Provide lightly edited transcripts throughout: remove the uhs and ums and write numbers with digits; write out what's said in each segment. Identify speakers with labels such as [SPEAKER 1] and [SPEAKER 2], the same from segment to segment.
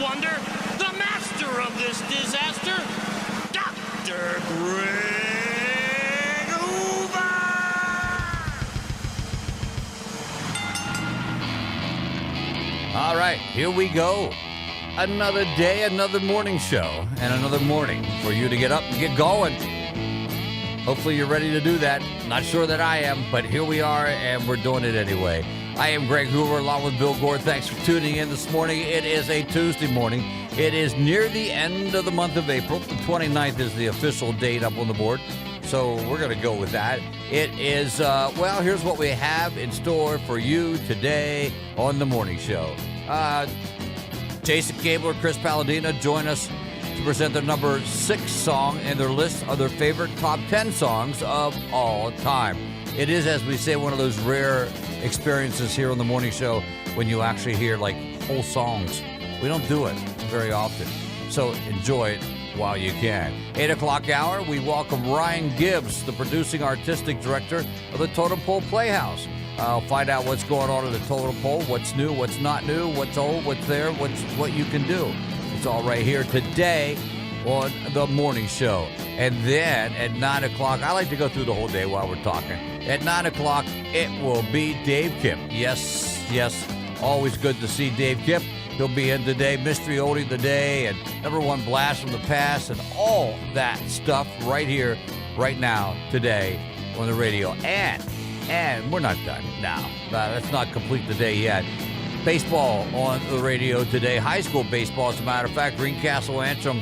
[SPEAKER 1] wonder, the master of this disaster, Dr. Greg Hoover!
[SPEAKER 2] All right, here we go. Another day, another morning show, and another morning for you to get up and get going. Hopefully you're ready to do that. Not sure that I am, but here we are, and we're doing it anyway. I am Greg Hoover, along with Bill Gore. Thanks for tuning in this morning. It is a Tuesday morning. It is near the end of the month of April. The 29th is the official date up on the board, so we're going to go with that. It is, well, here's what we have in store for you today on the morning show. Jason Gabler, Chris Palladino join us to present their number 6 song and their list of their favorite top 10 songs of all time. It is, as we say, one of those rare experiences here on the morning show when you actually hear like whole songs. We don't do it very often, so enjoy it while you can. 8 o'clock hour, we welcome Ryan Gibbs, the producing artistic director of the Totem Pole Playhouse. I'll find out what's going on at the Totem Pole, what's new, what's not new, what's old, what's there, what you can do. It's all right here today on the morning show. And then at 9 o'clock, I like to go through the whole day while we're talking. At 9 o'clock, it will be Dave Kipp. Yes, always good to see Dave Kipp. He'll be in today, Mystery Oldie of the Day, and number 1 blast from the past, and all that stuff right here, right now, today on the radio. And we're not done now. Let's not complete the day yet. Baseball on the radio today. High school baseball, as a matter of fact. Greencastle Antrim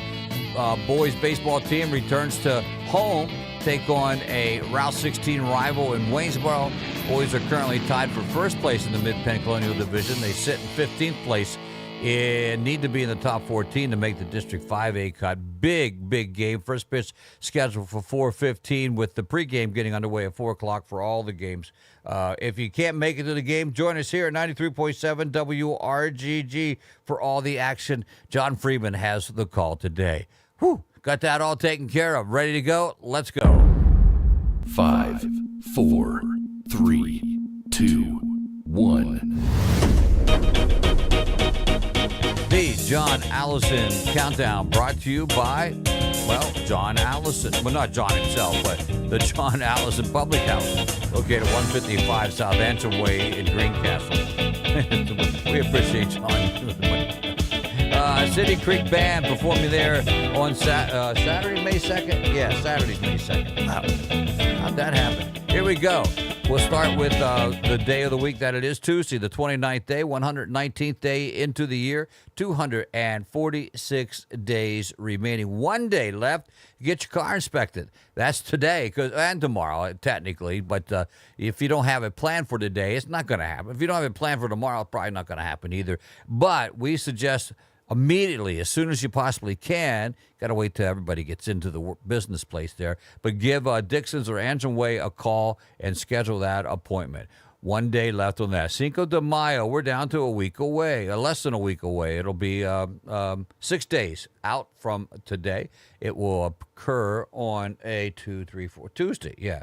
[SPEAKER 2] boys baseball team returns to home, take on a Route 16 rival in Waynesboro. Boys are currently tied for first place in the Mid-Penn Colonial Division. They sit in 15th place and need to be in the top 14 to make the District 5A cut. Big game. First pitch scheduled for 4:15 with the pregame getting underway at 4 o'clock for all the games. If you can't make it to the game, join us here at 93.7 WRGG for all the action. John Freeman has the call today. Whew, got that all taken care of. Ready to go? Let's go.
[SPEAKER 3] 5, 4, 3, 2, 1.
[SPEAKER 2] The John Allison Countdown brought to you by, well, John Allison. Well, not John himself, but the John Allison Public House, located at 155 South Antrim Way in Greencastle. We appreciate John. City Creek Band performing there on Saturday, May 2nd? Yeah, Saturday, May 2nd. Wow. How'd that happen? Here we go. We'll start with the day of the week that it is, Tuesday, the 29th day, 119th day into the year, 246 days remaining. 1 day left. Get your car inspected. That's today and tomorrow, technically. But if you don't have it planned for today, it's not going to happen. If you don't have it planned for tomorrow, it's probably not going to happen either. But we suggest immediately, as soon as you possibly can. Got to wait till everybody gets into the business place there. But give Dixon's or Antrim Way a call and schedule that appointment. 1 day left on that. Cinco de Mayo, we're down to a week away, less than a week away. It'll be 6 days out from today. It will occur on a Tuesday.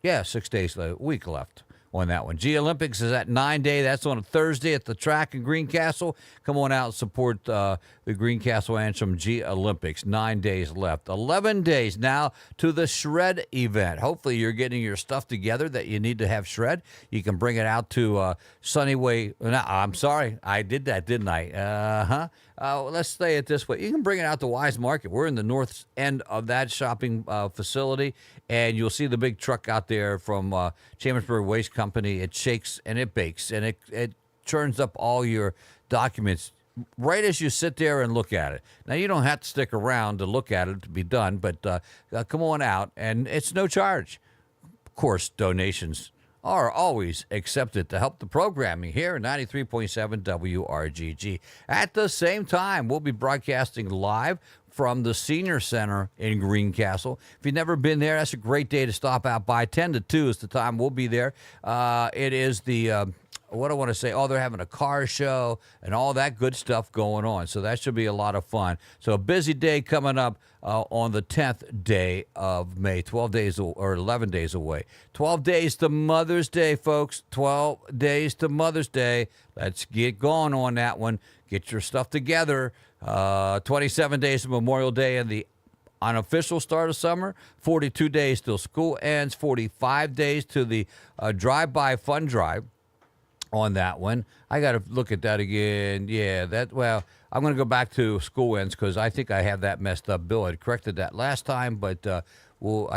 [SPEAKER 2] Yeah, 6 days, a week left on that one. G Olympics is at 9 day. That's on a Thursday at the track in Greencastle. Come on out and support the Greencastle Antrim G Olympics. 9 days left. 11 days now to the Shred event. Hopefully you're getting your stuff together that you need to have shred. You can bring it out to Sunnyway. No, I'm sorry. I did that, didn't I? Let's say it this way. You can bring it out to Wise Market. We're in the north end of that shopping facility, and you'll see the big truck out there from Chambersburg Waste Company. It shakes and it bakes, and it churns up all your documents right as you sit there and look at it. Now, you don't have to stick around to look at it to be done, but come on out, and it's no charge. Of course, donations are always accepted to help the programming here at 93.7 WRGG. At the same time, we'll be broadcasting live from the Senior Center in Greencastle. If you've never been there, that's a great day to stop out by. 10 to 2 is the time we'll be there. It is the what I want to say, they're having a car show and all that good stuff going on. So that should be a lot of fun. So a busy day coming up on the 10th day of May, 12 days or 11 days away. 12 days to Mother's Day, folks. 12 days to Mother's Day. Let's get going on that one. Get your stuff together. 27 days to Memorial Day and the unofficial start of summer. 42 days till school ends. 45 days to the drive-by fun drive on that one. I got to look at that again. Yeah, I'm going to go back to school ends because I think I have that messed up. Bill had corrected that last time, but I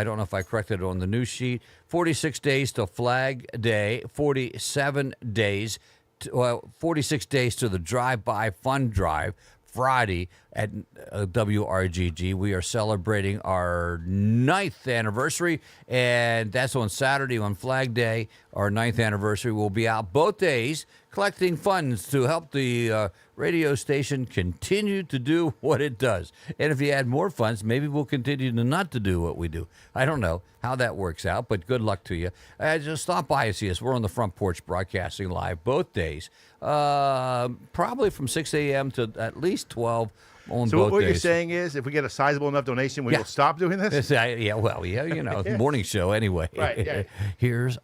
[SPEAKER 2] don't know if I corrected it on the new sheet. 46 days till Flag Day. 46 days to the drive-by fun drive. Friday at WRGG. We are celebrating our 9th anniversary, and that's on Saturday on Flag Day. Our 9th anniversary. We'll be out both days collecting funds to help the radio station continue to do what it does. And if you add more funds, maybe we'll continue to not to do what we do. I don't know how that works out, but good luck to you. Just stop by and see us. We're on the front porch broadcasting live both days, probably from 6 a.m. to at least 12 on both days.
[SPEAKER 4] So what you're saying is if we get a sizable enough donation, we will stop doing this?
[SPEAKER 2] Morning show anyway.
[SPEAKER 4] Right, yeah.
[SPEAKER 2] Here's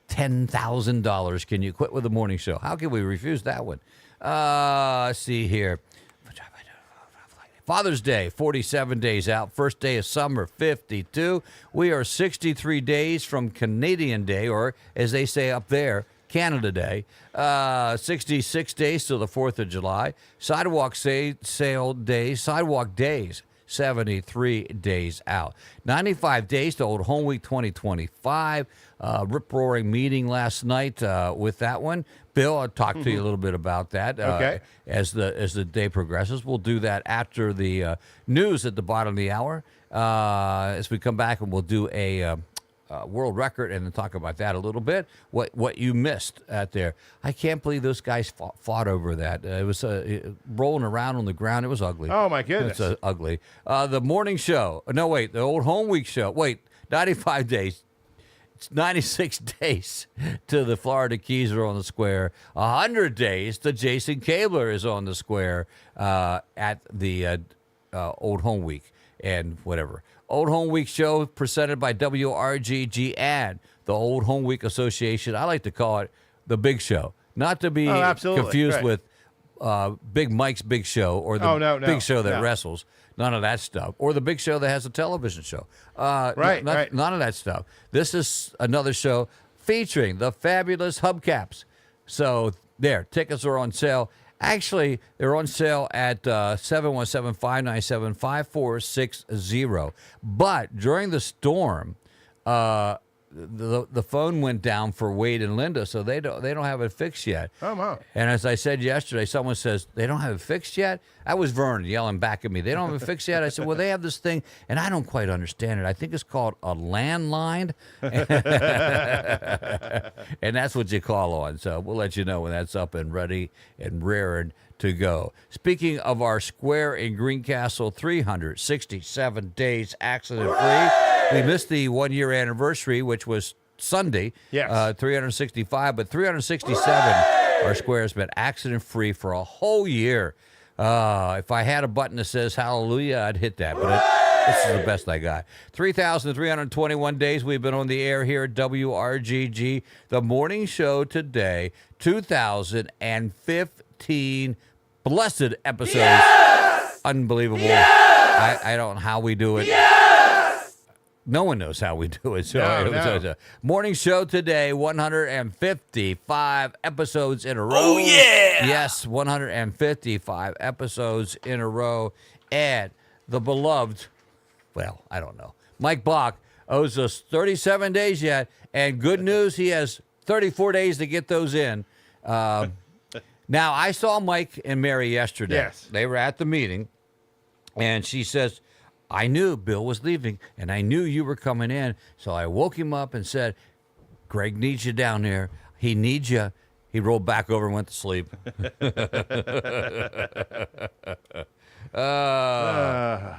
[SPEAKER 2] $10,000. Can you quit with the morning show? How can we refuse that one? Let's see here. Father's Day, 47 days out. First day of summer, 52. We are 63 days from Canadian Day, or as they say up there, Canada Day. 66 days till the 4th of July. Sidewalk days, 73 days out. 95 days to Old Home Week 2025. Rip-roaring meeting last night with that one. Bill, I'll talk to you a little bit about that as the day progresses. We'll do that after the news at the bottom of the hour. As we come back, and we'll do a world record and then talk about that a little bit. What you missed out there. I can't believe those guys fought over that. It was rolling around on the ground. It was ugly.
[SPEAKER 4] Oh, my goodness.
[SPEAKER 2] It's ugly. The morning show. No, wait. The Old Home Week show. Wait. 95 days. It's 96 days to the Florida Keys are on the square. 100 days to Jason Kabler is on the square at the Old Home Week and whatever. Old Home Week show presented by WRGG and the Old Home Week Association. I like to call it the Big Show, not to be confused with Big Mike's Big Show or the Big Show that wrestles. None of that stuff. Or the Big Show that has a television show. None of that stuff. This is another show featuring the fabulous hubcaps. So there, tickets are on sale. Actually, they're on sale at 717-597-5460. But during the storm, the phone went down for Wade and Linda, so they don't have it fixed yet.
[SPEAKER 4] Oh, wow.
[SPEAKER 2] And as I said yesterday, someone says, they don't have it fixed yet? That was Vernon yelling back at me. They don't have it fixed yet? I said, well, they have this thing, and I don't quite understand it. I think it's called a landline. And that's what you call on. So we'll let you know when that's up and ready and raring to go. Speaking of our square in Greencastle, 367 days accident-free. We missed the one-year anniversary, which was Sunday.
[SPEAKER 4] Yes.
[SPEAKER 2] 365, but 367, our square has been accident-free for a whole year. If I had a button that says hallelujah, I'd hit that, but this is the best I got. 3,321 days we've been on the air here at WRGG. The morning show today, 2015 blessed episodes. Yes! Unbelievable. Yes! I don't know how we do it. Yes! No one knows how we do it. So a morning show today, 155 episodes in a row.
[SPEAKER 1] Oh, yeah!
[SPEAKER 2] Yes, 155 episodes in a row. And the beloved, well, I don't know, Mike Bach owes us 37 days yet. And good news, he has 34 days to get those in. Now, I saw Mike and Mary yesterday.
[SPEAKER 4] Yes.
[SPEAKER 2] They were at the meeting. And she says, I knew Bill was leaving, and I knew you were coming in, so I woke him up and said, Greg needs you down there. He needs you. He rolled back over and went to sleep. I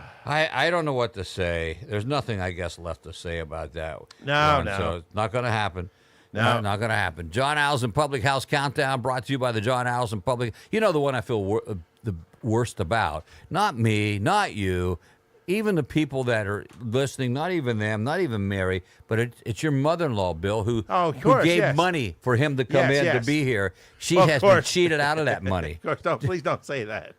[SPEAKER 2] don't know what to say. There's nothing, I guess, left to say about that.
[SPEAKER 4] No.
[SPEAKER 2] So it's not going to happen.
[SPEAKER 4] No.
[SPEAKER 2] Not going to happen. John Allison Public House Countdown brought to you by the John Allison Public. You know the one I feel the worst about. Not me, not you, even the people that are listening, not even them, not even Mary, but it's your mother-in-law, Bill, who gave money for him to come to be here. She has been cheated out of that money.
[SPEAKER 4] Of course, please don't say that.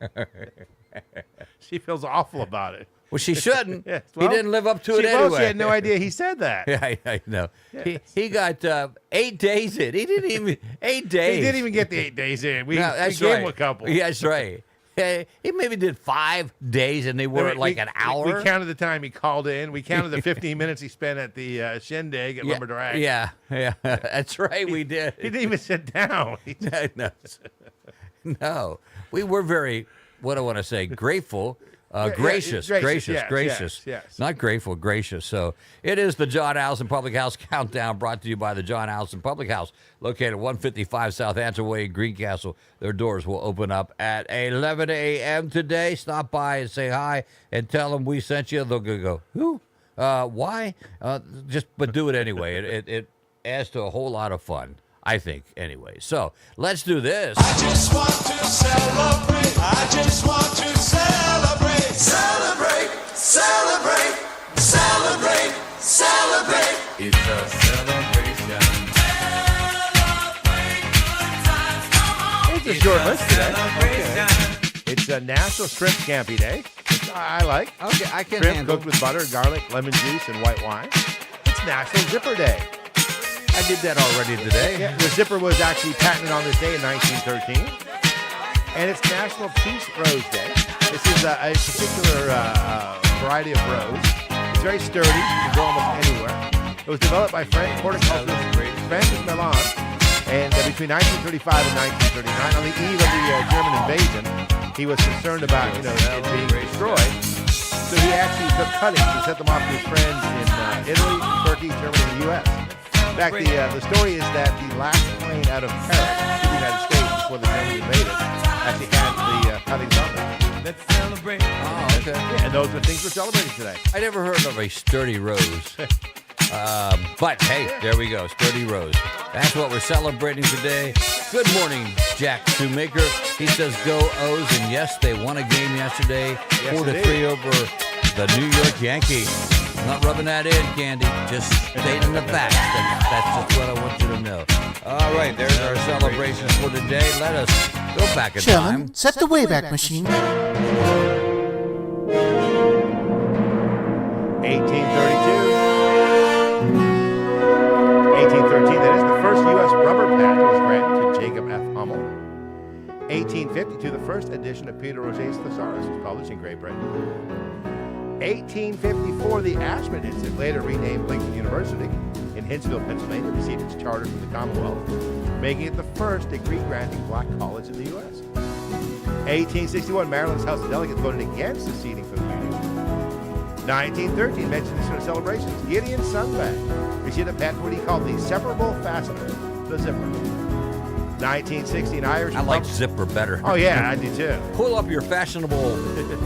[SPEAKER 4] She feels awful about it.
[SPEAKER 2] Well, she shouldn't.
[SPEAKER 4] Yes,
[SPEAKER 2] he didn't live up to it anyway.
[SPEAKER 4] She had no idea he said that.
[SPEAKER 2] Yeah, I know.
[SPEAKER 4] Yes.
[SPEAKER 2] He got 8 days in. He didn't even 8 days.
[SPEAKER 4] He didn't even get the 8 days in. We gave him a couple.
[SPEAKER 2] Yeah, that's right. He maybe did 5 days, and they were like an hour.
[SPEAKER 4] We counted the time he called in. We counted the 15 minutes he spent at the shindig at Lumber Drag.
[SPEAKER 2] Yeah, that's right. We did.
[SPEAKER 4] He didn't even sit down.
[SPEAKER 2] No, we were very. What do I want to say? Grateful. Gracious.
[SPEAKER 4] Yes.
[SPEAKER 2] Not grateful, gracious. So it is the John Allison Public House Countdown brought to you by the John Allison Public House, located at 155 South Answer Way in Greencastle. Their doors will open up at 11 a.m. today. Stop by and say hi and tell them we sent you. They'll go, who? Why? But do it anyway. It adds to a whole lot of fun, I think, anyway. So let's do this.
[SPEAKER 5] I just want to celebrate. I just want to celebrate. Celebrate, celebrate, celebrate, celebrate.
[SPEAKER 3] It's a celebration.
[SPEAKER 4] It's a short list today. Okay. It's a National Shrimp Scampi Day, which I like.
[SPEAKER 2] Okay, I can
[SPEAKER 4] Shrimp
[SPEAKER 2] handle.
[SPEAKER 4] cooked with butter, garlic, lemon juice, and white wine. It's National Zipper Day.
[SPEAKER 2] I did that already today.
[SPEAKER 4] Yeah, the zipper was actually patented on this day in 1913. And it's National Peace Rose Day. This is a particular variety of rose. It's very sturdy. You can grow almost anywhere. It was developed by French horticulturist Francis Mellon, and between 1935 and 1939, on the eve of the German invasion, he was concerned about it being destroyed. So he actually took cuttings and sent them off to his friends in Italy, Turkey, Germany, and the U.S. In fact, the story is that the last plane out of Paris to the United States before the Germans invaded actually had the cuttings on them.
[SPEAKER 5] Let's celebrate.
[SPEAKER 2] Oh, okay.
[SPEAKER 4] Yeah, and those are things we're celebrating today.
[SPEAKER 2] I never heard of a sturdy rose. But hey, there we go, sturdy rose. That's what we're celebrating today. Good morning, Jack Shoemaker. He says go O's, and yes, they won a game yesterday, 4-3 over the New York Yankees. Not rubbing that in, Candy. Just stating the facts. That's just what I want you to know. All right, there's our celebrations for today. Let us go back in time.
[SPEAKER 6] Set the Wayback Machine.
[SPEAKER 4] 1813, that is, the first U.S. rubber patent was granted to Jacob F. Hummel. 1852, the first edition of Peter Roget's Thesaurus was published in Great Britain. 1854, the Ashman Institute, later renamed Lincoln University in Hinsville, Pennsylvania, received its charter from the Commonwealth, making it the first degree-granting black college in the U.S. 1861, Maryland's House of Delegates voted against seceding from the Union. 1913, mentioned this in our celebrations, Gideon Sunbag received a patent for what he called the separable fastener, the zipper. 1916, Irish
[SPEAKER 2] I like zipper better.
[SPEAKER 4] Oh, yeah, I do too.
[SPEAKER 2] Pull up your fashionable,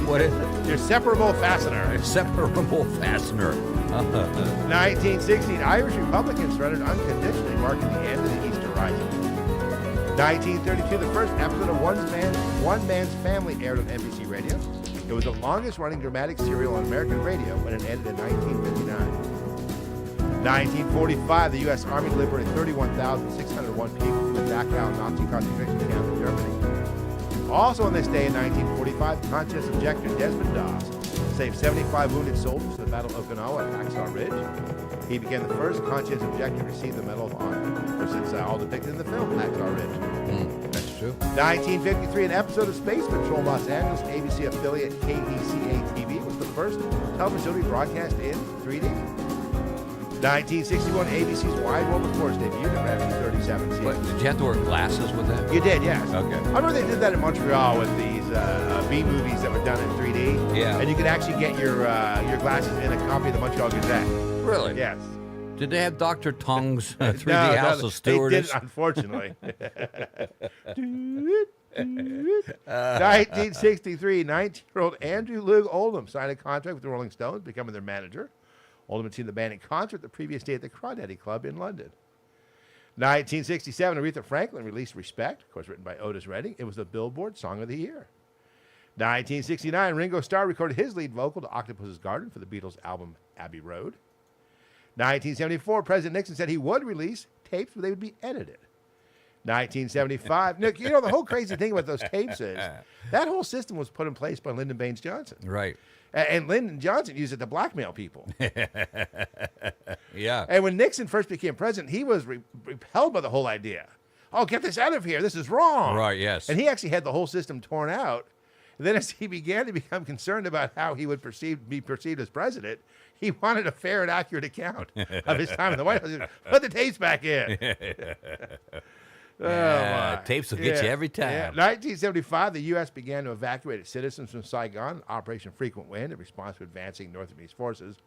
[SPEAKER 2] what is it?
[SPEAKER 4] Your separable fastener.
[SPEAKER 2] Separable fastener.
[SPEAKER 4] 1916, Irish Republicans surrendered unconditionally, marking the end of the Easter Rising. 1932, the first episode of One Man's Family aired on NBC Radio. It was the longest-running dramatic serial on American radio when it ended in 1959. 1945, the U.S. Army liberated 31,601 people from the Dachau Nazi concentration camp in Germany. Also on this day in 1945, conscious objector Desmond Doss saved 75 wounded soldiers in the Battle of Okinawa at Hacksaw Ridge. He became the first conscious objector to receive the Medal of Honor. Of course, it's all depicted in the film Hacksaw Ridge.
[SPEAKER 2] That's true.
[SPEAKER 4] 1953, an episode of Space Patrol Los Angeles ABC affiliate KECA-TV was the first television to be broadcast in 3D. 1961, ABC's Wide World of Sports debuted and ran for 37 seasons.
[SPEAKER 2] What, did you have to wear glasses with that?
[SPEAKER 4] You did, yes.
[SPEAKER 2] Okay.
[SPEAKER 4] I remember they did that in Montreal with these B-movies that were done in 3D.
[SPEAKER 2] Yeah.
[SPEAKER 4] And you could actually get your glasses in a copy of the Montreal Gazette.
[SPEAKER 2] Really?
[SPEAKER 4] Yes.
[SPEAKER 2] Did they have Dr. Tong's 3D
[SPEAKER 4] No,
[SPEAKER 2] House of Stewardess?
[SPEAKER 4] They did, unfortunately. 1963, 19-year-old Andrew Loog Oldham signed a contract with the Rolling Stones, becoming their manager. Oldham had seen the band in concert the previous day at the Crawdaddy Club in London. 1967, Aretha Franklin released Respect, of course, written by Otis Redding. It was the Billboard Song of the Year. 1969, Ringo Starr recorded his lead vocal to Octopus's Garden for the Beatles' album Abbey Road. 1974, President Nixon said he would release tapes, but they would be edited. 1975, Nick, you know, the whole crazy thing about those tapes is that whole system was put in place by Lyndon Baines Johnson.
[SPEAKER 2] Right.
[SPEAKER 4] And Lyndon Johnson used it to blackmail people.
[SPEAKER 2] Yeah.
[SPEAKER 4] And when Nixon first became president, he was repelled by the whole idea. Oh, get this out of here. This is wrong.
[SPEAKER 2] Right, yes.
[SPEAKER 4] And he actually had the whole system torn out. And then as he began to become concerned about how he would be perceived as president, he wanted a fair and accurate account of his time in the White House. He said, put the tapes back in.
[SPEAKER 2] Tapes will get you every time.
[SPEAKER 4] Yeah. 1975, the U.S. began to evacuate its citizens from Saigon, Operation Frequent Wind, in response to advancing North Vietnamese forces,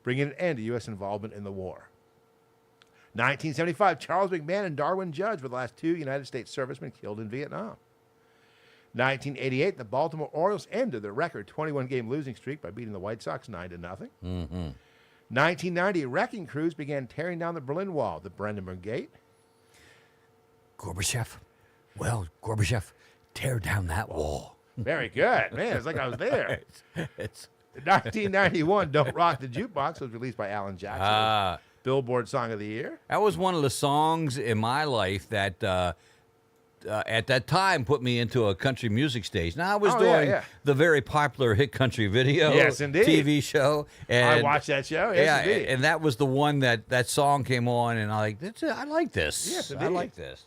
[SPEAKER 4] bringing an end to U.S. involvement in the war. 1975, Charles McMahon and Darwin Judge were the last two United States servicemen killed in Vietnam. 1988, the Baltimore Orioles ended their record 21-game losing streak by beating the White Sox 9-0. 1990, wrecking crews began tearing down the Berlin Wall, the Brandenburg Gate.
[SPEAKER 2] Gorbachev. Well, Gorbachev, tear down that wall.
[SPEAKER 4] Very good. Man, it's like I was there. 1991, Don't Rock the Jukebox was released by Alan Jackson. Billboard Song of the Year.
[SPEAKER 2] That was one of the songs in my life that at that time put me into a country music stage. Now, I was doing the very popular hit country video TV show. And
[SPEAKER 4] I watched that show. Yes, indeed.
[SPEAKER 2] And that was the one that song came on, and I like this.
[SPEAKER 4] Yes, indeed.
[SPEAKER 2] I like this.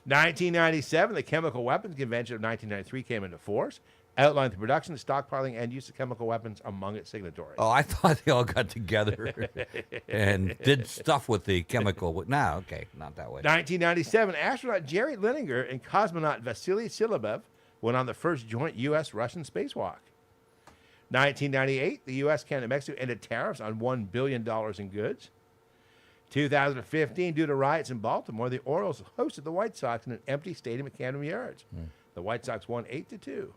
[SPEAKER 4] 1997, the Chemical Weapons Convention of 1993 came into force, outlined the production, stockpiling, and use of chemical weapons among its signatories.
[SPEAKER 2] Oh, I thought they all got together and did stuff with the chemical. No, okay, not that way.
[SPEAKER 4] 1997, astronaut Jerry Linenger and cosmonaut Vasily Silabev went on the first joint U.S.-Russian spacewalk. 1998, the U.S., Canada, and Mexico ended tariffs on $1 billion in goods. 2015, due to riots in Baltimore, the Orioles hosted the White Sox in an empty stadium at Camden Yards. The White Sox won 8-2.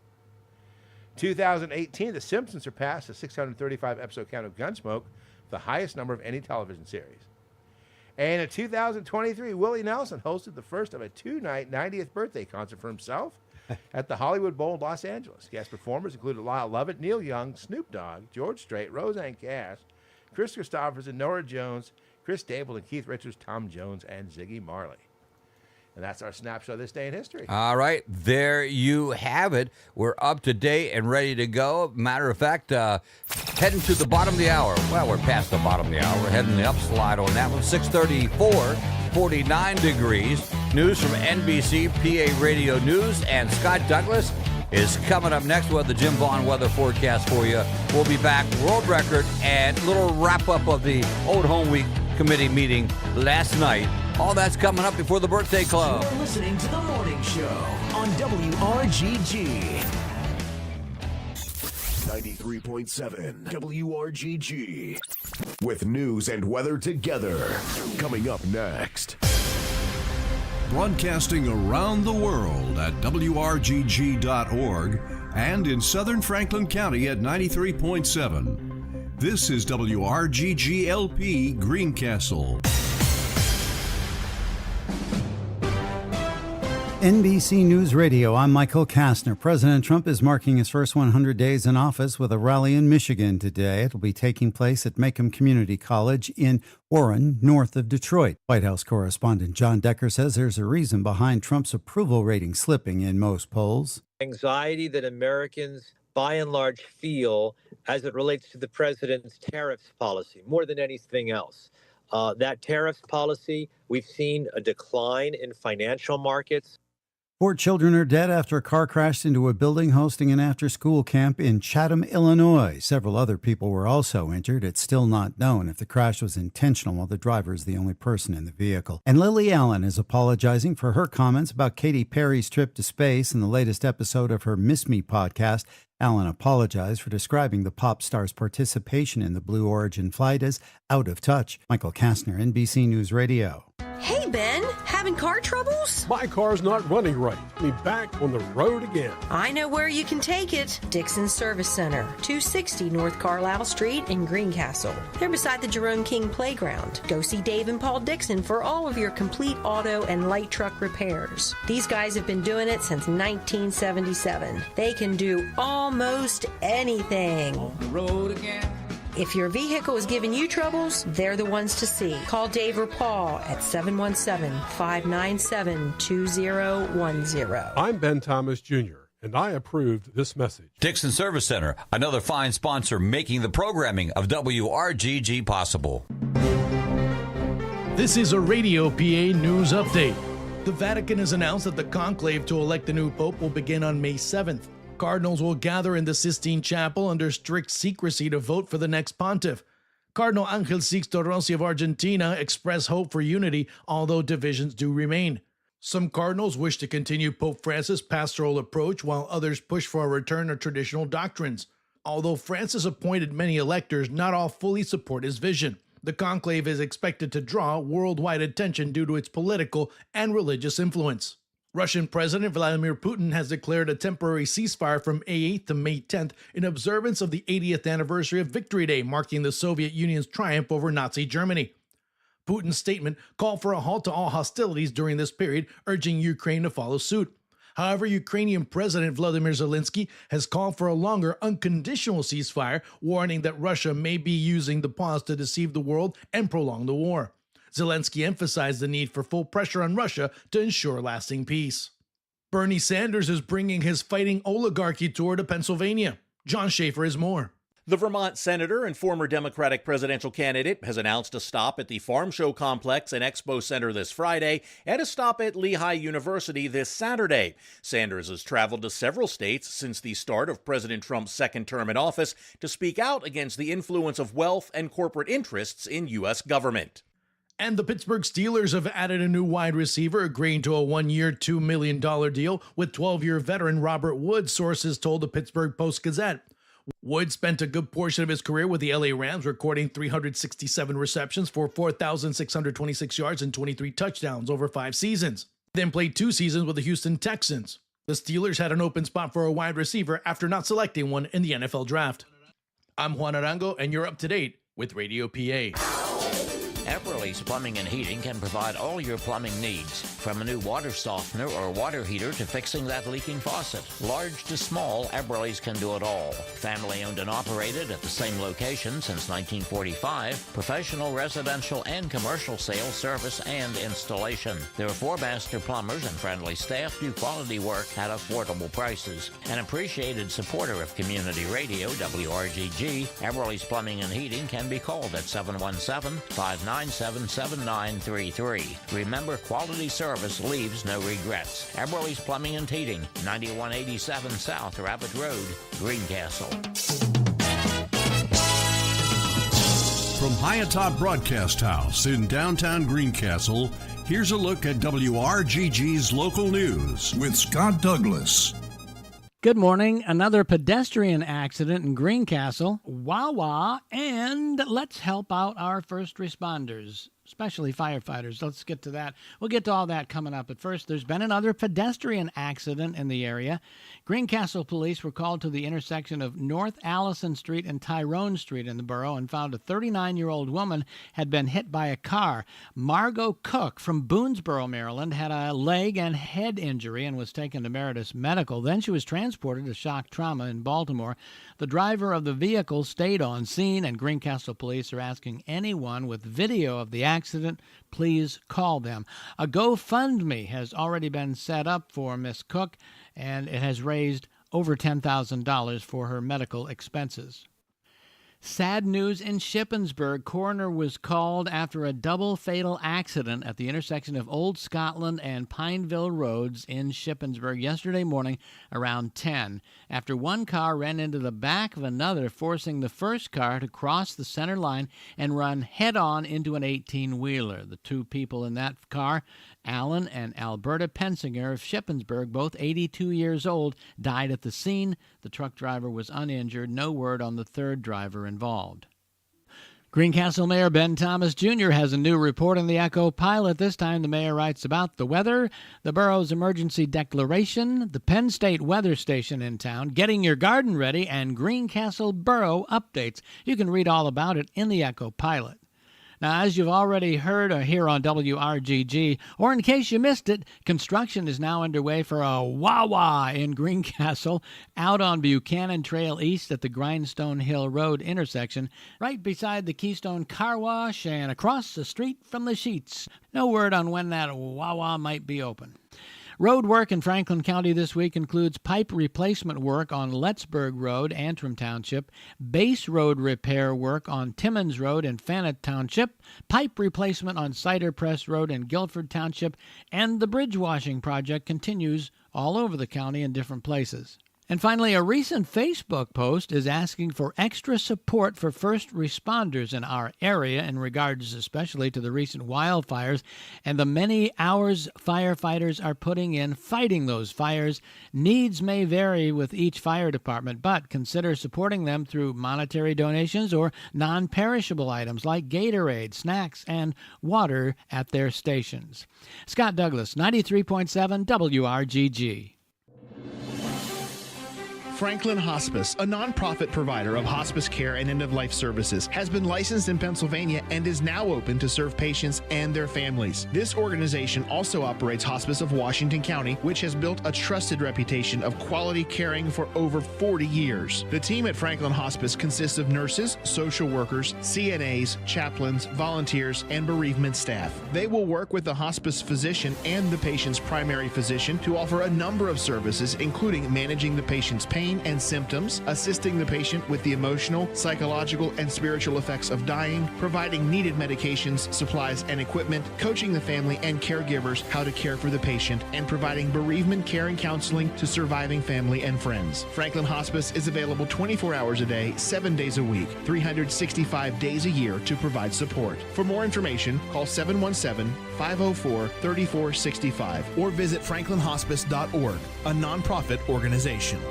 [SPEAKER 4] 2018, The Simpsons surpassed the 635-episode count of Gunsmoke, the highest number of any television series. And in 2023, Willie Nelson hosted the first of a two-night 90th birthday concert for himself at the Hollywood Bowl in Los Angeles. Guest performers included Lyle Lovett, Neil Young, Snoop Dogg, George Strait, Roseanne Cash, Chris Christopherson, Nora Jones, Chris Stapleton, Keith Richards, Tom Jones, and Ziggy Marley. And that's our snapshot of this day in history.
[SPEAKER 2] All right, there you have it. We're up to date and ready to go. Matter of fact, heading to the bottom of the hour. Well, we're past the bottom of the hour. We're heading the upslide on that one. 6:34, 49 degrees. News from NBC, PA Radio News, and Scott Douglas is coming up next. We'll have the Jim Vaughn weather forecast for you. We'll be back, world record, and a little wrap-up of the Old Home Week Committee meeting last night. All that's coming up before the birthday club.
[SPEAKER 6] You're listening to The Morning Show on WRGG. 93.7 WRGG.
[SPEAKER 7] With news and weather together. Coming up next.
[SPEAKER 8] Broadcasting around the world at WRGG.org and in southern Franklin County at 93.7. This is WRGG LP Greencastle.
[SPEAKER 9] NBC News Radio, I'm Michael Kastner. President Trump is marking his first 100 days in office with a rally in Michigan today. It'll be taking place at Macomb Community College in Warren, north of Detroit. White House correspondent John Decker says there's a reason behind Trump's approval rating slipping in most polls.
[SPEAKER 10] Anxiety that Americans, by and large, feel as it relates to the president's tariffs policy, more than anything else. That tariffs policy, we've seen a decline in financial markets.
[SPEAKER 9] 4 children are dead after a car crashed into a building hosting an after-school camp in Chatham, Illinois. Several other people were also injured. It's still not known if the crash was intentional, while the driver is the only person in the vehicle. And Lily Allen is apologizing for her comments about Katy Perry's trip to space in the latest episode of her Miss Me podcast. Allen apologized for describing the pop star's participation in the Blue Origin flight as out of touch. Michael Kastner, NBC News Radio.
[SPEAKER 11] Hey, Ben, having car troubles?
[SPEAKER 12] My car's not running right. Me back on the road again.
[SPEAKER 11] I know where you can take it. Dixon Service Center, 260 North Carlisle Street in Greencastle. They're beside the Jerome King Playground. Go see Dave and Paul Dixon for all of your complete auto and light truck repairs. These guys have been doing it since 1977. They can do almost anything.
[SPEAKER 5] On the road again.
[SPEAKER 11] If your vehicle is giving you troubles, they're the ones to see. Call Dave or Paul at 717-597-2010.
[SPEAKER 12] I'm Ben Thomas Jr., and I approved this message.
[SPEAKER 2] Dixon Service Center, another fine sponsor making the programming of WRGG possible.
[SPEAKER 13] This is a Radio PA news update. The Vatican has announced that the conclave to elect the new pope will begin on May 7th. Cardinals will gather in the Sistine Chapel under strict secrecy to vote for the next pontiff. Cardinal Angel Sixto Rossi of Argentina expressed hope for unity, although divisions do remain. Some cardinals wish to continue Pope Francis' pastoral approach, while others push for a return of traditional doctrines. Although Francis appointed many electors, not all fully support his vision. The conclave is expected to draw worldwide attention due to its political and religious influence. Russian President Vladimir Putin has declared a temporary ceasefire from May 8th to May 10th in observance of the 80th anniversary of Victory Day, marking the Soviet Union's triumph over Nazi Germany. Putin's statement called for a halt to all hostilities during this period, urging Ukraine to follow suit. However, Ukrainian President Volodymyr Zelensky has called for a longer, unconditional ceasefire, warning that Russia may be using the pause to deceive the world and prolong the war. Zelensky emphasized the need for full pressure on Russia to ensure lasting peace. Bernie Sanders is bringing his fighting oligarchy tour to Pennsylvania. John Schaefer has more.
[SPEAKER 14] The Vermont senator and former Democratic presidential candidate has announced a stop at the Farm Show Complex and Expo Center this Friday and a stop at Lehigh University this Saturday. Sanders has traveled to several states since the start of President Trump's second term in office to speak out against the influence of wealth and corporate interests in U.S. government.
[SPEAKER 13] And the Pittsburgh Steelers have added a new wide receiver, agreeing to a one-year, $2 million deal with 12-year veteran Robert Woods, sources told the Pittsburgh Post-Gazette. Woods spent a good portion of his career with the LA Rams, recording 367 receptions for 4,626 yards and 23 touchdowns over 5 seasons. He then played 2 seasons with the Houston Texans. The Steelers had an open spot for a wide receiver after not selecting one in the NFL draft. I'm Juan Arango, and you're up to date with Radio PA.
[SPEAKER 15] Everly's Plumbing and Heating can provide all your plumbing needs, from a new water softener or water heater to fixing that leaking faucet. Large to small, Everly's can do it all. Family owned and operated at the same location since 1945. Professional residential and commercial sales, service, and installation. Their 4 master plumbers and friendly staff do quality work at affordable prices. An appreciated supporter of community radio, WRGG, Everly's Plumbing and Heating can be called at 717-597-7933. Remember, quality service leaves no regrets. Everly's Plumbing and Heating, 9187 South Rabbit Road, Greencastle.
[SPEAKER 8] From high atop Broadcast House in downtown Greencastle, here's a look at WRGG's local news with Scott Douglas.
[SPEAKER 16] Good morning. Another pedestrian accident in Greencastle, Wawa, and let's help out our first responders, especially firefighters. Let's get to that. We'll get to all that coming up. But first, there's been another pedestrian accident in the area. Greencastle police were called to the intersection of North Allison Street and Tyrone Street in the borough and found a 39-year-old woman had been hit by a car. Margot Cook from Boonesboro, Maryland, had a leg and head injury and was taken to Meritus Medical. Then she was transported to shock trauma in Baltimore. The driver of the vehicle stayed on scene, and Greencastle police are asking anyone with video of the accident, please call them. A GoFundMe has already been set up for Miss Cook, and it has raised over $10,000 for her medical expenses. Sad news in Shippensburg. Coroner was called after a double fatal accident at the intersection of Old Scotland and Pineville Roads in Shippensburg yesterday morning around 10, after one car ran into the back of another, forcing the first car to cross the center line and run head-on into an 18-wheeler. The 2 people in that car Alan and Alberta Pensinger of Shippensburg, both 82 years old, died at the scene. The truck driver was uninjured. No word on the third driver involved. Greencastle Mayor Ben Thomas Jr. has a new report on the Echo Pilot. This time the mayor writes about the weather, the borough's emergency declaration, the Penn State weather station in town, getting your garden ready, and Greencastle Borough updates. You can read all about it in the Echo Pilot. Now, as you've already heard here on WRGG, or in case you missed it, construction is now underway for a Wawa in Greencastle, out on Buchanan Trail East at the Grindstone Hill Road intersection, right beside the Keystone Car Wash and across the street from the Sheets. No word on when that Wawa might be open. Road work in Franklin County this week includes pipe replacement work on Lettsburg Road, Antrim Township, base road repair work on Timmins Road in Fannett Township, pipe replacement on Cider Press Road in Guilford Township, and the bridge washing project continues all over the county in different places. And finally, a recent Facebook post is asking for extra support for first responders in our area in regards especially to the recent wildfires and the many hours firefighters are putting in fighting those fires. Needs may vary with each fire department, but consider supporting them through monetary donations or non-perishable items like Gatorade, snacks, and water at their stations. Scott Douglas, 93.7 WRGG.
[SPEAKER 17] Franklin Hospice, a nonprofit provider of hospice care and end-of-life services, has been licensed in Pennsylvania and is now open to serve patients and their families. This organization also operates Hospice of Washington County, which has built a trusted reputation of quality caring for over 40 years. The team at Franklin Hospice consists of nurses, social workers, CNAs, chaplains, volunteers, and bereavement staff. They will work with the hospice physician and the patient's primary physician to offer a number of services, including managing the patient's pain and symptoms, assisting the patient with the emotional, psychological, and spiritual effects of dying, providing needed medications, supplies, and equipment, coaching the family and caregivers how to care for the patient, and providing bereavement care and counseling to surviving family and friends. Franklin Hospice is available 24 hours a day, 7 days a week, 365 days a year to provide support. For more information, call 717-504-3465 or visit franklinhospice.org, a nonprofit organization.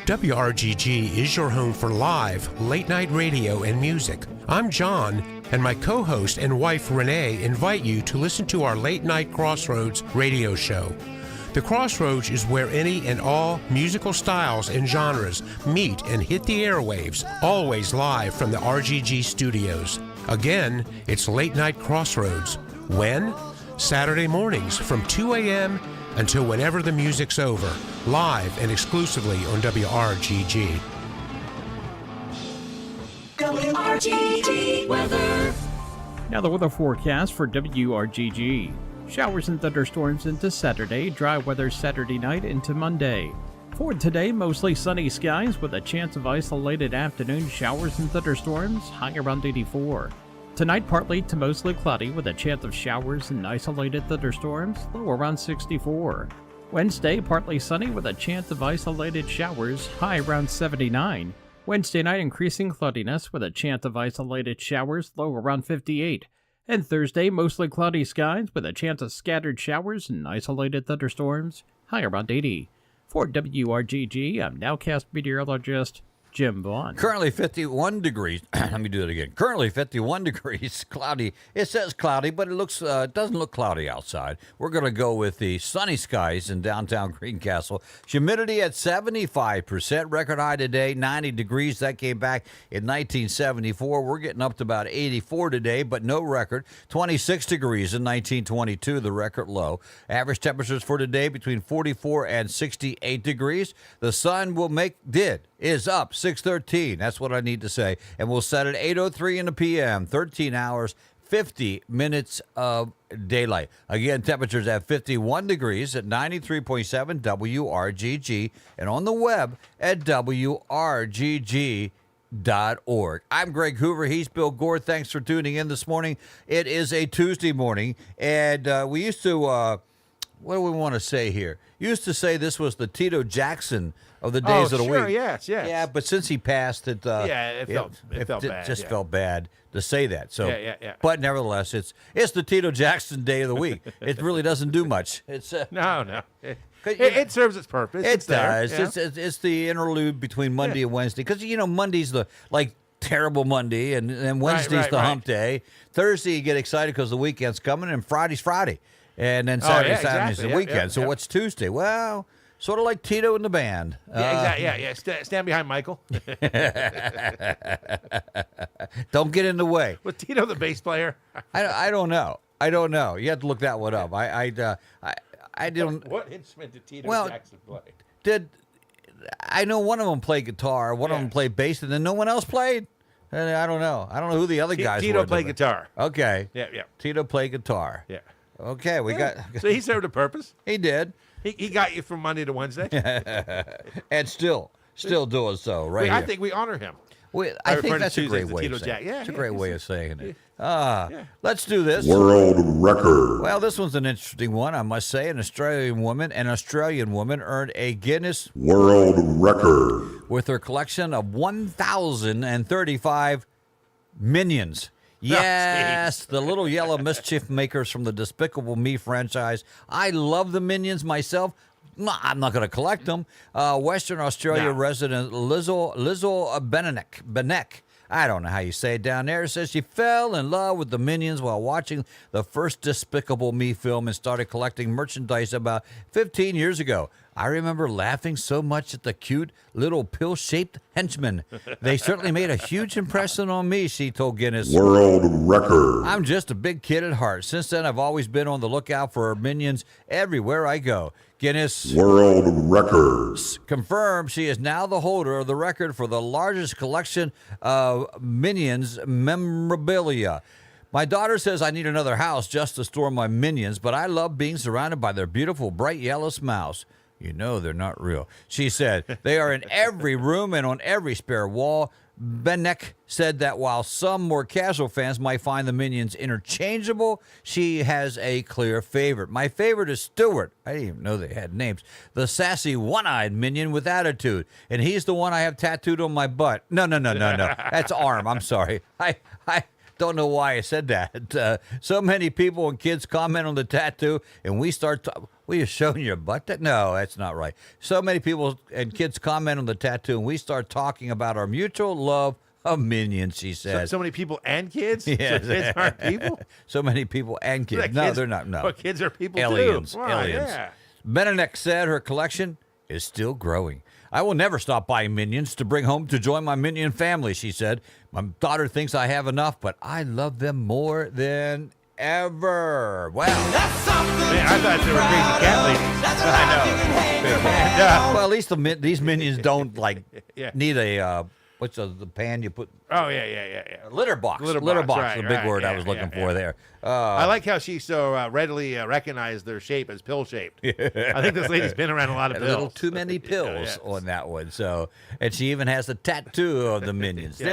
[SPEAKER 18] WRGG is your home for live, late-night radio and music. I'm John, and my co-host and wife Renee invite you to listen to our late-night Crossroads radio show. The Crossroads is where any and all musical styles and genres meet and hit the airwaves, always live from the RGG studios. Again, it's Late Night Crossroads. When? Saturday mornings from 2 a.m. until whenever the music's over, live and exclusively on WRGG.
[SPEAKER 6] WRGG weather.
[SPEAKER 19] Now the weather forecast for WRGG. Showers and thunderstorms into Saturday, dry weather Saturday night into Monday. For today, mostly sunny skies with a chance of isolated afternoon showers and thunderstorms, high around 84. Tonight, partly to mostly cloudy with a chance of showers and isolated thunderstorms, low around 64. Wednesday, partly sunny with a chance of isolated showers, high around 79. Wednesday night, increasing cloudiness with a chance of isolated showers, low around 58. And Thursday, mostly cloudy skies with a chance of scattered showers and isolated thunderstorms, high around 80. For WRGG, I'm nowcast meteorologist Jim Vaughn.
[SPEAKER 2] Currently 51 degrees. Let me do it again. Currently 51 degrees, cloudy. It says cloudy, but it doesn't look cloudy outside. We're going to go with the sunny skies in downtown Greencastle. Humidity at 75%. Record high today, 90 degrees. That came back in 1974. We're getting up to about 84 today, but no record. 26 degrees in 1922, the record low. Average temperatures for today between 44 and 68 degrees. The sun is up 6:13. That's what I need to say. And we'll set at 8:03 in the p.m. 13 hours, 50 minutes of daylight. Again, temperatures at 51 degrees at 93.7 WRGG and on the web at WRGG.org. I'm Greg Hoover. He's Bill Gore. Thanks for tuning in this morning. It is a Tuesday morning, and we used to what do we want to say here? Used to say this was the Tito Jackson of the days of the week.
[SPEAKER 4] Yes.
[SPEAKER 2] Yeah, but since he passed, it
[SPEAKER 4] felt bad.
[SPEAKER 2] Just felt bad to say that. So,
[SPEAKER 4] Yeah.
[SPEAKER 2] But nevertheless, it's the Tito Jackson day of the week. It really doesn't do much. It's
[SPEAKER 4] no. It serves its purpose.
[SPEAKER 2] It
[SPEAKER 4] does.
[SPEAKER 2] Yeah. It's the interlude between Monday and Wednesday, because Monday's the terrible Monday, and then Wednesday's the hump day. Thursday you get excited because the weekend's coming, and Friday's Friday, and then Saturday's the weekend. So what's Tuesday? Well, sort of like Tito and the band.
[SPEAKER 4] Yeah. Stand behind Michael.
[SPEAKER 2] Don't get in the way.
[SPEAKER 4] Was Tito the bass player?
[SPEAKER 2] I don't know. You have to look that one up. I don't.
[SPEAKER 4] What instrument did Tito Jackson play?
[SPEAKER 2] I know one of them played guitar, one of them played bass, and then no one else played. I don't know. I don't know who the other guys were.
[SPEAKER 4] Tito played guitar.
[SPEAKER 2] Okay.
[SPEAKER 4] Yeah.
[SPEAKER 2] Tito played guitar.
[SPEAKER 4] Yeah.
[SPEAKER 2] Okay, we got.
[SPEAKER 4] So he served a purpose.
[SPEAKER 2] He did.
[SPEAKER 4] He got you from Monday to Wednesday.
[SPEAKER 2] And still doing so, right?
[SPEAKER 4] I think we honor him.
[SPEAKER 2] I think that's a great way of saying it.
[SPEAKER 4] Yeah,
[SPEAKER 2] it's a great way of saying it. Let's do this.
[SPEAKER 7] World record.
[SPEAKER 2] Well, this one's an interesting one, I must say. An Australian woman earned a Guinness
[SPEAKER 7] World record
[SPEAKER 2] with her collection of 1,035 minions. Yes, the little yellow mischief makers from the Despicable Me franchise. I love the Minions myself. I'm not going to collect them. Western Australia resident Lizzle Benek. I don't know how you say it down there. It says she fell in love with the Minions while watching the first Despicable Me film and started collecting merchandise about 15 years ago. I remember laughing so much at the cute little pill-shaped henchmen. They certainly made a huge impression on me, she told Guinness.
[SPEAKER 7] World record.
[SPEAKER 2] I'm just a big kid at heart. Since then, I've always been on the lookout for Minions everywhere I go. Guinness
[SPEAKER 7] World records
[SPEAKER 2] confirmed she is now the holder of the record for the largest collection of Minions memorabilia. My daughter says I need another house just to store my Minions, but I love being surrounded by their beautiful bright yellow smiles. You know they're not real. She said they are in every room and on every spare wall. Benek said that while some more casual fans might find the Minions interchangeable, she has a clear favorite. My favorite is Stuart. I didn't even know they had names. The sassy, one-eyed Minion with attitude. And he's the one I have tattooed on my butt. No. That's arm. I'm sorry. I don't know why I said that. So many people and kids comment on the tattoo, and we start we are showing your butt? No, that's not right. So many people and kids comment on the tattoo, and we start talking about our mutual love of Minions, she said.
[SPEAKER 4] So many people and kids?
[SPEAKER 2] Yes.
[SPEAKER 4] So kids aren't people?
[SPEAKER 2] So many people and kids.
[SPEAKER 4] No,
[SPEAKER 2] they're not. No.
[SPEAKER 4] But kids are people
[SPEAKER 2] aliens,
[SPEAKER 4] too. Wow,
[SPEAKER 2] aliens.
[SPEAKER 4] Yeah.
[SPEAKER 2] Benek said her collection is still growing. I will never stop buying Minions to bring home to join my Minion family, she said. My daughter thinks I have enough, but I love them more than ever. Wow.
[SPEAKER 4] Man, I thought they were crazy cat ladies.
[SPEAKER 2] I know. Well, at least these Minions don't need a what's the pan you put?
[SPEAKER 4] Oh yeah.
[SPEAKER 2] Litter box. Litter box. Right, the big word I was looking for there.
[SPEAKER 4] I like how she so readily recognized their shape as pill-shaped. I think this lady's been around a lot of pills.
[SPEAKER 2] A little too many pills on that one. So, and she even has a tattoo of the Minions. Yes.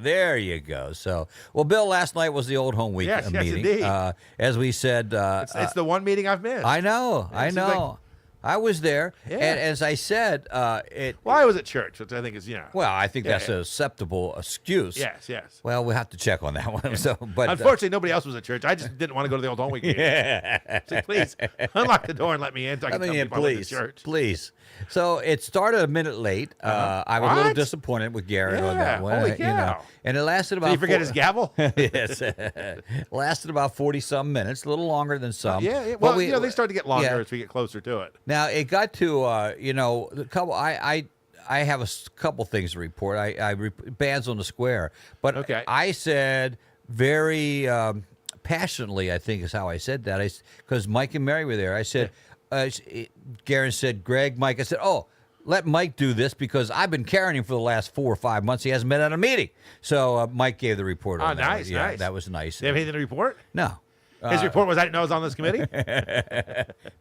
[SPEAKER 2] There you go. So, well, Bill, last night was the Old Home Week meeting.
[SPEAKER 4] Yes, indeed.
[SPEAKER 2] As we said,
[SPEAKER 4] it's the one meeting I've missed.
[SPEAKER 2] I know. I was there, and as I said,
[SPEAKER 4] Well, I was at church, which I think is,
[SPEAKER 2] Well, I think that's an acceptable excuse.
[SPEAKER 4] Yes.
[SPEAKER 2] Well, we'll have to check on that one. So, but
[SPEAKER 4] unfortunately, nobody else was at church. I just didn't want to go to the Old Home Week meeting. So please unlock the door and let me in. So I can tell people I'm at church.
[SPEAKER 2] Please. So it started a minute late. I was a little disappointed with Garrett on that one.
[SPEAKER 4] Holy cow.
[SPEAKER 2] And it lasted about.
[SPEAKER 4] Did he forget his gavel?
[SPEAKER 2] Yes. Lasted about 40-some minutes, a little longer than some.
[SPEAKER 4] Yeah. Well, they start to get longer as we get closer to it.
[SPEAKER 2] Now it got to the couple. I have a couple things to report. Bands on the Square, but I said very passionately. I think is how I said that. Because Mike and Mary were there. I said. Garen said, Greg, Mike. I said, let Mike do this because I've been carrying him for the last 4 or 5 months. He hasn't been at a meeting. So Mike gave the report on that.
[SPEAKER 4] Nice,
[SPEAKER 2] Yeah,
[SPEAKER 4] nice.
[SPEAKER 2] that was nice.
[SPEAKER 4] Do you have anything to report?
[SPEAKER 2] No.
[SPEAKER 4] His report was I didn't know I was on this committee.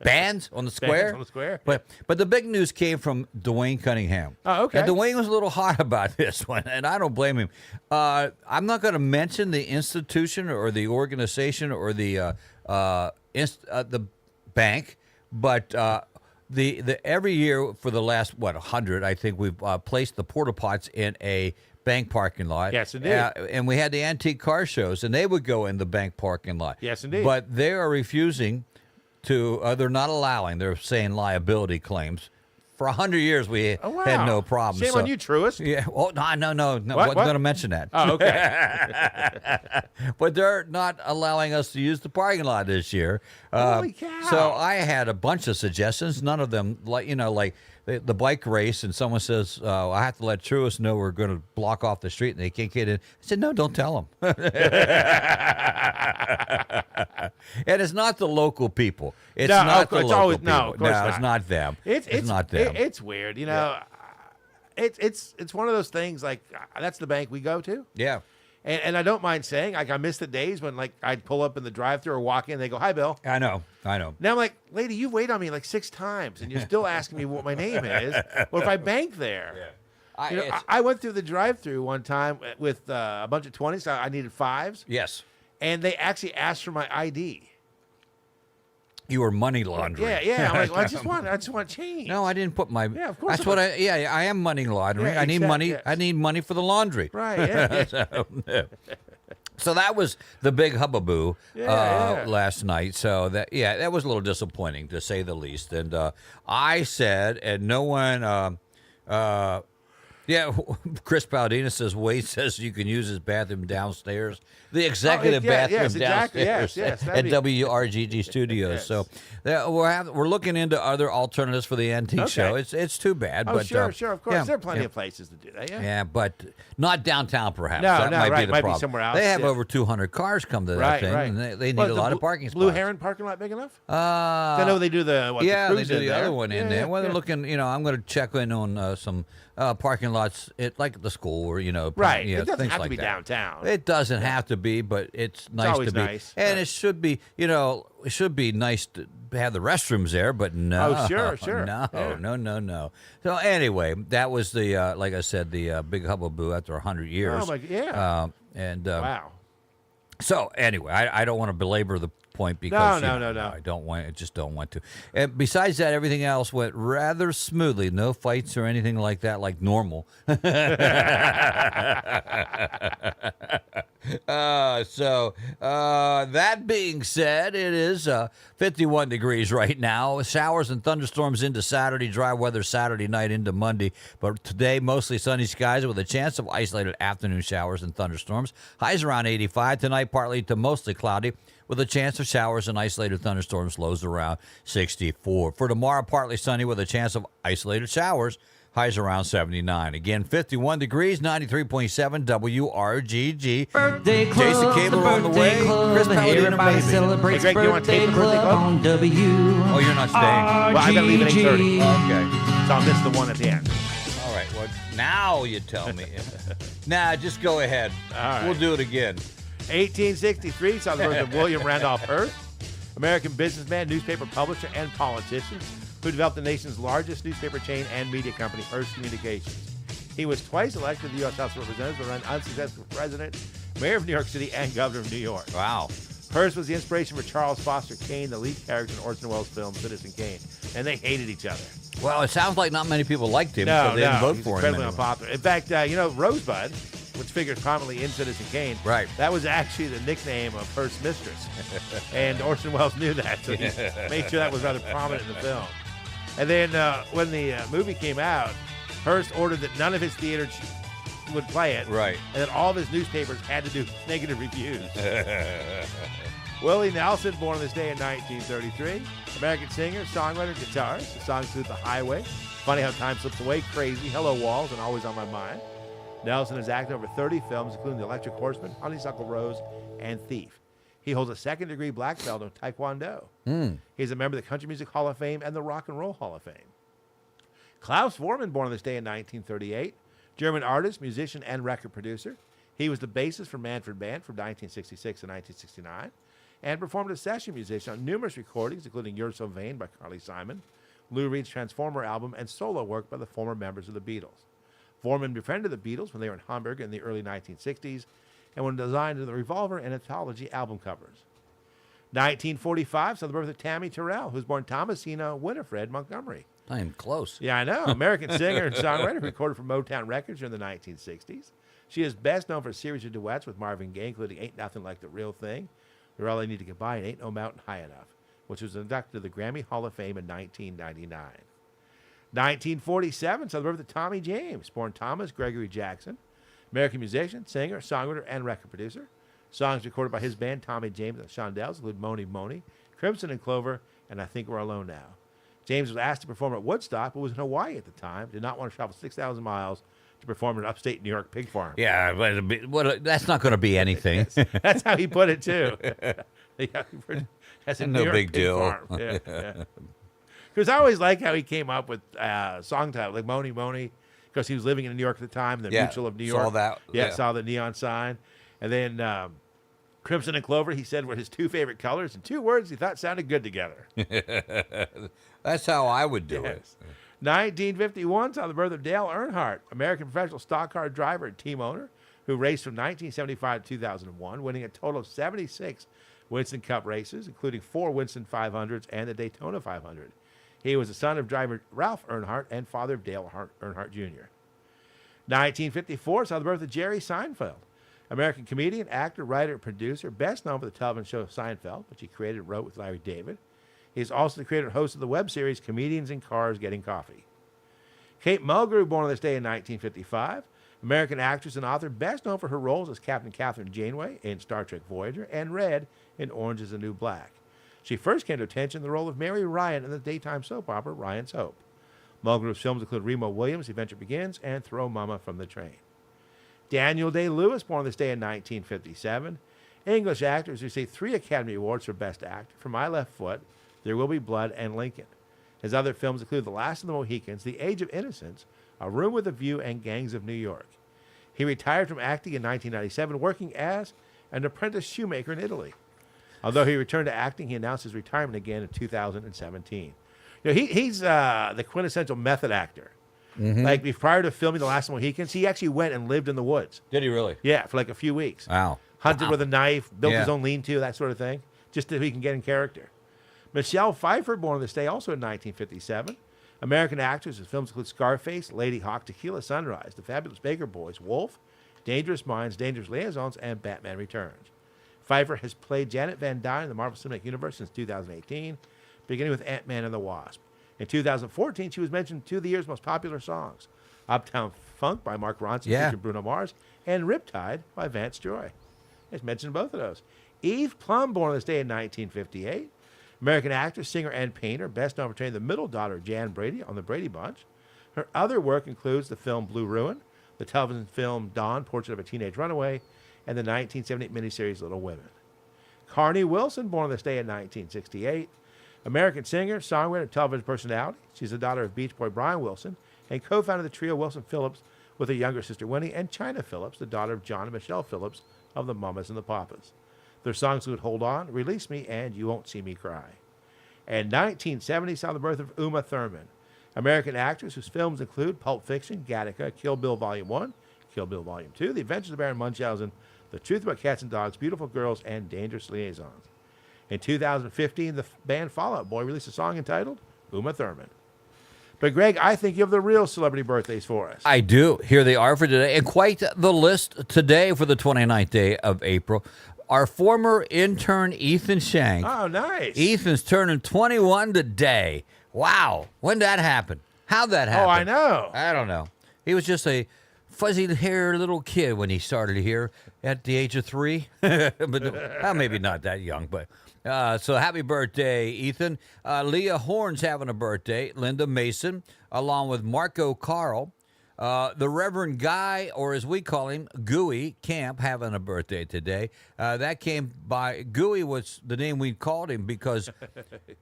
[SPEAKER 2] Bands on the Square.
[SPEAKER 4] Bands on the Square.
[SPEAKER 2] But the big news came from Dwayne Cunningham.
[SPEAKER 4] Oh, okay.
[SPEAKER 2] And Dwayne was a little hot about this one, and I don't blame him. I'm not going to mention the institution or the organization or the bank. But the every year for the last 100, I think we've placed the porta pots in a bank parking lot.
[SPEAKER 4] Yes, indeed.
[SPEAKER 2] And we had the antique car shows, and they would go in the bank parking lot.
[SPEAKER 4] Yes, indeed.
[SPEAKER 2] But they are refusing to. They're not allowing. They're saying liability claims. For 100 years, we had no problem.
[SPEAKER 4] Shame on you, truist.
[SPEAKER 2] Yeah. Oh, no.
[SPEAKER 4] What?
[SPEAKER 2] Wasn't going to mention that.
[SPEAKER 4] Oh, okay.
[SPEAKER 2] But they're not allowing us to use the parking lot this year.
[SPEAKER 4] Holy cow.
[SPEAKER 2] So I had a bunch of suggestions. None of them, like the bike race, and someone says, I have to let Truist know we're going to block off the street and they can't get in. I said, no, don't tell them. And it's not the local people. It's not the local people.
[SPEAKER 4] No, of course not.
[SPEAKER 2] It's not them.
[SPEAKER 4] It's
[SPEAKER 2] not them.
[SPEAKER 4] It's weird. You know, it's one of those things like that's the bank we go to.
[SPEAKER 2] Yeah.
[SPEAKER 4] And I don't mind saying, like, I miss the days when, like, I'd pull up in the drive-thru or walk in, and they go, hi, Bill.
[SPEAKER 2] I know.
[SPEAKER 4] Now I'm like, lady, you've waited on me like 6 times, and you're still asking me what my name is. Well, if I bank there. Yeah. I went through the drive-thru one time with a bunch of 20s. I needed 5s.
[SPEAKER 2] Yes.
[SPEAKER 4] And they actually asked for my ID.
[SPEAKER 2] You were money laundering.
[SPEAKER 4] Yeah. I'm like, well, I just want change.
[SPEAKER 2] No, I didn't put my.
[SPEAKER 4] Yeah, of course.
[SPEAKER 2] That's what I am money laundering.
[SPEAKER 4] Yeah,
[SPEAKER 2] I need money.
[SPEAKER 4] yes.
[SPEAKER 2] I need money for the laundry.
[SPEAKER 4] Right. Yeah.
[SPEAKER 2] So that was the big hubbub
[SPEAKER 4] Yeah.
[SPEAKER 2] last night. So that was a little disappointing to say the least. And I said, and no one. Chris Baldina says Wade says you can use his bathroom downstairs, the executive bathroom downstairs at WRGG Studios.
[SPEAKER 4] Yes.
[SPEAKER 2] So we're looking into other alternatives for the antique show. It's too bad.
[SPEAKER 4] Oh,
[SPEAKER 2] but,
[SPEAKER 4] sure, of course.
[SPEAKER 2] Yeah,
[SPEAKER 4] there are plenty of places to do that, yeah.
[SPEAKER 2] Yeah, but not downtown, perhaps.
[SPEAKER 4] No,
[SPEAKER 2] that might
[SPEAKER 4] right.
[SPEAKER 2] be the
[SPEAKER 4] Might
[SPEAKER 2] problem.
[SPEAKER 4] be somewhere else.
[SPEAKER 2] They have over 200 cars come to that thing, and they need a lot of parking spots.
[SPEAKER 4] Blue Heron parking lot big enough? I know they do the
[SPEAKER 2] they do the
[SPEAKER 4] there.
[SPEAKER 2] other one in there. Well, they're looking. I'm going to check in on some parking lots, like at the school, or
[SPEAKER 4] right.
[SPEAKER 2] It
[SPEAKER 4] doesn't
[SPEAKER 2] things
[SPEAKER 4] have
[SPEAKER 2] like
[SPEAKER 4] to be
[SPEAKER 2] that.
[SPEAKER 4] downtown.
[SPEAKER 2] It doesn't have to be, but it's nice
[SPEAKER 4] always
[SPEAKER 2] to be.
[SPEAKER 4] nice.
[SPEAKER 2] And it should be. It should be nice to have the restrooms there, but no.
[SPEAKER 4] Oh, sure.
[SPEAKER 2] No,
[SPEAKER 4] Yeah.
[SPEAKER 2] no. So anyway, that was the like I said, the big hubbub after 100 years.
[SPEAKER 4] Oh my, yeah.
[SPEAKER 2] Wow. So anyway, I don't want to belabor the point because
[SPEAKER 4] no.
[SPEAKER 2] I just don't want to. And besides that, everything else went rather smoothly. No fights or anything like that, like normal. That being said, it is 51 degrees right now. Showers and thunderstorms into Saturday. Dry weather Saturday night into Monday. But today, mostly sunny skies with a chance of isolated afternoon showers and thunderstorms. Highs around 85. Tonight, partly to mostly cloudy with a chance of showers and isolated thunderstorms. Lows around 64. For tomorrow, partly sunny with a chance of isolated showers. Highs around 79. Again, 51 degrees, 93.7 WRGG.
[SPEAKER 5] Birthday club,
[SPEAKER 2] Jason Cable on the way. Chris Palladino,
[SPEAKER 5] everybody
[SPEAKER 2] maybe.
[SPEAKER 5] celebrates
[SPEAKER 4] Hey, Greg, you want to
[SPEAKER 5] birthday
[SPEAKER 4] take the birthday
[SPEAKER 5] club
[SPEAKER 4] club?
[SPEAKER 5] on W.
[SPEAKER 2] Oh, you're not staying.
[SPEAKER 4] Well, I got to leave at 8:30.
[SPEAKER 2] Okay.
[SPEAKER 4] So I'll miss the one at the end.
[SPEAKER 2] All right. Well, now you tell me. Nah, just go ahead.
[SPEAKER 4] All right.
[SPEAKER 2] We'll do it again.
[SPEAKER 4] 1863 saw the birth of William Randolph Hearst, American businessman, newspaper publisher, and politician, who developed the nation's largest newspaper chain and media company, Hearst Communications. He was twice elected to the U.S. House of Representatives, but ran unsuccessful for president, mayor of New York City, and governor of New York.
[SPEAKER 2] Wow.
[SPEAKER 4] Hearst was the inspiration for Charles Foster Kane, the lead character in Orson Welles' film Citizen Kane, and they hated each other.
[SPEAKER 2] Well, it sounds like not many people liked him, so they didn't vote
[SPEAKER 4] he's
[SPEAKER 2] for him.
[SPEAKER 4] incredibly
[SPEAKER 2] anyway.
[SPEAKER 4] unpopular. In fact, Rosebud, which figures prominently in Citizen Kane,
[SPEAKER 2] right?
[SPEAKER 4] That was actually the nickname of Hearst's mistress, and Orson Welles knew that, so he made sure that was rather prominent in the film. And then when the movie came out, Hearst ordered that none of his theaters would play it,
[SPEAKER 2] right?
[SPEAKER 4] And that all of his newspapers had to do negative reviews. Willie Nelson, born on this day in 1933, American singer, songwriter, guitarist. The songs include The Highway, Funny How Time Slips Away, Crazy, Hello Walls, and Always on My Mind. Nelson has acted in over 30 films, including The Electric Horseman, Honeysuckle Rose, and Thief. He holds a second-degree black belt in Taekwondo. He's a member of the Country Music Hall of Fame and the Rock and Roll Hall of Fame. Klaus Vormann, born on this day in 1938, German artist, musician, and record producer. He was the bassist for Manfred Band from 1966 to 1969, and performed as session musician on numerous recordings, including You're So Vain by Carly Simon, Lou Reed's Transformer album, and solo work by the former members of the Beatles. Vormann befriended the Beatles when they were in Hamburg in the early 1960s, and when designed the Revolver and Anthology album covers. 1945 saw the birth of Tammy Terrell, who was born Thomasina Winifred Montgomery.
[SPEAKER 2] I am close.
[SPEAKER 4] Yeah, I know. American singer and songwriter who recorded for Motown Records during the 1960s. She is best known for a series of duets with Marvin Gaye, including Ain't Nothing Like the Real Thing, You're All I Need to Get By, and Ain't No Mountain High Enough, which was inducted to the Grammy Hall of Fame in 1999. 1947 saw the birth of Tommy James, born Thomas Gregory Jackson, American musician, singer, songwriter, and record producer. Songs recorded by his band, Tommy James and the Shondells, include Moni Moni, Crimson and Clover, and I Think We're Alone Now. James was asked to perform at Woodstock, but was in Hawaii at the time, did not want to travel 6,000 miles to perform at an upstate New York pig farm.
[SPEAKER 2] Yeah, but that's not going to be anything.
[SPEAKER 4] That's how he put it, too. That's a
[SPEAKER 2] No
[SPEAKER 4] New York
[SPEAKER 2] big
[SPEAKER 4] pig
[SPEAKER 2] deal.
[SPEAKER 4] farm. Yeah. Because I always like how he came up with song titles, like Moni Moni, because he was living in New York at the time, the Mutual of New York.
[SPEAKER 2] saw that.
[SPEAKER 4] Yeah, saw the neon sign. And then Crimson and Clover, he said, were his two favorite colors, and two words he thought sounded good together.
[SPEAKER 2] That's how I would do it.
[SPEAKER 4] 1951 saw the birth of Dale Earnhardt, American professional stock car driver and team owner, who raced from 1975 to 2001, winning a total of 76 Winston Cup races, including 4 Winston 500s and the Daytona 500. He was the son of driver Ralph Earnhardt and father of Dale Earnhardt Jr. 1954 saw the birth of Jerry Seinfeld, American comedian, actor, writer, and producer, best known for the television show Seinfeld, which he created and wrote with Larry David. He is also the creator and host of the web series Comedians in Cars Getting Coffee. Kate Mulgrew, born on this day in 1955, American actress and author, best known for her roles as Captain Catherine Janeway in Star Trek Voyager and Red in Orange is the New Black. She first came to attention in the role of Mary Ryan in the daytime soap opera Ryan's Hope. Mulgrew's films include Remo Williams' Adventure Begins and Throw Mama from the Train. Daniel Day-Lewis, born on this day in 1957, English actor, who's received 3 Academy Awards for Best Actor for My Left Foot, There Will Be Blood, and Lincoln. His other films include The Last of the Mohicans, The Age of Innocence, A Room with a View, and Gangs of New York. He retired from acting in 1997, working as an apprentice shoemaker in Italy. Although he returned to acting, he announced his retirement again in 2017. You know, he's the quintessential method actor.
[SPEAKER 2] Mm-hmm.
[SPEAKER 4] Like, prior to filming The Last of the Mohicans, he actually went and lived in the woods.
[SPEAKER 2] Did he really?
[SPEAKER 4] Yeah, for like a few weeks.
[SPEAKER 2] Wow.
[SPEAKER 4] Hunted with a knife, built
[SPEAKER 2] Yeah.
[SPEAKER 4] his own lean-to, that sort of thing, just so he can get in character. Michelle Pfeiffer, born on this day also in 1957. American actress whose films include Scarface, Lady Hawk, Tequila Sunrise, The Fabulous Baker Boys, Wolf, Dangerous Minds, Dangerous Liaisons, and Batman Returns. Pfeiffer has played Janet Van Dyne in the Marvel Cinematic Universe since 2018, beginning with Ant-Man and the Wasp. In 2014, she was mentioned in 2 of the year's most popular songs, Uptown Funk by Mark Ronson featuring Bruno Mars, and Riptide by Vance Joy. I just mentioned both of those. Eve Plum, born on this day in 1958. American actress, singer, and painter, best known for portraying the middle daughter of Jan Brady on The Brady Bunch. Her other work includes the film Blue Ruin, the television film Dawn, Portrait of a Teenage Runaway, and the 1978 miniseries Little Women. Carney Wilson, born on this day in 1968. American singer, songwriter, and television personality. She's the daughter of Beach Boy Brian Wilson and co-founded the trio Wilson Phillips with her younger sister Winnie and China Phillips, the daughter of John and Michelle Phillips of the Mamas and the Papas. Their songs include Hold On, Release Me, and You Won't See Me Cry. And 1970 saw the birth of Uma Thurman, American actress whose films include Pulp Fiction, Gattaca, Kill Bill Volume 1, Kill Bill Volume 2, The Adventures of Baron Munchausen, The Truth About Cats and Dogs, Beautiful Girls, and Dangerous Liaisons. In 2015, the band Fall Out Boy released a song entitled Uma Thurman. But, Greg, I think you have the real celebrity birthdays for us.
[SPEAKER 2] I do. Here they are for today. And quite the list today for the 29th day of April. Our former intern, Ethan Shank.
[SPEAKER 4] Oh, nice.
[SPEAKER 2] Ethan's turning 21 today. Wow. When did that happen? How'd that happen?
[SPEAKER 4] Oh, I know.
[SPEAKER 2] I don't know. He was just a fuzzy-haired little kid when he started here at the age of 3. But well, maybe not that young, but... so happy birthday, Ethan. Leah Horn's having a birthday. Linda Mason, along with Marco Carl. The Reverend Guy, or as we call him, Gooey Camp, having a birthday today. That came by, Gooey was the name we called him because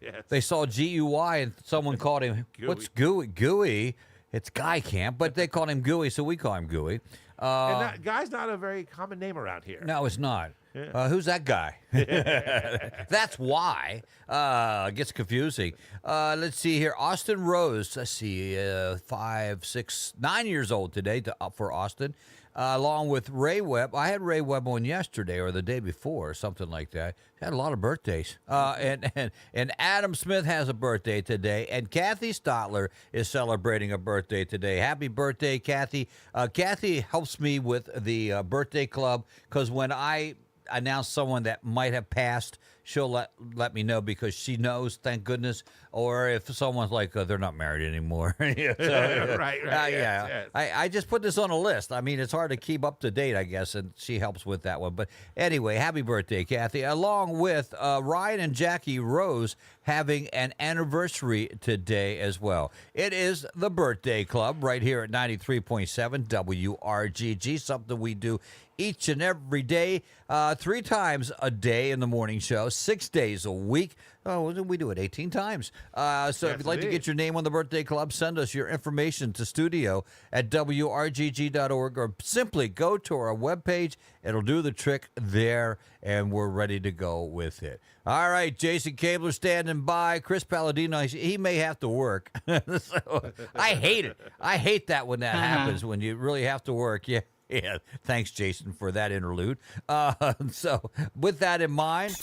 [SPEAKER 4] Yes.
[SPEAKER 2] they saw G-U-Y and someone called him,
[SPEAKER 4] Gooey.
[SPEAKER 2] What's Gooey? Gooey. It's Guy Camp, but they called him Gooey, so we call him Gooey.
[SPEAKER 4] And that guy's not a very common name around here.
[SPEAKER 2] No, it's not.
[SPEAKER 4] Yeah.
[SPEAKER 2] Who's that guy? That's why. It gets confusing. Let's see here. Austin Rose. Let's see. 5, 6, 9 years old today for Austin. along with Ray Webb. I had Ray Webb on yesterday or the day before or something like that. Had a lot of birthdays. And Adam Smith has a birthday today, and Kathy Stotler is celebrating a birthday today. Happy birthday, Kathy. Kathy helps me with the birthday club because when I announce someone that might have passed, she'll let me know because she knows, thank goodness. Or if someone's like, they're not married anymore.
[SPEAKER 4] Right. Yes.
[SPEAKER 2] I just put this on a list. I mean, it's hard to keep up to date, I guess, and she helps with that one. But anyway, happy birthday, Kathy. Along with Ryan and Jackie Rose having an anniversary today as well. It is the Birthday Club right here at 93.7 WRGG, something we do each and every day, 3 times a day in the morning show, 6 days a week. Oh, we do it 18 times. So if you'd like to get your name on the Birthday Club, send us your information to studio at WRGG.org or simply go to our webpage. It'll do the trick there, and we're ready to go with it. All right, Jason Cabler standing by. Chris Palladino, he may have to work. So, I hate it. I hate that when that happens, when you really have to work. Yeah, thanks, Jason, for that interlude. So, with that in mind,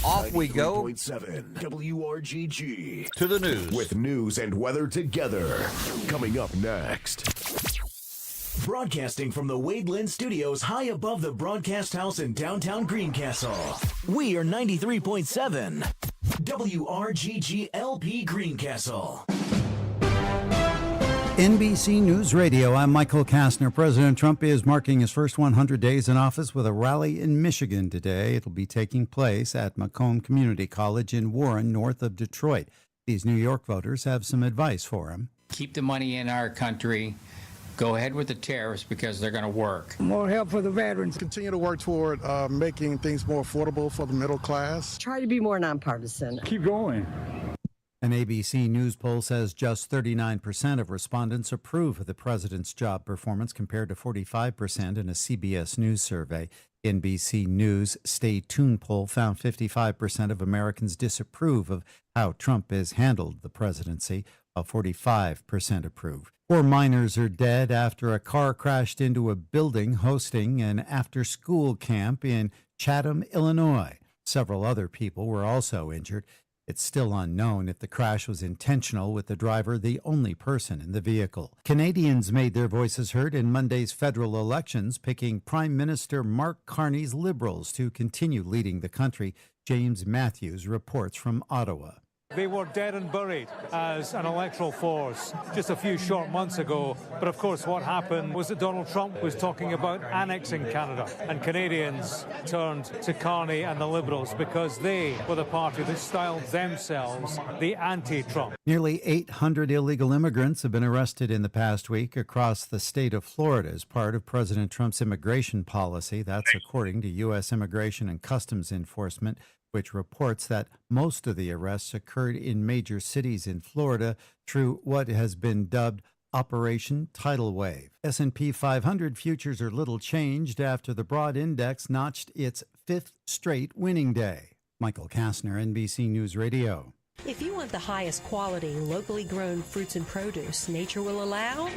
[SPEAKER 2] off we go.
[SPEAKER 7] 93.7 WRGG.
[SPEAKER 2] To the news.
[SPEAKER 7] With news and weather together. Coming up next.
[SPEAKER 6] Broadcasting from the Wade Lynn Studios high above the broadcast house in downtown Greencastle. We are 93.7 WRGG LP Greencastle.
[SPEAKER 9] NBC News Radio, I'm Michael Kastner. President Trump is marking his first 100 days in office with a rally in Michigan today. It'll be taking place at Macomb Community College in Warren, north of Detroit. These New York voters have some advice for him.
[SPEAKER 20] Keep the money in our country. Go ahead with the tariffs because they're going to work.
[SPEAKER 21] More help for the veterans. Continue to work toward making things more affordable for the middle class.
[SPEAKER 22] Try to be more nonpartisan.
[SPEAKER 21] Keep going.
[SPEAKER 9] An ABC News poll says just 39% of respondents approve of the president's job performance compared to 45% in a CBS News survey. NBC News Stay Tuned poll found 55% of Americans disapprove of how Trump has handled the presidency, while 45% approve. 4 minors are dead after a car crashed into a building hosting an after-school camp in Chatham, Illinois. Several other people were also injured. It's still unknown if the crash was intentional, with the driver the only person in the vehicle. Canadians made their voices heard in Monday's federal elections, picking Prime Minister Mark Carney's Liberals to continue leading the country. James Matthews reports from Ottawa.
[SPEAKER 23] They were dead and buried as an electoral force just a few short months ago. But of course, what happened was that Donald Trump was talking about annexing Canada, and Canadians turned to Carney and the Liberals because they were the party that styled themselves the anti-Trump.
[SPEAKER 9] Nearly 800 illegal immigrants have been arrested in the past week across the state of Florida as part of President Trump's immigration policy. That's according to U.S. Immigration and Customs Enforcement, which reports that most of the arrests occurred in major cities in Florida through what has been dubbed Operation Tidal Wave. S&P 500 futures are little changed after the broad index notched its 5th straight winning day. Michael Kastner, NBC News Radio.
[SPEAKER 11] If you want the highest quality, locally grown fruits and produce nature will allow,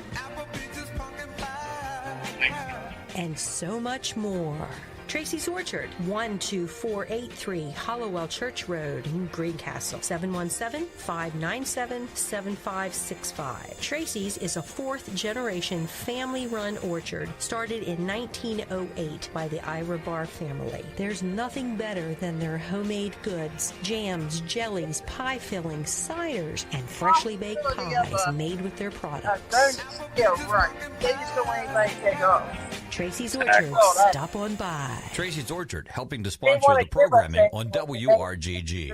[SPEAKER 11] and so much more. Tracy's Orchard, 12483 Hollowell Church Road in Greencastle, 717-597-7565. Tracy's is a 4th-generation family-run orchard started in 1908 by the Ira Barr family. There's nothing better than their homemade goods, jams, jellies, pie fillings, ciders, and freshly baked pies made with their products. Tracy's Orchard, stop on by.
[SPEAKER 2] Tracy's Orchard, helping to sponsor the programming on WRGG.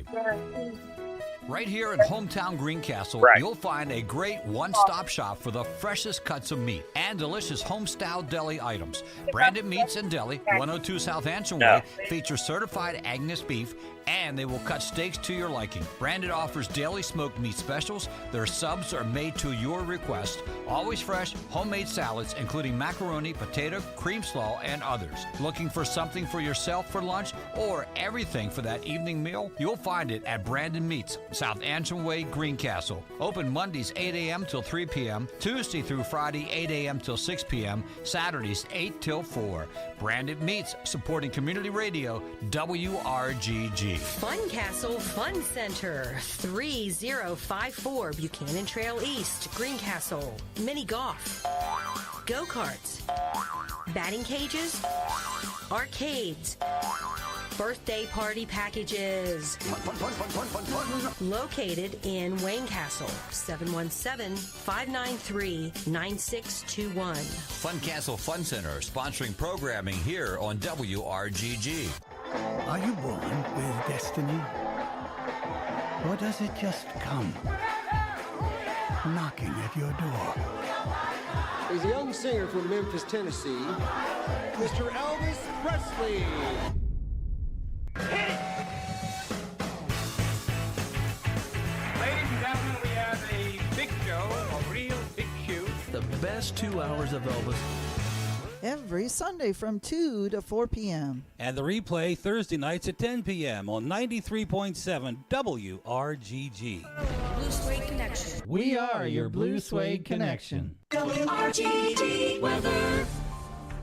[SPEAKER 2] Right here in hometown Greencastle, you'll find a great one-stop shop for the freshest cuts of meat and delicious home-style deli items. Branded Meats and Deli, 102 South Ansel Way, features certified Angus beef and they will cut steaks to your liking. Branded offers daily smoked meat specials. Their subs are made to your request. Always fresh, homemade salads, including macaroni, potato, cream slaw, and others. Looking for something for yourself for lunch or everything for that evening meal? You'll find it at Brandon Meats, South Antrim Way, Greencastle. Open Mondays 8 a.m. till 3 p.m., Tuesday through Friday 8 a.m. till 6 p.m., Saturdays 8 till 4. Branded Meats, supporting community radio, WRGG.
[SPEAKER 11] Fun Castle Fun Center, 3054 Buchanan Trail East, Greencastle. Mini golf, go-karts, batting cages, arcades, birthday party packages. Located in Wayne Castle, 717-593-9621.
[SPEAKER 2] Fun Castle Fun Center, sponsoring programming here on WRGG.
[SPEAKER 9] Are you born with destiny? Or does it just come knocking at your door?
[SPEAKER 1] He's a young singer from Memphis, Tennessee, Mr. Elvis Presley.
[SPEAKER 3] Ladies and gentlemen, we have a big show, a real big shoot.
[SPEAKER 22] The best 2 hours of Elvis.
[SPEAKER 24] Every Sunday from 2 to 4 p.m.
[SPEAKER 25] And the replay Thursday nights at 10 p.m. on 93.7 WRGG.
[SPEAKER 11] Blue Suede Connection.
[SPEAKER 24] We are your Blue Suede Connection.
[SPEAKER 11] WRGG weather.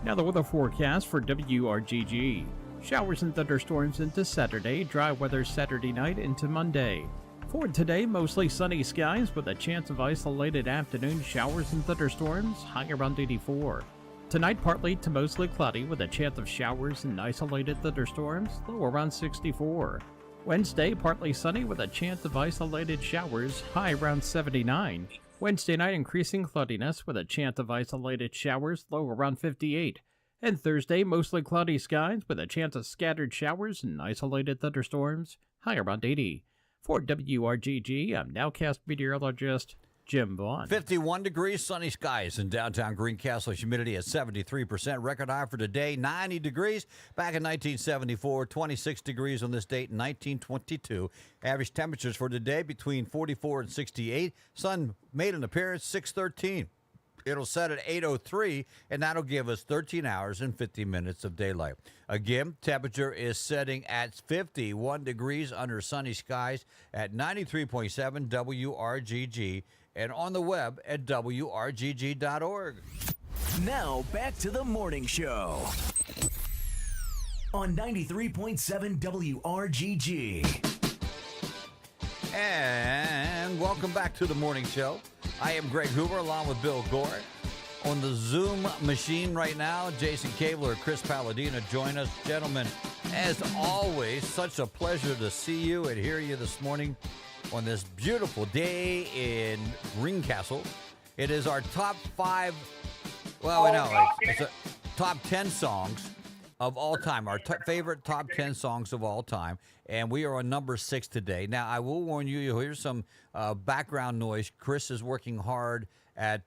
[SPEAKER 19] Now the weather forecast for WRGG. Showers and thunderstorms into Saturday, dry weather Saturday night into Monday. For today, mostly sunny skies with a chance of isolated afternoon showers and thunderstorms, high around 84. Tonight, partly to mostly cloudy with a chance of showers and isolated thunderstorms, low around 64. Wednesday, partly sunny with a chance of isolated showers, high around 79. Wednesday night, increasing cloudiness with a chance of isolated showers, low around 58. And Thursday, mostly cloudy skies with a chance of scattered showers and isolated thunderstorms, high around 80. For WRGG, I'm Nowcast meteorologist Jim Vaughn.
[SPEAKER 2] 51 degrees, sunny skies in downtown Greencastle. Humidity at 73%. Record high for today, 90 degrees. Back in 1974, 26 degrees on this date in 1922. Average temperatures for today between 44 and 68. Sun made an appearance 6:13. It'll set at 8:03, and that'll give us 13 hours and 50 minutes of daylight. Again, temperature is setting at 51 degrees under sunny skies at 93.7 WRGG and on the web at WRGG.org.
[SPEAKER 6] Now back to the morning show on 93.7 WRGG.
[SPEAKER 2] And welcome back to the morning show. I am Greg Hoover along with Bill Gore. On the Zoom machine right now, Jason Cabler, Chris Palladino join us. Gentlemen, as always, such a pleasure to see you and hear you this morning on this beautiful day in Greencastle. It is our top 5, well, I know, it's a top 10 songs of all time, our favorite top 10 songs of all time, and we are on number 6 today. Now, I will warn you, you'll hear some background noise. Chris is working hard at,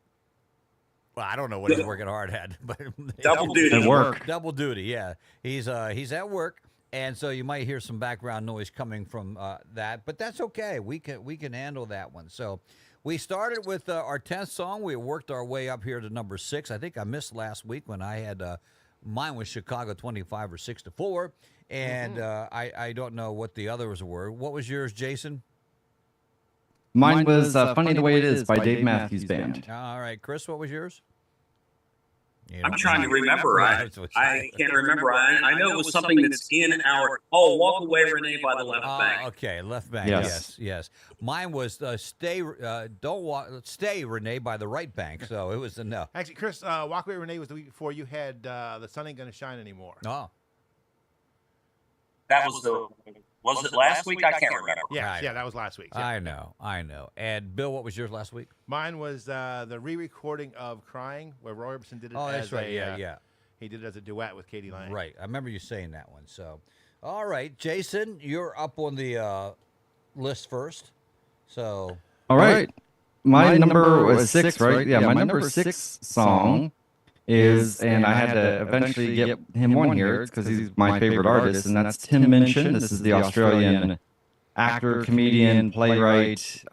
[SPEAKER 2] well, I don't know what he's working hard at, but
[SPEAKER 26] double duty at work.
[SPEAKER 2] Double duty, yeah. He's at work, and so you might hear some background noise coming from that, but that's okay. We can handle that one. So we started with our 10th song. We worked our way up here to number 6. I think I missed last week when I had mine was Chicago 25 or 6-4, and I don't know what the others were. What was yours, Jason?
[SPEAKER 27] Mine was Funny the Way It Is by Dave Matthews Band.
[SPEAKER 2] All right, Chris, what was yours?
[SPEAKER 26] I'm trying to remember. I can't remember. I know it was something that's in our. Oh, Walk Away, Renee by the Left Bank.
[SPEAKER 2] Okay, Left Bank. Yes. Mine was Stay Renee by the Right Bank. So it was a no.
[SPEAKER 4] Actually, Chris, Walk Away, Renee was the week before. You had The Sun Ain't Gonna Shine Anymore.
[SPEAKER 2] Oh,
[SPEAKER 26] that was the. Was it last week? I can't remember.
[SPEAKER 4] Yeah, that was last week. Yeah.
[SPEAKER 2] I know. And Bill, what was yours last week?
[SPEAKER 4] Mine was the re-recording of Crying, where Roy Orbison did it
[SPEAKER 2] that's right. Yeah.
[SPEAKER 4] He did it as a duet with Katie Lang.
[SPEAKER 2] Right. I remember you saying that one. So, all right, Jason, you're up on the list first. So.
[SPEAKER 27] All right. My number was 6, right? Yeah, my number 6 song and I had to eventually get him on here because he's my favorite artist, and that's Tim Minchin. This is the Australian actor, comedian, playwright. He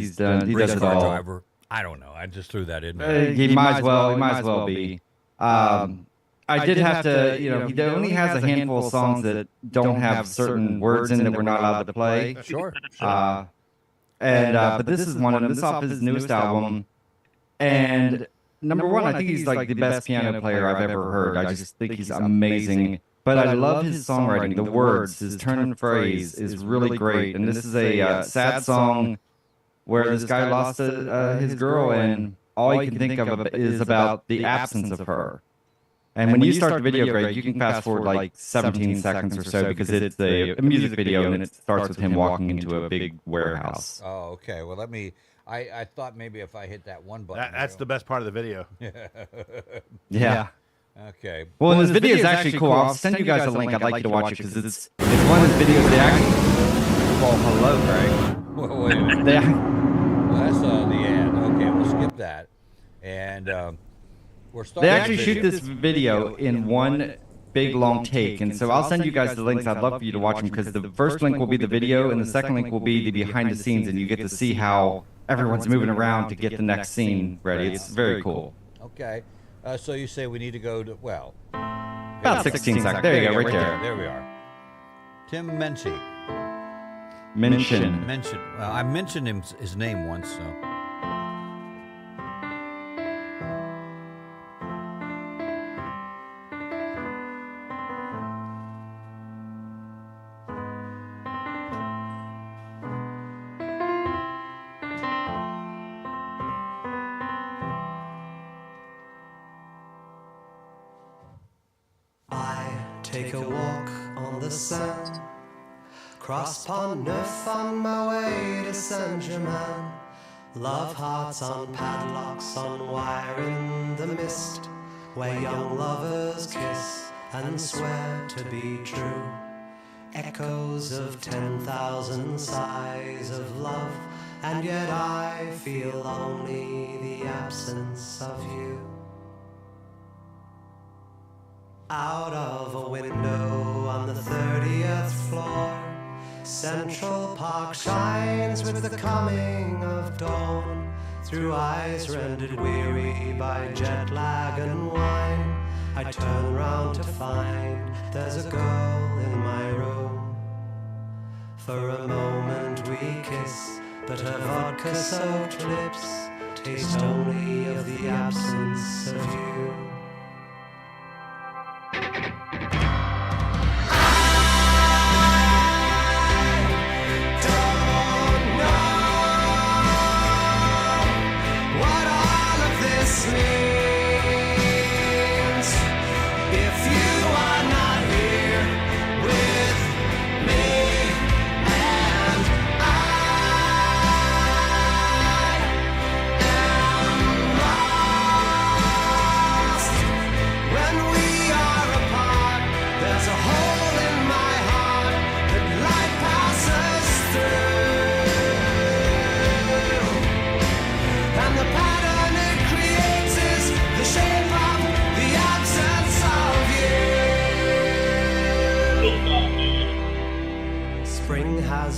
[SPEAKER 27] does it all.
[SPEAKER 2] Driver. I don't know. I just threw that in there.
[SPEAKER 27] He might as well be. I did have to, he only has a handful of songs that don't have certain words in that we're not allowed to play.
[SPEAKER 2] Sure.
[SPEAKER 27] But this is one of them. This is off his newest album. And number one, I think he's like the best piano player I've ever heard. I just think he's amazing. But I love his songwriting. The words, his turn and phrase is really great. And this is a sad song where this guy lost his girl, and all you can think of is about the absence of her. And when you start the video, Greg, you can fast forward like 17 seconds or so because it's a music video, and it starts with him walking into a big warehouse.
[SPEAKER 2] Oh, okay. Well, I thought maybe if I hit that one button.
[SPEAKER 4] That's the best part of the video.
[SPEAKER 27] Yeah.
[SPEAKER 2] Okay.
[SPEAKER 27] Well, and this video is actually cool. I'll send you guys a link. I'd like you to watch it because it's one of the videos they actually. Well, hello, Greg.
[SPEAKER 2] Well, wait a minute. Well, that's the ad. Okay, we'll skip that. And we're starting.
[SPEAKER 27] They actually shoot this video in one big long take, and so I'll send you guys the links. I'd love for you to watch them because the first link will be the video, and the second link will be the behind the scenes, and you get to see how everyone's moving around to get the next scene ready. It's very cool.
[SPEAKER 2] Okay. So you say we need to go to, well,
[SPEAKER 27] about 16 seconds. There you go, right there.
[SPEAKER 2] There we are. Tim Minchin.
[SPEAKER 27] Minchin.
[SPEAKER 2] Well, I mentioned his name once, so.
[SPEAKER 5] Take a walk on the sand, cross Pont Neuf on my way to Saint-Germain. Love hearts on padlocks on wire in the mist, where young lovers kiss and swear to be true. Echoes of 10,000 sighs of love, and yet I feel only the absence of you. Out of a window on the 30th floor, Central Park shines with the coming of dawn. Through eyes rendered weary by jet lag and wine, I turn round to find there's a girl in my room. For a moment we kiss, but her vodka-soaked lips taste only of the absence of you.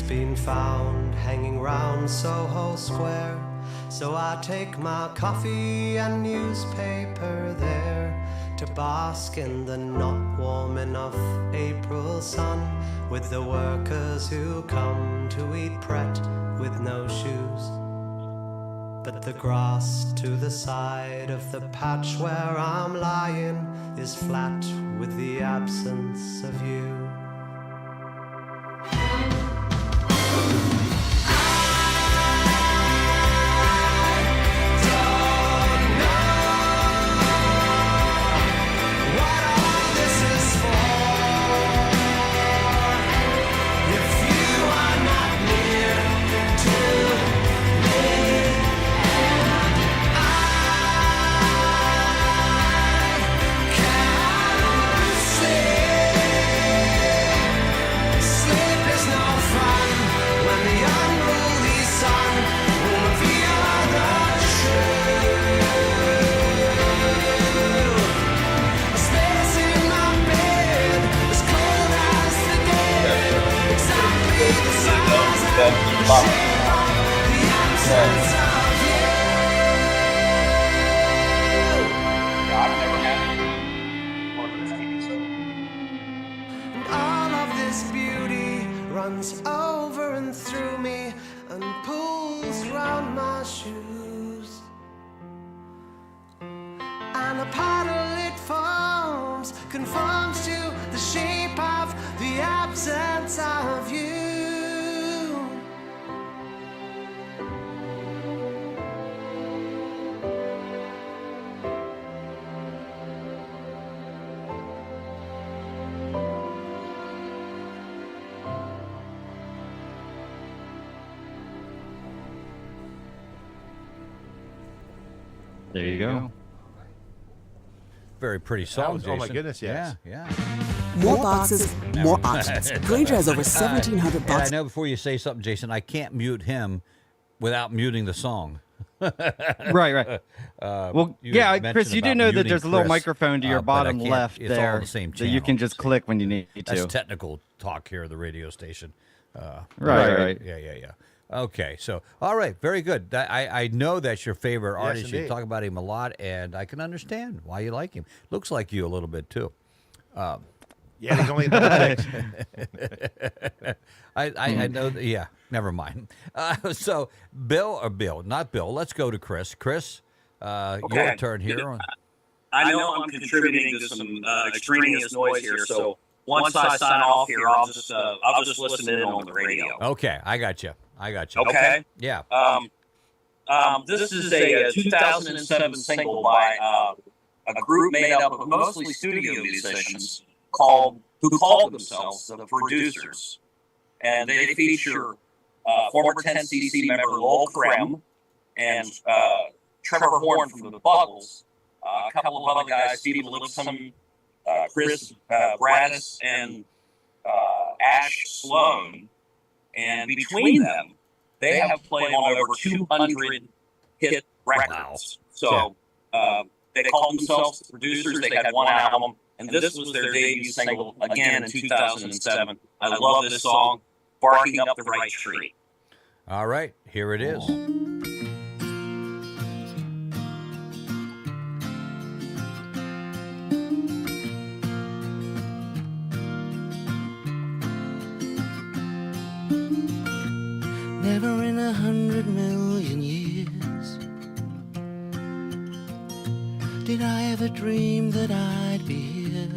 [SPEAKER 5] Been found hanging round Soho Square, so I take my coffee and newspaper there to bask in the not warm enough April sun with the workers who come to eat Pret with no shoes. But the grass to the side of the patch where I'm lying is flat with the absence of you.
[SPEAKER 26] love it. Yeah, I've never had one of those TV shows.
[SPEAKER 5] All of this beauty runs over and through me and pulls round my shoes. And a puddle it forms conforms to the shape of the absence of you.
[SPEAKER 27] There you go.
[SPEAKER 2] Very pretty song,
[SPEAKER 4] Oh my
[SPEAKER 2] Jason.
[SPEAKER 4] goodness, yes.
[SPEAKER 2] Yeah.
[SPEAKER 8] More boxes, more options. Granger has over 1,700
[SPEAKER 2] And
[SPEAKER 8] boxes.
[SPEAKER 2] I know before you say something, Jason, I can't mute him without muting the song.
[SPEAKER 27] Right. Well,
[SPEAKER 2] you
[SPEAKER 27] yeah,
[SPEAKER 2] had mentioned
[SPEAKER 27] Chris, you do
[SPEAKER 2] about
[SPEAKER 27] know that
[SPEAKER 2] muting
[SPEAKER 27] there's a little
[SPEAKER 2] Chris,
[SPEAKER 27] microphone to your
[SPEAKER 2] but I
[SPEAKER 27] bottom
[SPEAKER 2] can't-
[SPEAKER 27] left
[SPEAKER 2] it's all
[SPEAKER 27] there
[SPEAKER 2] on the same
[SPEAKER 27] that you
[SPEAKER 2] channel.
[SPEAKER 27] can just click when you need
[SPEAKER 2] That's
[SPEAKER 27] to.
[SPEAKER 2] technical talk here at the radio station.
[SPEAKER 27] Right.
[SPEAKER 2] Yeah. Okay, so all right, very good. I know that's your favorite
[SPEAKER 4] Yes,
[SPEAKER 2] artist. You
[SPEAKER 4] indeed.
[SPEAKER 2] talk about him a lot, and I can understand why you like him. Looks like you a little bit too.
[SPEAKER 4] Yeah, he's only a double six.
[SPEAKER 2] I know. Yeah, never mind. So Bill, not Bill. Let's go to Chris. Chris, your turn here.
[SPEAKER 26] I know I'm contributing to some extraneous noise here, so once I sign off here, I'll just listen in on the radio.
[SPEAKER 2] Okay, I got you.
[SPEAKER 26] Okay.
[SPEAKER 2] Yeah.
[SPEAKER 26] This is a 2007 single by a group made up of mostly studio musicians who called themselves the Producers, and they feature former 10cc member Lowell Krem and Trevor Horn from the Buggles, a couple of other guys, Steve Lipscomb, Chris Braddis, and Ash Sloan. And between them, they have played on over 200 hit records. So they call themselves the Producers. They had one album, and this was their debut single again in 2007. I love this song, Barking Up the Right Tree.
[SPEAKER 2] All right, here it is.
[SPEAKER 5] Never in 100 million years did I ever dream that I'd be here.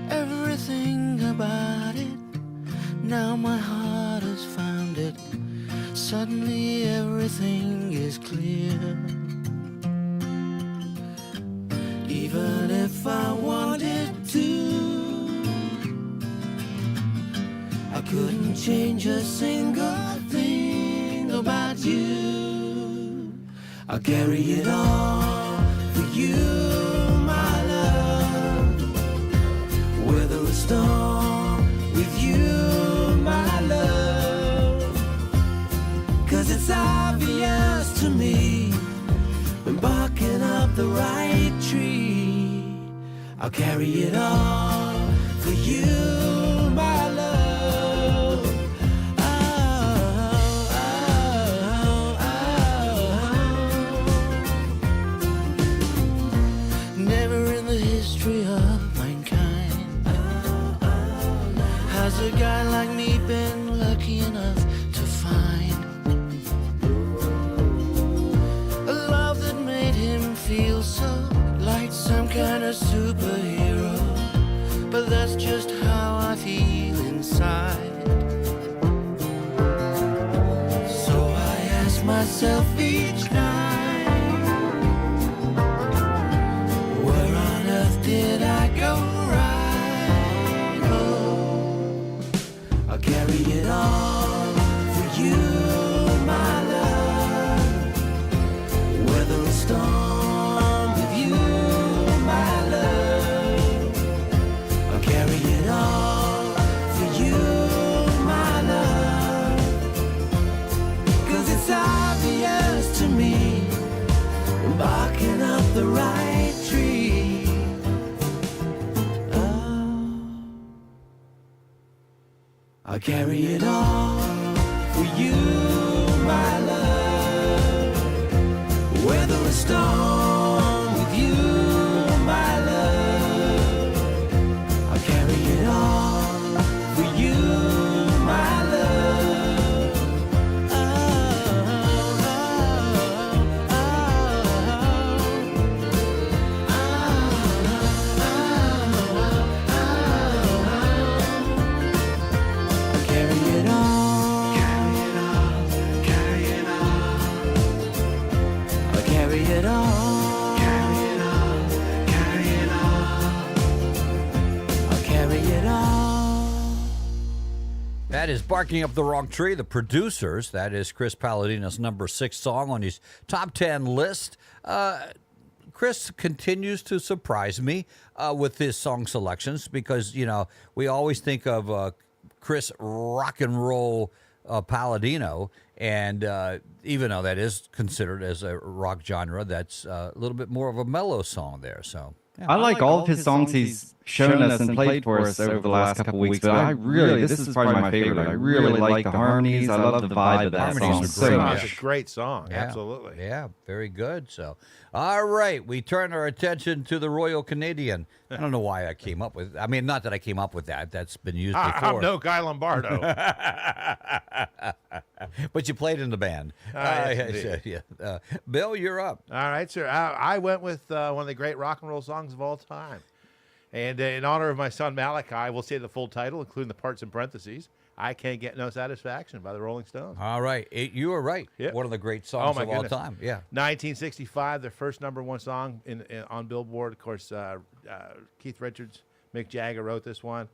[SPEAKER 5] Everything about it, now my heart has found it. Suddenly everything is clear. Even if I wanted to, I couldn't change a single thing about you. I'll carry it all for you, my love. Weather a storm with you, my love. 'Cause it's obvious to me, when barking up the right tree, I'll carry it all for you, my love. Never in the history of mankind has a guy like me been lucky enough to find a love that made him feel so like some kind of superhero. But that's just how I feel inside. So I ask myself each night, where on earth did I go right? Oh, I'll carry it all for you, my love. Weather a storm with you, my love. I'll carry it all for you, my love. 'Cause it's obvious
[SPEAKER 6] I'll carry it all for you, my love. Weather a storm with you, my love. I'll carry it all for you, my love. Oh, oh, oh, I'll carry it all, carry it all, carry it all. I'll carry it all, carry it all, carry it all. I'll carry it all.
[SPEAKER 2] That is Barking Up the Wrong Tree, the producers. That is Chris Palladino's number 6 song on his top 10 list. Chris continues to surprise me with his song selections because, you know, we always think of Chris rock and roll Palladino, and even though that is considered as a rock genre, that's a little bit more of a mellow song there. So yeah.
[SPEAKER 27] I like all of his songs he's shown us and played for us over the last couple of weeks, but I really, this is probably my favorite. I really like the harmonies. I love the vibe of that song so much.
[SPEAKER 4] It's a great song,
[SPEAKER 2] Yeah.
[SPEAKER 4] absolutely.
[SPEAKER 2] Yeah, very good. So, all right, we turn our attention to the Royal Canadian. I don't know why I came up with. I mean, not that I came up with that. That's been used before.
[SPEAKER 4] I'm no Guy Lombardo.
[SPEAKER 2] But you played in the band.
[SPEAKER 4] Yes,
[SPEAKER 2] Yeah. Bill, you're up.
[SPEAKER 4] All right, sir. I went with one of the great rock and roll songs of all time. And in honor of my son Malachi, we'll say the full title, including the parts in parentheses. I Can't Get No Satisfaction by the Rolling Stones.
[SPEAKER 2] All right. You were right.
[SPEAKER 4] Yep.
[SPEAKER 2] One of the great songs of
[SPEAKER 4] goodness.
[SPEAKER 2] all time. Yeah.
[SPEAKER 4] 1965, their first #1 song on Billboard. Of course, Keith Richards, Mick Jagger wrote this one.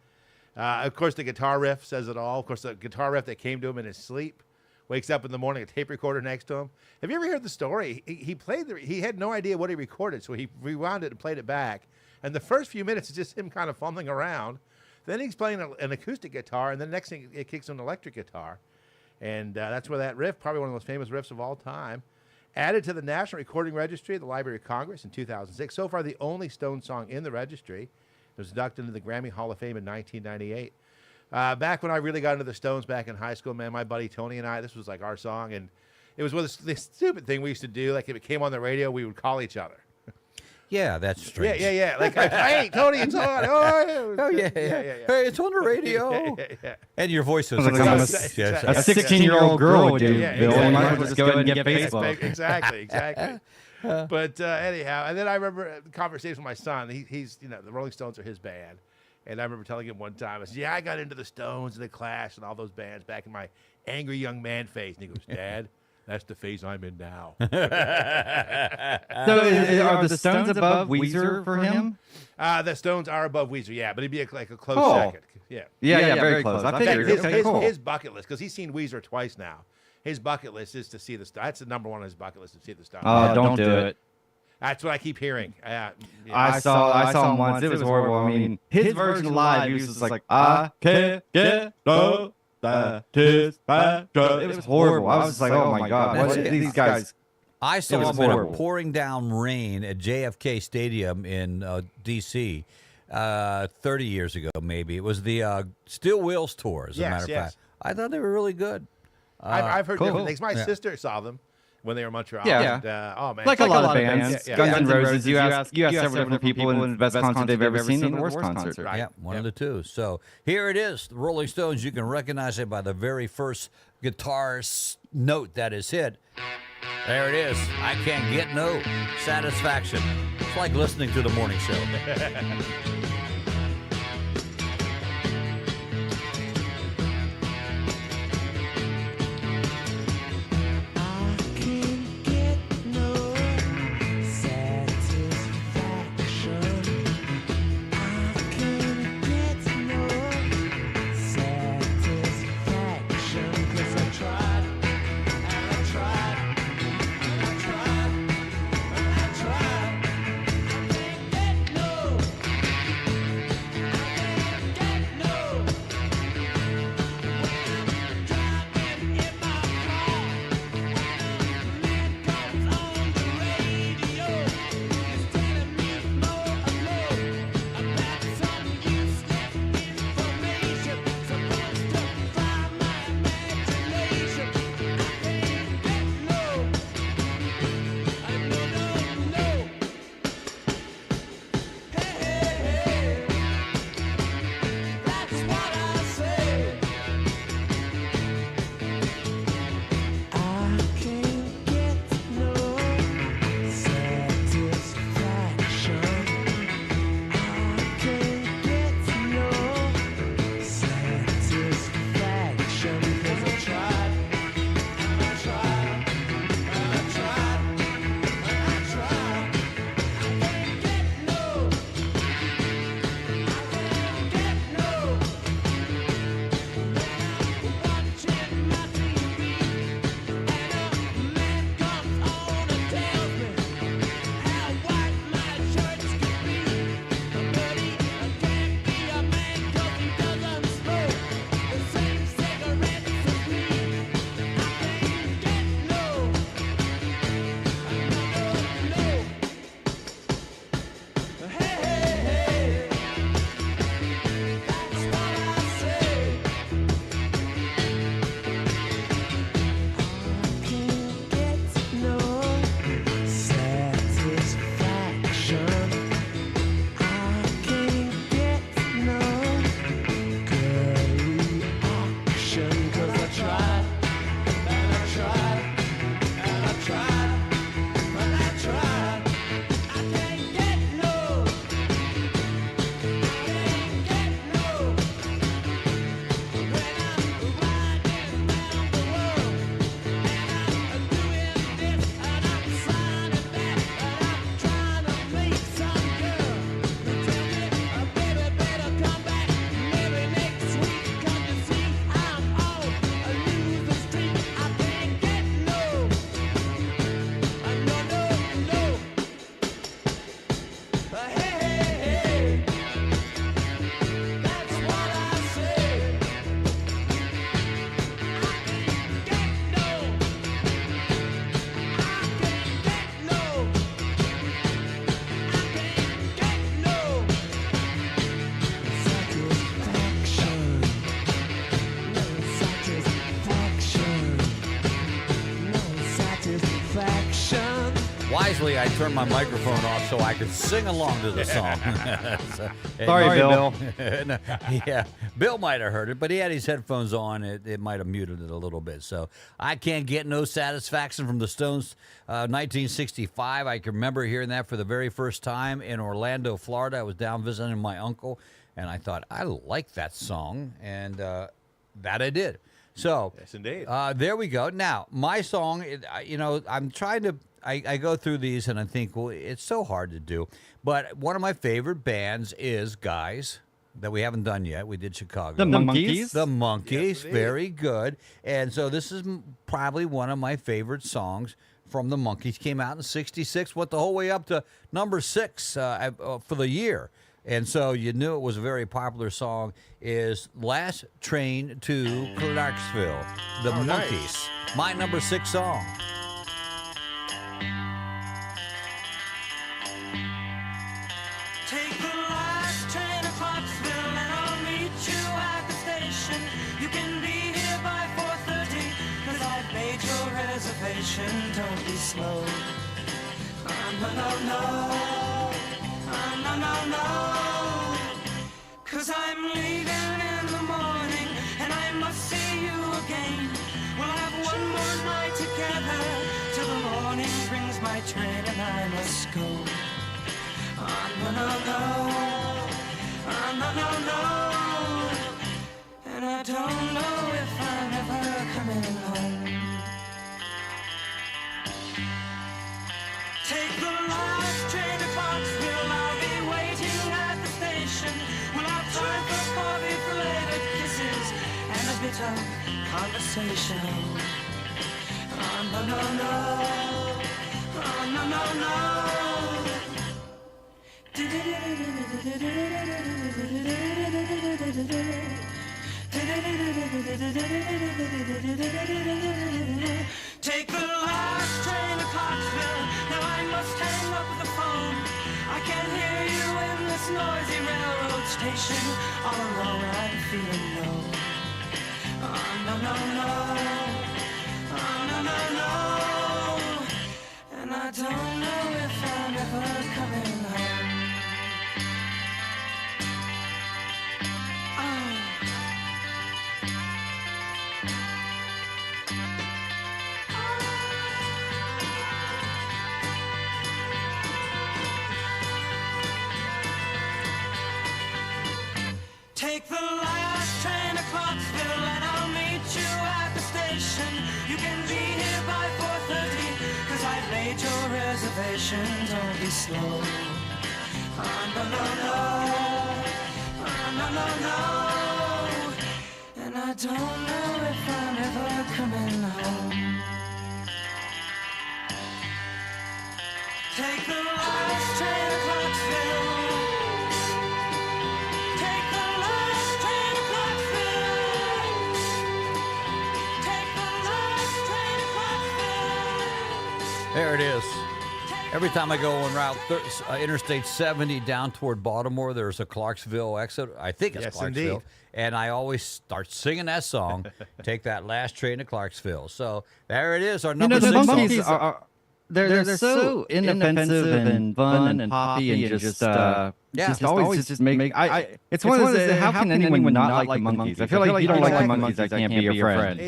[SPEAKER 4] Of course, the guitar riff says it all. Of course, the guitar riff that came to him in his sleep. Wakes up in the morning, a tape recorder next to him. Have you ever heard the story? He had no idea what he recorded, so he rewound it and played it back. And the first few minutes is just him kind of fumbling around. Then he's playing an acoustic guitar, and the next thing it kicks on an electric guitar. And that's where that riff, probably one of the most famous riffs of all time, added to the National Recording Registry of the Library of Congress in 2006. So far, the only Stone song in the registry. It was inducted into the Grammy Hall of Fame in 1998. Back when I really got into the Stones back in high school, man, my buddy Tony and I, this was like our song. And it was this stupid thing we used to do. Like if it came on the radio, we would call each other.
[SPEAKER 2] Yeah, that's strange.
[SPEAKER 4] Yeah. Like, hey, Tony, it's on.
[SPEAKER 2] Oh, yeah. Hey, it's on the radio.
[SPEAKER 4] Yeah.
[SPEAKER 2] And your voice is
[SPEAKER 27] Like a 16-year-old girl would do, Bill. You might as well just go ahead and get Facebook.
[SPEAKER 4] Exactly. But anyhow, and then I remember the conversation with my son. He's the Rolling Stones are his band. And I remember telling him one time, I said, I got into the Stones and the Clash and all those bands back in my angry young man phase. And he goes, Dad, that's the phase I'm in now.
[SPEAKER 27] So are the Stones above Weezer for him?
[SPEAKER 4] The Stones are above Weezer, yeah, but he'd be like a close second. Yeah,
[SPEAKER 27] very close. I figured.
[SPEAKER 4] His bucket list, because he's seen Weezer twice now. His bucket list is to see the Stones. That's the #1 on his bucket list, to see the Stones.
[SPEAKER 27] Oh, don't do it.
[SPEAKER 4] That's what I keep hearing.
[SPEAKER 27] I saw him once. It was horrible. I mean, his version live, he was just like, I can't get no satisfaction. It was horrible. I was like, oh my God, what are these guys?
[SPEAKER 2] I saw him in a pouring down rain at JFK Stadium in D.C. 30 years ago, maybe. It was the Steel Wheels Tour, as a matter of fact. I thought they were really good.
[SPEAKER 4] I've heard different things. My sister saw them when they were in Montreal.
[SPEAKER 27] Yeah.
[SPEAKER 4] And, oh, man.
[SPEAKER 27] Like a lot of bands. Guns N' Roses, you ask several different people, and the best concert they've ever seen and the worst concert.
[SPEAKER 2] Right. Yeah, one of the two. So here it is, the Rolling Stones. You can recognize it by the very first guitar note that is hit. There it is. I can't get no satisfaction. It's like listening to the morning show. Usually I turn my microphone off so I can sing along to the song.
[SPEAKER 27] Sorry, Bill.
[SPEAKER 2] No, yeah, Bill might have heard it, but he had his headphones on. It might have muted it a little bit. So I can't get no satisfaction from the Stones. 1965, I can remember hearing that for the very first time in Orlando, Florida. I was down visiting my uncle, and I thought, I like that song, and that I did. So
[SPEAKER 4] yes, indeed.
[SPEAKER 2] There we go. Now, my song, I'm trying to, I go through these and I think, well, it's so hard to do. But one of my favorite bands is, guys, that we haven't done yet. We did Chicago.
[SPEAKER 27] The Monkees.
[SPEAKER 2] The Monkees.
[SPEAKER 4] Yes,
[SPEAKER 2] Very good. And so this is probably one of my favorite songs from the Monkees. Came out in 66, went the whole way up to number 6 for the year. And so you knew it was a very popular song, is Last Train to Clarksville, the Monkees.
[SPEAKER 4] Nice.
[SPEAKER 2] My number 6 song.
[SPEAKER 5] Take the last train to Clarksville and I'll meet you at the station. You can be here by 4:30, cause I've made your reservation. Don't be slow. No. Cause I'm leaving in the morning and I must see you again. We'll have one more night together till the morning brings my train and I must go. No. And I don't know if I'm ever coming home. Take the last train to Clarksville, I'll be waiting at the station. We'll have time for coffee, belated kisses, and a bit of conversation. No. Take the last train to Clarksville. Now I must hang up the phone. I can't hear you in this noisy railroad station. All alone I'm feeling low. No. And I don't know if I'm ever coming home. Take the last train to Clarksville and I'll meet you at the station. You can be here by 4:30, cause I've made your reservation. Don't be slow. No. And I don't know if I'm ever coming home. Take the last train to Clarksville.
[SPEAKER 2] There it is. Every time I go on Interstate 70 down toward Baltimore, there's a Clarksville exit. I think it's Clarksville.
[SPEAKER 4] Indeed.
[SPEAKER 2] And I always start singing that song, Take That Last Train to Clarksville. So there it is, our number 6
[SPEAKER 27] the
[SPEAKER 2] song.
[SPEAKER 27] Monkees are they're so inoffensive and fun and poppy and just always just make it's one of those, how can anyone not like the Monkees? I feel like if you don't like the Monkees, I can't be your friend.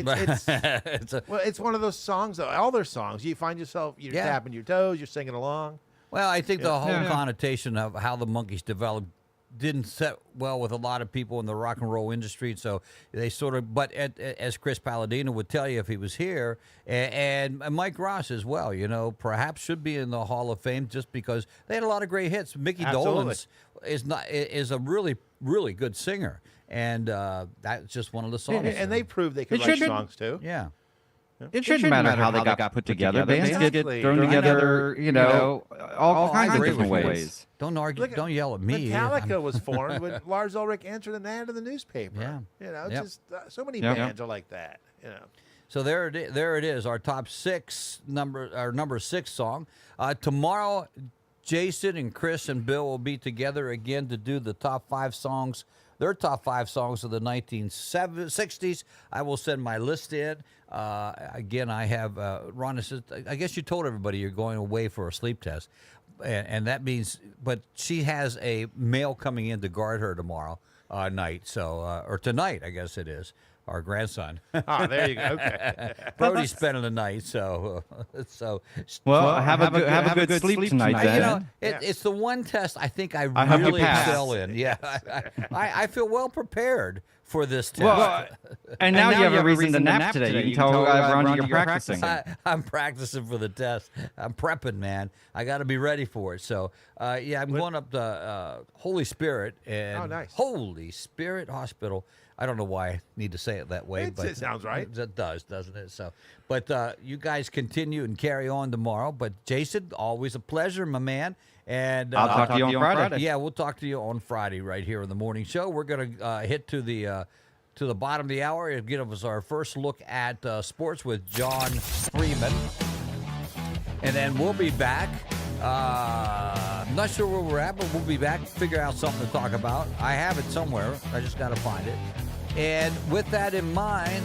[SPEAKER 4] It's one of those songs, all their songs, you find yourself, you're tapping your toes, you're singing along.
[SPEAKER 2] Well, I think the whole connotation of how the Monkees developed didn't set well with a lot of people in the rock and roll industry, so they sort of, but as Chris Palladino would tell you if he was here, and Mike Ross as well, perhaps should be in the Hall of Fame just because they had a lot of great hits. Mickey Dolenz is a really, really good singer, and that's just one of the songs.
[SPEAKER 4] And they proved they could write songs too.
[SPEAKER 2] Yeah.
[SPEAKER 27] It shouldn't matter how they got put together. Bands get thrown together, all kinds of different ways.
[SPEAKER 2] Don't argue. Don't yell at me.
[SPEAKER 4] Metallica was formed when Lars Ulrich entered an ad in the newspaper.
[SPEAKER 2] Yeah.
[SPEAKER 4] Just so many bands are like that.
[SPEAKER 2] So there it is. Our top 6 our number 6 song. Tomorrow, Jason and Chris and Bill will be together again to do the top 5 songs their top 5 songs of the 1960s. I will send my list in. Again, I have Rhonda says, I guess you told everybody you're going away for a sleep test. And that means, but she has a male coming in to guard her tomorrow night, so or tonight, I guess it is. Our grandson.
[SPEAKER 4] Oh, there you go. Okay.
[SPEAKER 2] Brody's spending the night, so
[SPEAKER 27] Well, have a good sleep tonight, then.
[SPEAKER 2] You know, it's the one test I think I really excel in. Yeah, I feel well prepared for this test.
[SPEAKER 27] Well, and now you have a reason to nap today. You can tell Ronnie you're practicing.
[SPEAKER 2] I'm practicing for the test. I'm prepping, man. I got to be ready for it. So, I'm going up to Holy Spirit and Holy Spirit Hospital. I don't know why I need to say it that way, but
[SPEAKER 4] it sounds right.
[SPEAKER 2] It does, doesn't it? So, but you guys continue and carry on tomorrow. But Jason, always a pleasure, my man. And
[SPEAKER 27] I'll talk to you on Friday.
[SPEAKER 2] Yeah, we'll talk to you on Friday right here in the morning show. We're going to hit to the bottom of the hour and give us our first look at sports with John Freeman, and then we'll be back. I'm not sure where we're at, but we'll be back. Figure out something to talk about. I have it somewhere. I just got to find it. And with that in mind,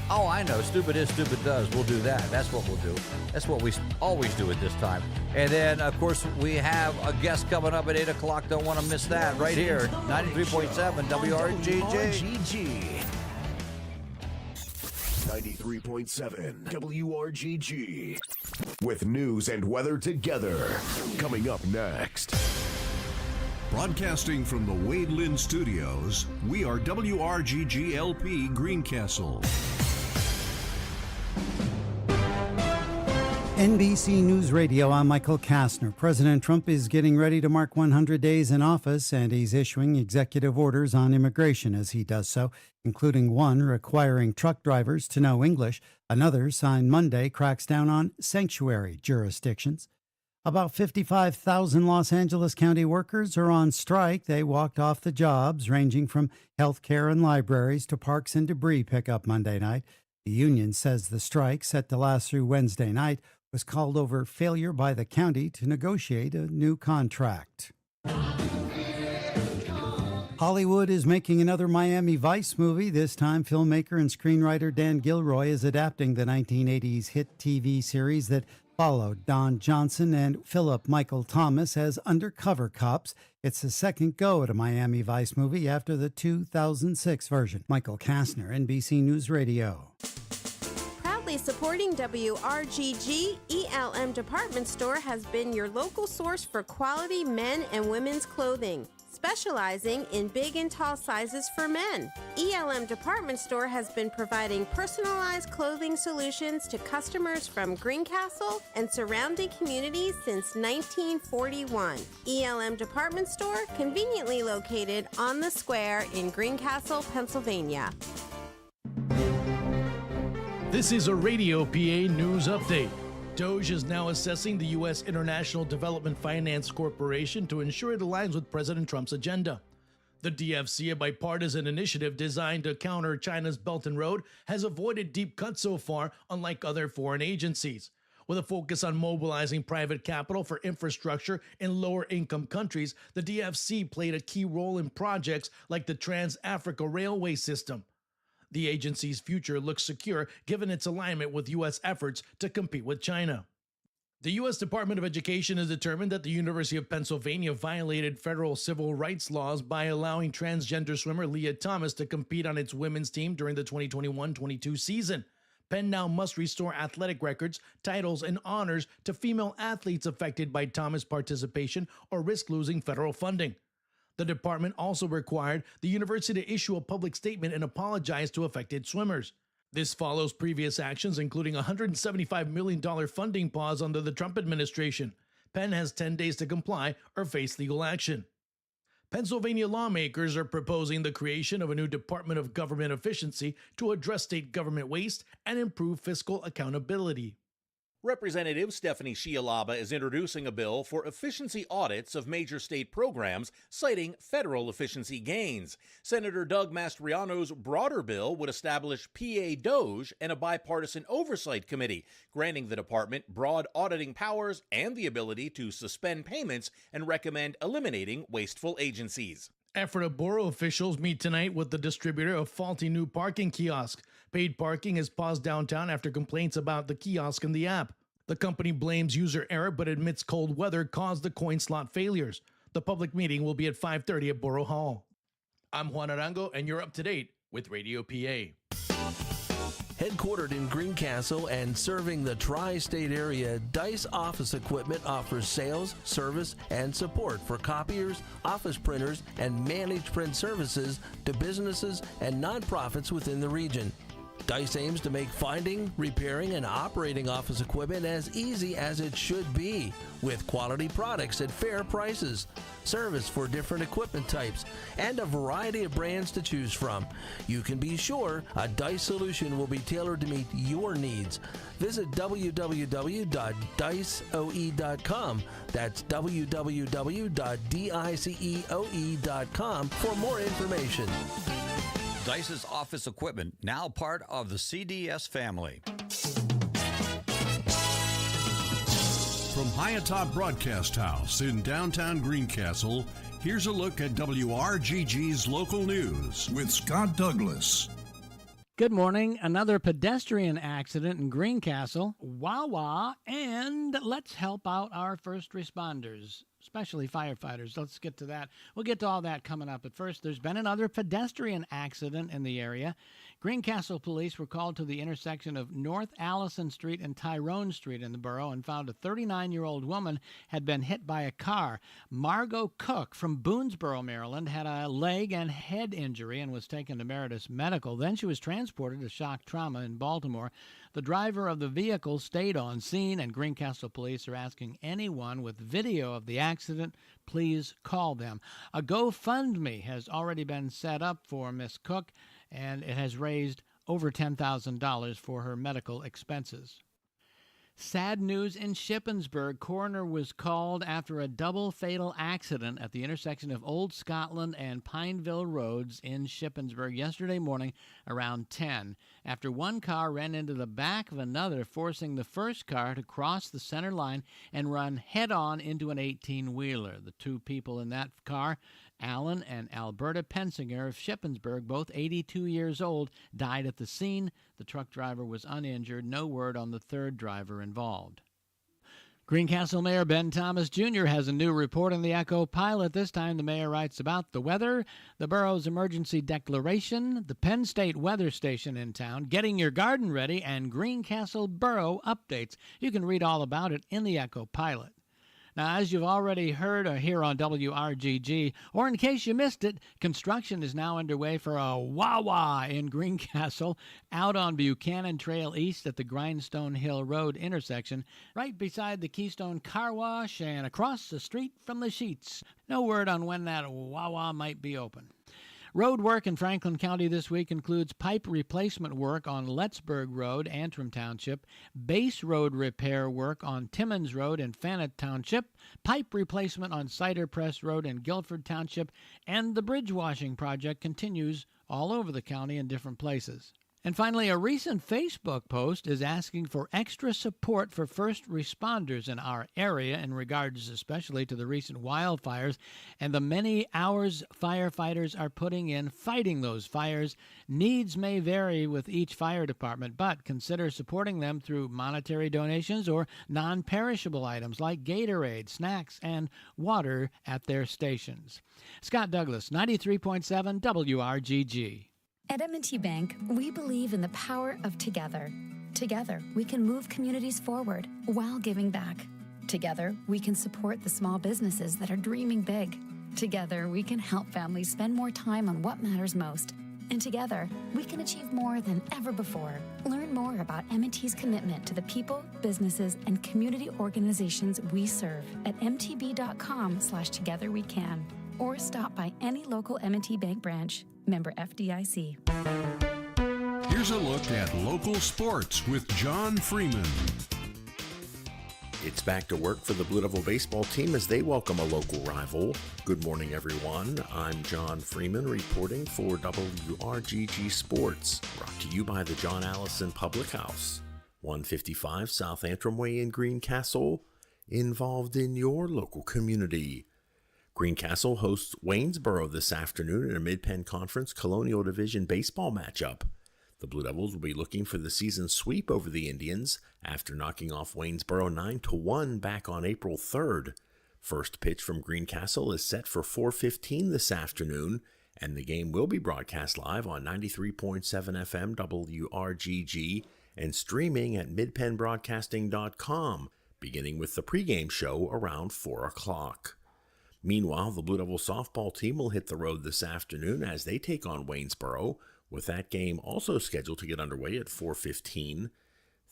[SPEAKER 2] I know. Stupid is, stupid does. We'll do that. That's what we'll do. That's what we always do at this time. And then, of course, we have a guest coming up at 8 o'clock. Don't want to miss that right here. 93.7 WRGG.
[SPEAKER 7] 93.7 WRGG. With news and weather together. Coming up next.
[SPEAKER 10] Broadcasting from the Wade Lynn Studios, we are WRGG LP Greencastle.
[SPEAKER 9] NBC News Radio, I'm Michael Kastner. President Trump is getting ready to mark 100 days in office, and he's issuing executive orders on immigration as he does so, including one requiring truck drivers to know English. Another, signed Monday, cracks down on sanctuary jurisdictions. About 55,000 Los Angeles County workers are on strike. They walked off the jobs, ranging from healthcare and libraries to parks and debris pickup Monday night. The union says the strike, set to last through Wednesday night, was called over failure by the county to negotiate a new contract. Hollywood is making another Miami Vice movie. This time, filmmaker and screenwriter Dan Gilroy is adapting the 1980s hit TV series that followed Don Johnson and Philip Michael Thomas as undercover cops. It's the second go at a Miami Vice movie after the 2006 version. Michael Kastner, NBC News Radio.
[SPEAKER 12] Proudly supporting WRGG, ELM Department Store has been your local source for quality men and women's clothing, specializing in big and tall sizes for men. ELM Department Store has been providing personalized clothing solutions to customers from Greencastle and surrounding communities since 1941. ELM Department Store, conveniently located on the square in Greencastle, Pennsylvania.
[SPEAKER 22] This is a Radio PA news update. DOGE is now assessing the U.S. International Development Finance Corporation to ensure it aligns with President Trump's agenda. The DFC, a bipartisan initiative designed to counter China's Belt and Road, has avoided deep cuts so far, unlike other foreign agencies. With a focus on mobilizing private capital for infrastructure in lower-income countries, the DFC played a key role in projects like the Trans-Africa Railway System. The agency's future looks secure given its alignment with U.S. efforts to compete with China. The U.S. Department of Education has determined that the University of Pennsylvania violated federal civil rights laws by allowing transgender swimmer Leah Thomas to compete on its women's team during the 2021-22 season. Penn now must restore athletic records, titles, and honors to female athletes affected by Thomas' participation or risk losing federal funding. The department also required the university to issue a public statement and apologize to affected swimmers. This follows previous actions, including a $175 million funding pause under the Trump administration. Penn has 10 days to comply or face legal action. Pennsylvania lawmakers are proposing the creation of a new Department of Government Efficiency to address state government waste and improve fiscal accountability.
[SPEAKER 13] Representative Stephanie Shialaba is introducing a bill for efficiency audits of major state programs, citing federal efficiency gains. Senator Doug Mastriano's broader bill would establish PA DOGE and a bipartisan oversight committee, granting the department broad auditing powers and the ability to suspend payments and recommend eliminating wasteful agencies.
[SPEAKER 22] Ephrata Borough officials meet tonight with the distributor of faulty new parking kiosk. Paid parking is paused downtown after complaints about the kiosk and the app. The company blames user error but admits cold weather caused the coin slot failures. The public meeting will be at 5:30 at Borough Hall. I'm Juan Arango, and you're up to date with Radio PA.
[SPEAKER 14] Headquartered in Greencastle and serving the tri-state area, Dice Office Equipment offers sales, service, and support for copiers, office printers, and managed print services to businesses and nonprofits within the region. Dice aims to make finding, repairing, and operating office equipment as easy as it should be, with quality products at fair prices, service for different equipment types, and a variety of brands to choose from. You can be sure a Dice solution will be tailored to meet your needs. Visit www.diceoe.com. That's www.diceoe.com for more information.
[SPEAKER 2] Dice's office equipment, now part of the CDS family.
[SPEAKER 10] From high atop Broadcast House in downtown Greencastle, here's a look at WRGG's local news with Scott Douglas.
[SPEAKER 15] Good morning. Another pedestrian accident in Greencastle, Wawa, and let's help out our first responders, especially firefighters. Let's get to that. We'll get to all that coming up. But first, there's been another pedestrian accident in the area. Greencastle police were called to the intersection of North Allison Street and Tyrone Street in the borough and found a 39-year-old woman had been hit by a car. Margot Cook from Boonesboro, Maryland, had a leg and head injury and was taken to Meritus Medical. Then she was transported to shock trauma in Baltimore. The driver of the vehicle stayed on scene, and Greencastle police are asking anyone with video of the accident, please call them. A GoFundMe has already been set up for Miss Cook, and it has raised over $10,000 for her medical expenses. Sad news in Shippensburg. Coroner was called after a double fatal accident at the intersection of Old Scotland and Pineville Roads in Shippensburg yesterday morning around 10, after one car ran into the back of another, forcing the first car to cross the center line and run head-on into an 18-wheeler. The two people in that car, Alan and Alberta Pensinger of Shippensburg, both 82 years old, died at the scene. The truck driver was uninjured. No word on the third driver involved. Greencastle Mayor Ben Thomas Jr. has a new report on the Echo Pilot. This time the mayor writes about the weather, the borough's emergency declaration, the Penn State weather station in town, getting your garden ready, and Greencastle borough updates. You can read all about it in the Echo Pilot. Now, as you've already heard here on WRGG, or in case you missed it, construction is now underway for a Wawa in Greencastle, out on Buchanan Trail East at the Grindstone Hill Road intersection, right beside the Keystone Car Wash and across the street from the Sheets. No word on when that Wawa might be open. Road work in Franklin County this week includes pipe replacement work on Lettsburg Road, Antrim Township, base road repair work on Timmins Road in Fannett Township, pipe replacement on Cider Press Road in Guilford Township, and the bridge washing project continues all over the county in different places. And finally, a recent Facebook post is asking for extra support for first responders in our area in regards especially to the recent wildfires and the many hours firefighters are putting in fighting those fires. Needs may vary with each fire department, but consider supporting them through monetary donations or non-perishable items like Gatorade, snacks, and water at their stations. Scott Douglas, 93.7 WRGG.
[SPEAKER 16] At M&T Bank, we believe in the power of together. Together, we can move communities forward while giving back. Together, we can support the small businesses that are dreaming big. Together, we can help families spend more time on what matters most. And together, we can achieve more than ever before. Learn more about M&T's commitment to the people, businesses, and community organizations we serve at mtb.com/togetherwecan or stop by any local M&T Bank branch. Member FDIC.
[SPEAKER 10] Here's a look at local sports with John Freeman.
[SPEAKER 17] It's back to work for the Blue Devil baseball team as they welcome a local rival. Good morning, everyone. I'm John Freeman reporting for WRGG Sports, brought to you by the John Allison Public House, 155 South Antrim Way in Greencastle, involved in your local community. Greencastle hosts Waynesboro this afternoon in a Mid-Penn Conference Colonial Division baseball matchup. The Blue Devils will be looking for the season sweep over the Indians after knocking off Waynesboro 9-1 back on April 3rd. First pitch from Greencastle is set for 4:15 this afternoon, and the game will be broadcast live on 93.7 FM WRGG and streaming at midpennbroadcasting.com, beginning with the pregame show around 4 o'clock. Meanwhile, the Blue Devils softball team will hit the road this afternoon as they take on Waynesboro, with that game also scheduled to get underway at 4:15.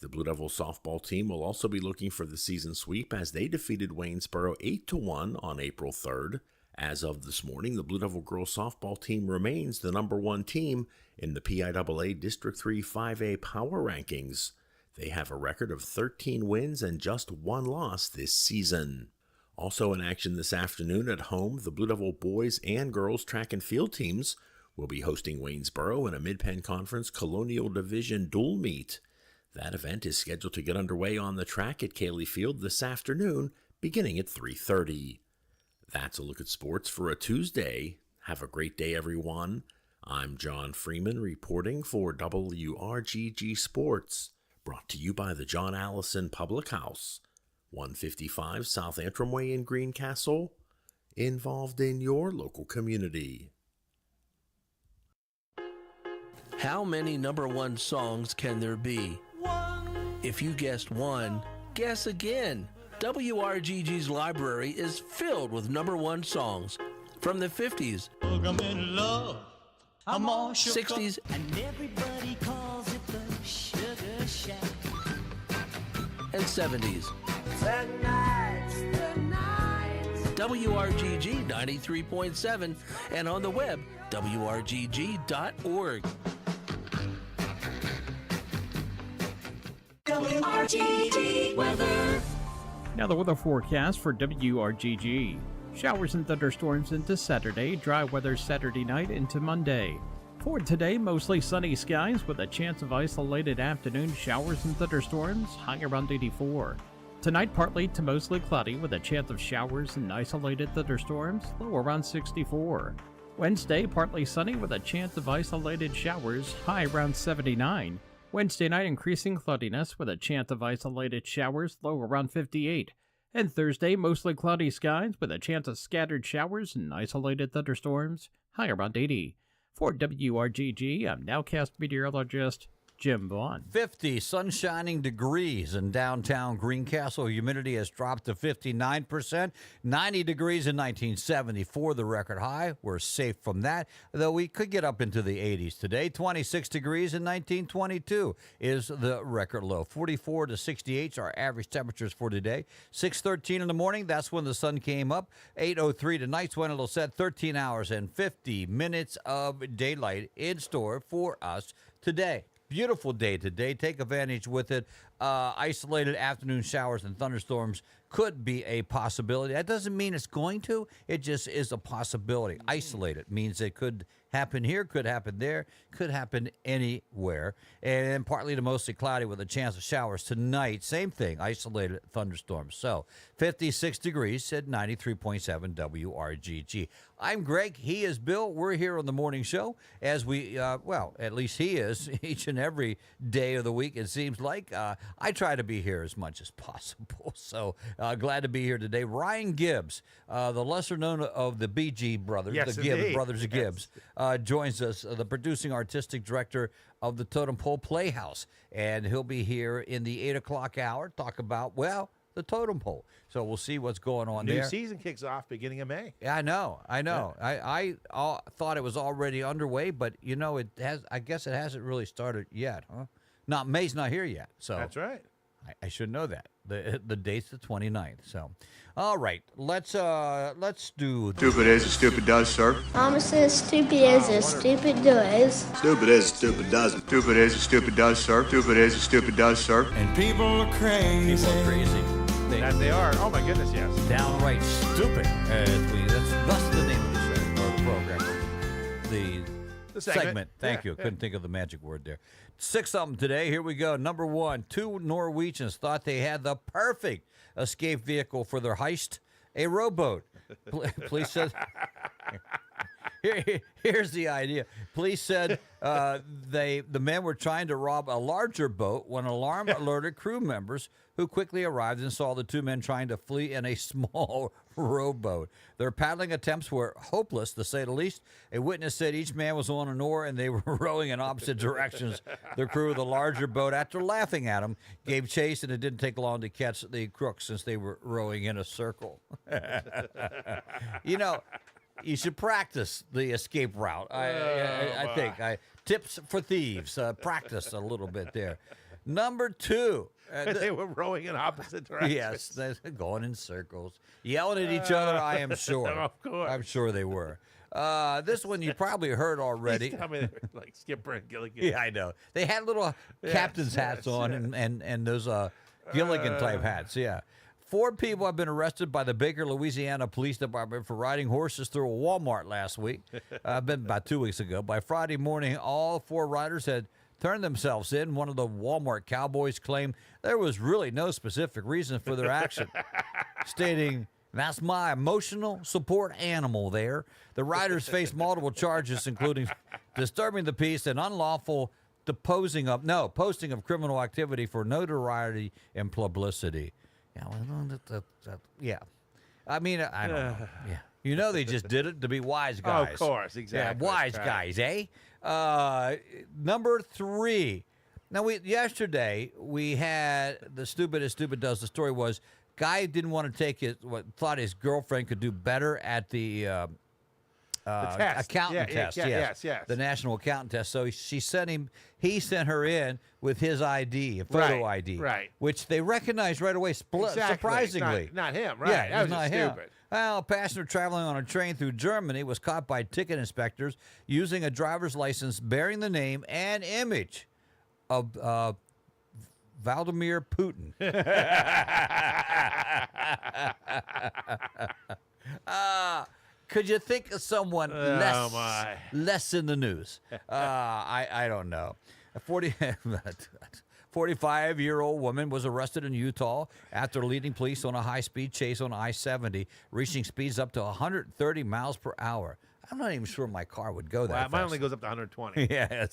[SPEAKER 17] The Blue Devils softball team will also be looking for the season sweep as they defeated Waynesboro 8-1 on April 3rd. As of this morning, the Blue Devil girls softball team remains the number one team in the PIAA District 3 5A Power Rankings. They have a record of 13 wins and just one loss this season. Also in action this afternoon at home, the Blue Devil boys and girls track and field teams will be hosting Waynesboro in a Mid-Penn Conference Colonial Division dual meet. That event is scheduled to get underway on the track at Cayley Field this afternoon, beginning at 3:30. That's a look at sports for a Tuesday. Have a great day, everyone. I'm John Freeman reporting for WRGG Sports, brought to you by the John Allison Public House, 155 South Antrim Way in Greencastle, involved in your local community.
[SPEAKER 14] How many number one songs can there be? If you guessed one, guess again. WRGG's library is filled with number one songs from the 50s, 60s,
[SPEAKER 1] and everybody calls it the Sugar Shack.
[SPEAKER 14] and 70s.
[SPEAKER 1] Tonight's the night.
[SPEAKER 14] WRGG 93.7 and on the web, WRGG.org.
[SPEAKER 1] WRGG weather.
[SPEAKER 19] Now the weather forecast for WRGG. Showers and thunderstorms into Saturday, dry weather Saturday night into Monday. For today, mostly sunny skies with a chance of isolated afternoon showers and thunderstorms, high around 84. Tonight, partly to mostly cloudy with a chance of showers and isolated thunderstorms, low around 64. Wednesday, partly sunny with a chance of isolated showers, high around 79. Wednesday night, increasing cloudiness with a chance of isolated showers, low around 58. And Thursday, mostly cloudy skies with a chance of scattered showers and isolated thunderstorms, high around 80. For WRGG, I'm nowcast meteorologist Jim Vaughn.
[SPEAKER 2] 50 sunshining degrees in downtown Greencastle. Humidity has dropped to 59%. 90 degrees in 1974, the record high. We're safe from that, though we could get up into the 80s today. 26 degrees in 1922 is the record low. 44 to 68 are average temperatures for today. 6:13 in the morning, that's when the sun came up. 8:03 tonight's when it'll set. 13 hours and 50 minutes of daylight in store for us today. Beautiful day today. Take advantage with it. Isolated afternoon showers and thunderstorms could be a possibility. That doesn't mean it's going to. It just is a possibility. Isolated means it could happen here, could happen there, could happen anywhere. And partly to mostly cloudy with a chance of showers tonight. Same thing, isolated thunderstorms. So 56 degrees at 93.7 WRGG. I'm Greg. He is Bill. We're here on the morning show as we, at least he is each and every day of the week, it seems like. I try to be here as much as possible. So glad to be here today. Ryan Gibbs, the lesser known of the BG brothers,
[SPEAKER 4] Yes,
[SPEAKER 2] the Gibbs,
[SPEAKER 4] indeed.
[SPEAKER 2] brothers Gibbs, joins us, the producing artistic director of the Totem Pole Playhouse. And he'll be here in the 8 o'clock hour, talk about, the Totem Pole. So we'll see what's going on there.
[SPEAKER 4] New season kicks off beginning of May.
[SPEAKER 2] Yeah, I know.
[SPEAKER 4] Yeah.
[SPEAKER 2] I thought it was already underway, but it has. I guess it hasn't really started yet, huh? May's not here yet, so
[SPEAKER 4] That's right.
[SPEAKER 2] I should know that. The date's the 29th. So, all right, let's do.
[SPEAKER 3] Stupid is as stupid does, sir.
[SPEAKER 18] Mama says stupid is as stupid does.
[SPEAKER 3] Stupid is as stupid doesn't. Stupid is as stupid does, sir. Stupid is as stupid does, sir.
[SPEAKER 20] And people are crazy.
[SPEAKER 2] People are crazy.
[SPEAKER 4] They are. Oh my goodness, yes.
[SPEAKER 2] Downright stupid. That's the name of the show or program. The segment. Thank you. Couldn't think of the magic word there. 6 of them today. Here we go. Number 1, 2 Norwegians thought they had the perfect escape vehicle for their heist, a rowboat. Police said. Here's the idea. Police said the men were trying to rob a larger boat when an alarm alerted crew members, who quickly arrived and saw the two men trying to flee in a small rowboat. Their paddling attempts were hopeless, to say the least. A witness said each man was on an oar and they were rowing in opposite directions. The crew of the larger boat, after laughing at them, gave chase, and it didn't take long to catch the crooks since they were rowing in a circle. You know, you should practice the escape route. I think. Tips for thieves. Practice a little bit there. Number 2.
[SPEAKER 4] They were rowing in opposite directions.
[SPEAKER 2] Yes, they're going in circles, yelling at each other. I am sure.
[SPEAKER 4] Of course.
[SPEAKER 2] I'm sure they were. This one you probably heard already.
[SPEAKER 4] Please tell me they were like Skipper and Gilligan.
[SPEAKER 2] Yeah, I know. They had little captain's hats on and those Gilligan type hats. Yeah. 4 people have been arrested by the Baker, Louisiana Police Department for riding horses through a Walmart last week. Been about 2 weeks ago. By Friday morning, all 4 riders had turned themselves in. One of the Walmart cowboys claimed there was really no specific reason for their action, stating, "That's my emotional support animal there." The riders faced multiple charges, including disturbing the peace and unlawful posting of criminal activity for notoriety and publicity. Yeah. I mean, I don't know. Yeah. You know, they just did it to be wise guys.
[SPEAKER 4] Of course, exactly.
[SPEAKER 2] Yeah, wise guys, eh? Number 3. Now, yesterday we had the stupidest stupid does. The story was guy didn't want to thought his girlfriend could do better at the
[SPEAKER 4] test.
[SPEAKER 2] Accountant test. Yes. The national accountant test. So he sent her in with his ID, a photo ID,
[SPEAKER 4] right?
[SPEAKER 2] Which they recognized right away. Surprisingly,
[SPEAKER 4] not him, right?
[SPEAKER 2] Yeah,
[SPEAKER 4] that was
[SPEAKER 2] not
[SPEAKER 4] just
[SPEAKER 2] him.
[SPEAKER 4] stupid.
[SPEAKER 2] Well, a passenger traveling on a train through Germany was caught by ticket inspectors using a driver's license bearing the name and image of Vladimir Putin. Could you think of someone less in the news? I don't know. A 45-year-old woman was arrested in Utah after leading police on a high-speed chase on I-70, reaching speeds up to 130 miles per hour. I'm not even sure my car would go that fast.
[SPEAKER 4] Mine only goes up to 120.
[SPEAKER 2] Yeah,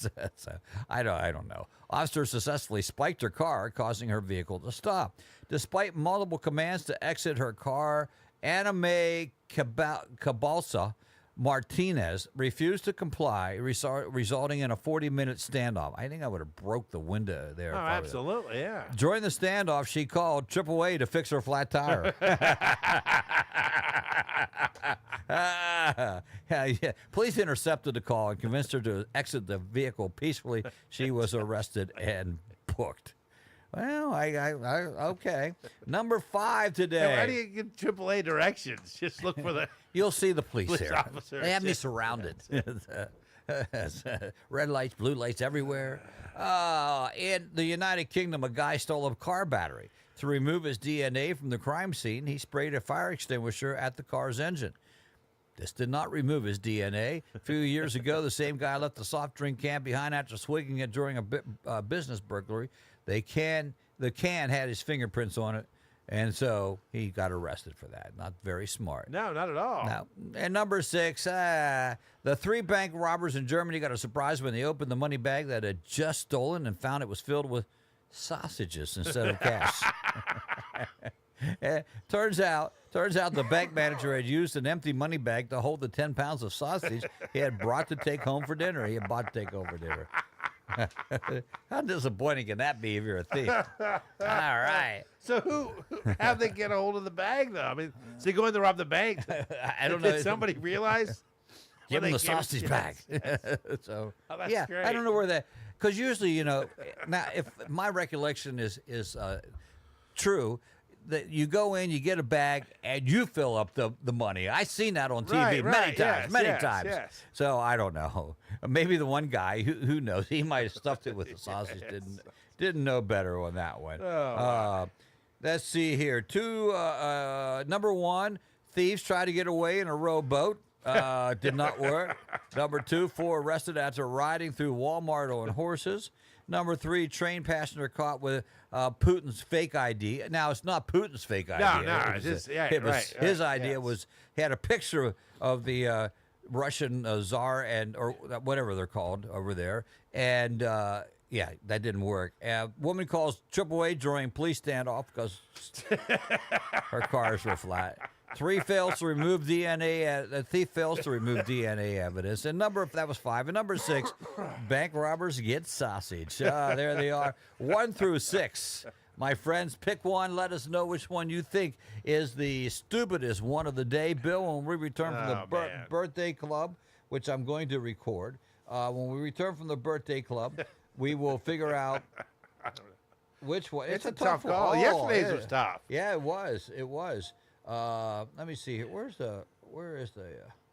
[SPEAKER 2] I don't know. Officers successfully spiked her car, causing her vehicle to stop. Despite multiple commands to exit her car, Anime Cabalsa Martinez refused to comply, resulting in a 40-minute standoff. I think I would have broke the window there.
[SPEAKER 4] Oh, absolutely, yeah.
[SPEAKER 2] During the standoff, she called AAA to fix her flat tire. Yeah. Police intercepted the call and convinced her to exit the vehicle peacefully. She was arrested and booked. Well, okay. Number 5 today.
[SPEAKER 4] Now, how do you get AAA directions? Just look for the...
[SPEAKER 2] You'll see the police there.
[SPEAKER 4] Officers.
[SPEAKER 2] They have me surrounded. Red lights, blue lights everywhere. In the United Kingdom, a guy stole a car battery. To remove his DNA from the crime scene, he sprayed a fire extinguisher at the car's engine. This did not remove his DNA. A few years ago, the same guy left a soft drink can behind after swigging it during a business burglary. The can had his fingerprints on it, and so he got arrested for that. Not very smart.
[SPEAKER 4] No, not at all.
[SPEAKER 2] No. And number 6, the 3 bank robbers in Germany got a surprise when they opened the money bag that had just stolen and found it was filled with sausages instead of cash. Turns out the bank manager had used an empty money bag to hold the 10 pounds of sausage he had brought to take home for dinner. He had bought to take home for dinner. How disappointing can that be if you're a thief? All right.
[SPEAKER 4] So how'd they get a hold of the bag, though? I mean, so they go in to rob the bank.
[SPEAKER 2] I don't know.
[SPEAKER 4] Did somebody realize?
[SPEAKER 2] Give them the sausage bag. So,
[SPEAKER 4] that's great.
[SPEAKER 2] I don't know where that... Because usually, now, if my recollection is true, that you go in, you get a bag, and you fill up the money. I've seen that on TV many times.
[SPEAKER 4] Yes.
[SPEAKER 2] So I don't know. Maybe the one guy who knows, he might have stuffed it with the sausage. Didn't know better on that one. Let's see here. Number 1, thieves try to get away in a rowboat. Did not work. Number 2, 4 arrested after riding through Walmart on horses. Number 3, train passenger caught with Putin's fake ID. Now, it's not Putin's fake ID.
[SPEAKER 4] No,
[SPEAKER 2] It was his idea. Was he had a picture of the Russian czar or whatever they're called over there, and yeah, that didn't work. Woman calls AAA during police standoff because her cars were flat. 3 fails to remove DNA. The thief fails to remove DNA evidence. And that was 5. And number 6, bank robbers get sausage. There they are. 1 through 6. My friends, pick one. Let us know which one you think is the stupidest one of the day. Bill, when we return from the birthday club, which I'm going to record, when we return from the birthday club, we will figure out which one.
[SPEAKER 4] It's a tough call.
[SPEAKER 2] Oh,
[SPEAKER 4] Yesterday's was tough.
[SPEAKER 2] Yeah, it was. It was. Let me see here. Where is the?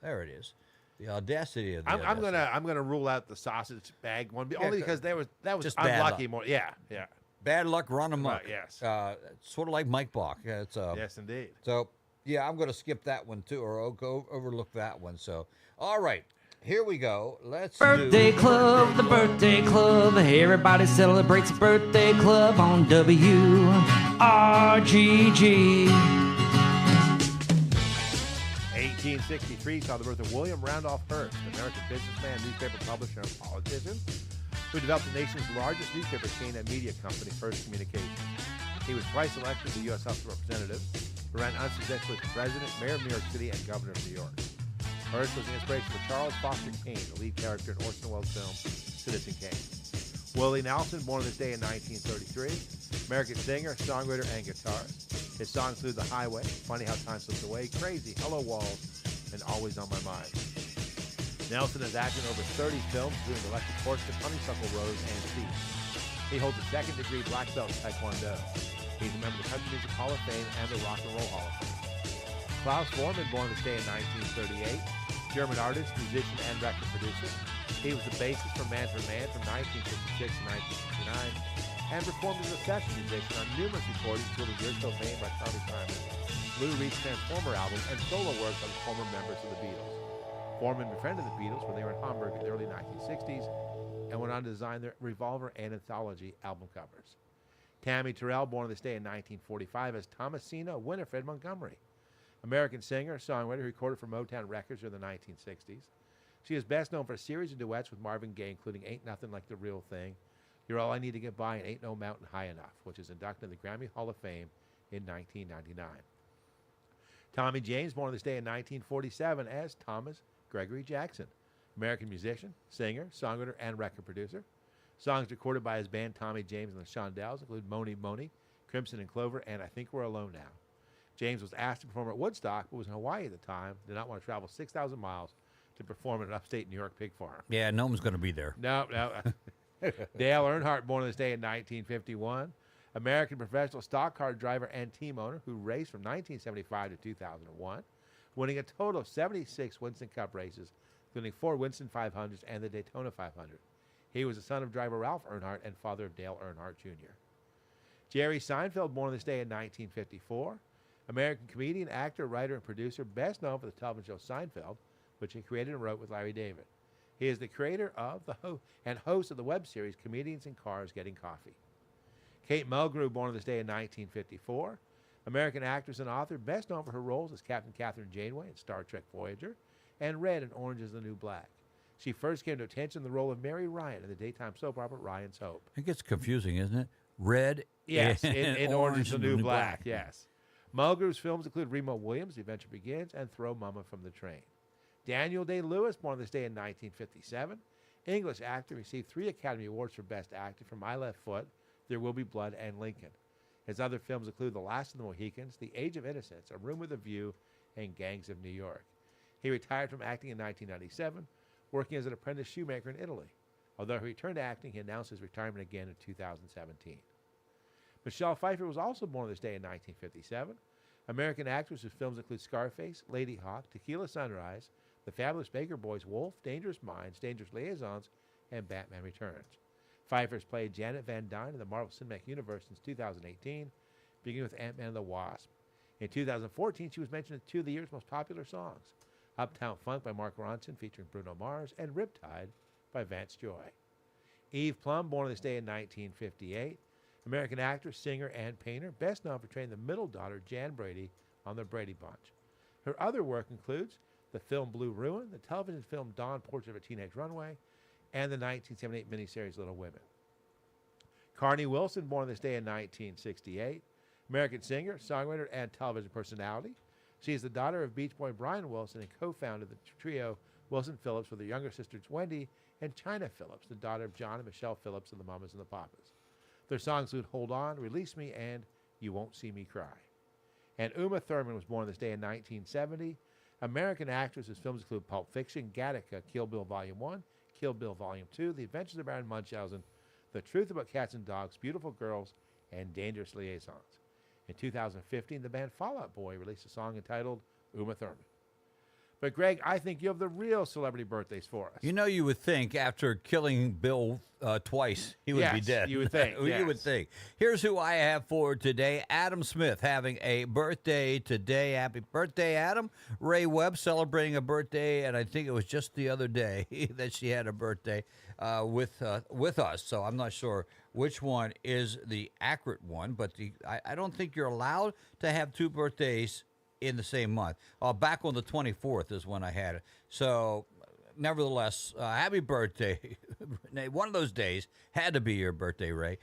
[SPEAKER 2] There it is. The audacity of the.
[SPEAKER 4] I'm gonna rule out the sausage bag one, only because that was
[SPEAKER 2] just
[SPEAKER 4] unlucky.
[SPEAKER 2] bad luck.
[SPEAKER 4] Yeah.
[SPEAKER 2] Bad luck, run amok.
[SPEAKER 4] Yes.
[SPEAKER 2] Sort of like Mike Bach. It's
[SPEAKER 4] yes, indeed.
[SPEAKER 2] So yeah, I'm gonna skip that one too, or go overlook that one. So all right. Here we go. Let's
[SPEAKER 8] Birthday Club, the Birthday Club. Everybody celebrates the Birthday Club on WRGG.
[SPEAKER 4] 1863 saw the birth of William Randolph Hearst, American businessman, newspaper publisher, and politician, who developed the nation's largest newspaper chain and media company, Hearst Communications. He was twice elected to the U.S. House of Representatives, but ran unsuccessfully for president, mayor of New York City, and governor of New York. Hearst was the inspiration for Charles Foster Kane, the lead character in Orson Welles' film Citizen Kane. Willie Nelson, born this day in 1933, American singer, songwriter, and guitarist. His songs include The Highway, Funny How Time Slips Away, Crazy, Hello Walls, and Always on My Mind. Nelson has acted in over 30 films, including Electric Portrait, Honeysuckle Rose, and Thief. He holds a second-degree black belt in Taekwondo. He's a member of the Country Music Hall of Fame and the Rock and Roll Hall of Fame. Klaus Voormann, born this day in 1938, German artist, musician, and record producer. He was the bassist for Man from 1956 to 1959, and performed as a session musician on numerous recordings, including You're So Vain by Charlie Simon, Lou Reed's Transformer album, and solo work by the former members of the Beatles. Voormann befriended the Beatles when they were in Hamburg in the early 1960s, and went on to design their Revolver and Anthology album covers. Tammy Terrell, born this day in 1945, as Thomasina Winifred Montgomery. American singer, songwriter, who recorded for Motown Records in the 1960s. She is best known for a series of duets with Marvin Gaye, including Ain't Nothing Like the Real Thing, You're All I Need to Get By, and Ain't No Mountain High Enough, which is inducted in the Grammy Hall of Fame in 1999. Tommy James, born this day in 1947 as Thomas Gregory Jackson. American musician, singer, songwriter, and record producer. Songs recorded by his band Tommy James and the Shondells include Moni Moni, Crimson and Clover, and I Think We're Alone Now. James was asked to perform at Woodstock, but was in Hawaii at the time, did not want to travel 6,000 miles to perform at an upstate New York pig farm.
[SPEAKER 2] Yeah, no one's going to be there.
[SPEAKER 4] No. Dale Earnhardt, born this day in 1951, American professional stock car driver and team owner who raced from 1975 to 2001, winning a total of 76 Winston Cup races, including 4 Winston 500s and the Daytona 500. He was the son of driver Ralph Earnhardt and father of Dale Earnhardt Jr. Jerry Seinfeld, born this day in 1954, American comedian, actor, writer, and producer, best known for the television show Seinfeld, which he created and wrote with Larry David. He is the creator of and host of the web series Comedians in Cars Getting Coffee. Kate Mulgrew, born this day in 1954, American actress and author, best known for her roles as Captain Catherine Janeway in Star Trek Voyager and Red in Orange is the New Black. She first came to attention in the role of Mary Ryan in the daytime soap opera Ryan's Hope.
[SPEAKER 2] It gets confusing, isn't it? Red,
[SPEAKER 4] yes, in Orange is the New Black, yes. Mulgrew's films include Remo Williams, The Adventure Begins, and Throw Mama from the Train. Daniel Day-Lewis, born this day in 1957, English actor, received 3 Academy Awards for Best Actor for My Left Foot, There Will Be Blood, and Lincoln. His other films include The Last of the Mohicans, The Age of Innocence, A Room with a View, and Gangs of New York. He retired from acting in 1997, working as an apprentice shoemaker in Italy. Although he returned to acting, he announced his retirement again in 2017. Michelle Pfeiffer was also born this day in 1957. American actress whose films include Scarface, Lady Hawk, Tequila Sunrise, The Fabulous Baker Boys, Wolf, Dangerous Minds, Dangerous Liaisons, and Batman Returns. Pfeiffer's played Janet Van Dyne in the Marvel Cinematic Universe since 2018, beginning with Ant-Man and the Wasp. In 2014, she was mentioned in 2 of the year's most popular songs, Uptown Funk by Mark Ronson featuring Bruno Mars, and Riptide by Vance Joy. Eve Plum, born on this day in 1958, American actress, singer, and painter, best known for training the middle daughter, Jan Brady, on the Brady Bunch. Her other work includes the film Blue Ruin, the television film Dawn, Portrait of a Teenage Runaway, and the 1978 miniseries Little Women. Carney Wilson, born on this day in 1968, American singer, songwriter, and television personality. She is the daughter of Beach Boy Brian Wilson and co-founded the trio Wilson Phillips with her younger sisters Wendy and China Phillips, the daughter of John and Michelle Phillips and the Mamas and the Papas. Their songs include Hold On, Release Me, and You Won't See Me Cry. And Uma Thurman was born on this day in 1970. American actress whose films include Pulp Fiction, Gattaca, Kill Bill Volume 1, Kill Bill Volume 2, The Adventures of Baron Munchausen, The Truth About Cats and Dogs, Beautiful Girls, and Dangerous Liaisons. In 2015, the band Fall Out Boy released a song entitled Uma Thurman. But, Greg, I think you have the real celebrity birthdays for us.
[SPEAKER 2] You know, you would think after killing Bill twice, he would be dead.
[SPEAKER 4] You would think.
[SPEAKER 2] You would think. Here's who I have for today. Adam Smith having a birthday today. Happy birthday, Adam. Ray Webb celebrating a birthday, and I think it was just the other day that she had a birthday with us. So I'm not sure which one is the accurate one, but I don't think you're allowed to have two birthdays in the same month. Back on the 24th is when I had it. So, nevertheless, happy birthday. One of those days had to be your birthday, Ray.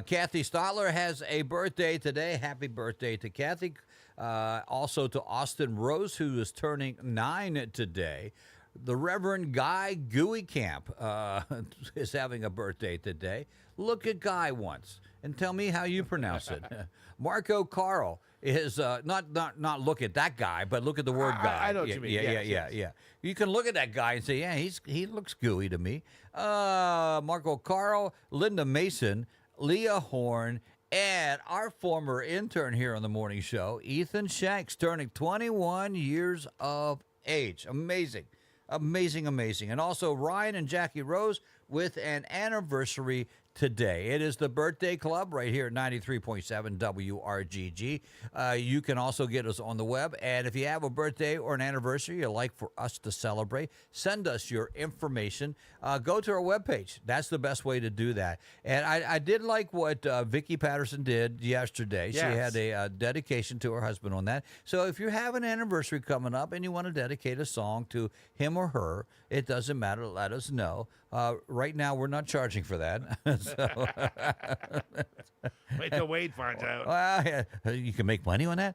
[SPEAKER 2] Kathy Stotler has a birthday today. Happy birthday to Kathy. Also to Austin Rose, who is turning 9 today. The Reverend Guy Gooeycamp is having a birthday today. Look at Guy once and tell me how you pronounce it. Marco Carl is not look at that guy, but look at the word guy.
[SPEAKER 4] I know what you mean.
[SPEAKER 2] Yeah. You can look at that guy and say, yeah, he looks gooey to me. Marco Carl, Linda Mason, Leah Horn, and our former intern here on the morning show, Ethan Shanks, turning 21 years of age. Amazing. And also Ryan and Jackie Rose with an anniversary today. It is the birthday club right here at 93.7 WRGG. You can also get us on the web. And if you have a birthday or an anniversary you'd like for us to celebrate, send us your information. Go to our webpage. That's the best way to do that. And I did like what Vicki Patterson did yesterday.
[SPEAKER 4] Yes.
[SPEAKER 2] She had a dedication to her husband on that. So if you have an anniversary coming up and you want to dedicate a song to him or her, it doesn't matter. Let us know. Right now, we're not charging for that. So,
[SPEAKER 4] wait till Wade finds out.
[SPEAKER 2] Well, yeah, you can make money on that.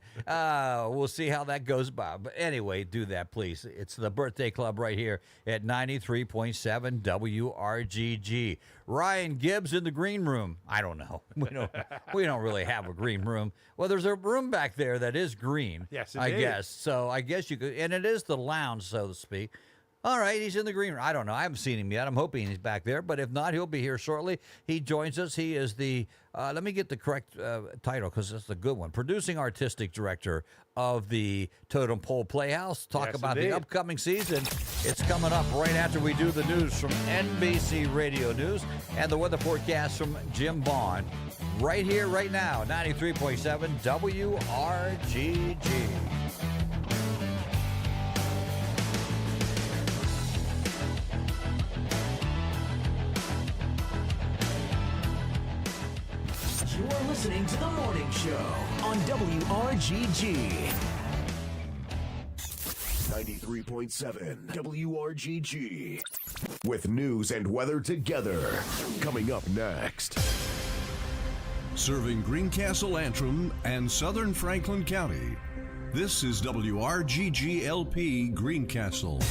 [SPEAKER 2] We'll see how that goes by. But anyway, do that, please. It's the birthday club right here at 93.7 WRGG. Ryan Gibbs in the green room. I don't know. We don't really have a green room. Well, there's a room back there that is green.
[SPEAKER 4] Yes,
[SPEAKER 2] I guess. So I guess you could, and it is the lounge, so to speak. All right, he's in the green room. I don't know. I haven't seen him yet. I'm hoping he's back there. But if not, he'll be here shortly. He joins us. He is the, let me get the correct title because it's a good one, producing artistic director of the Totem Pole Playhouse. Talk about the upcoming season. It's coming up right after we do the news from NBC Radio News and the weather forecast from Jim Vaughn. Right here, right now, 93.7 WRGG.
[SPEAKER 6] You're listening to The Morning Show on WRGG.
[SPEAKER 7] 93.7 WRGG. With news and weather together. Coming up next.
[SPEAKER 10] Serving Greencastle, Antrim, and southern Franklin County. This is WRGG LP Greencastle.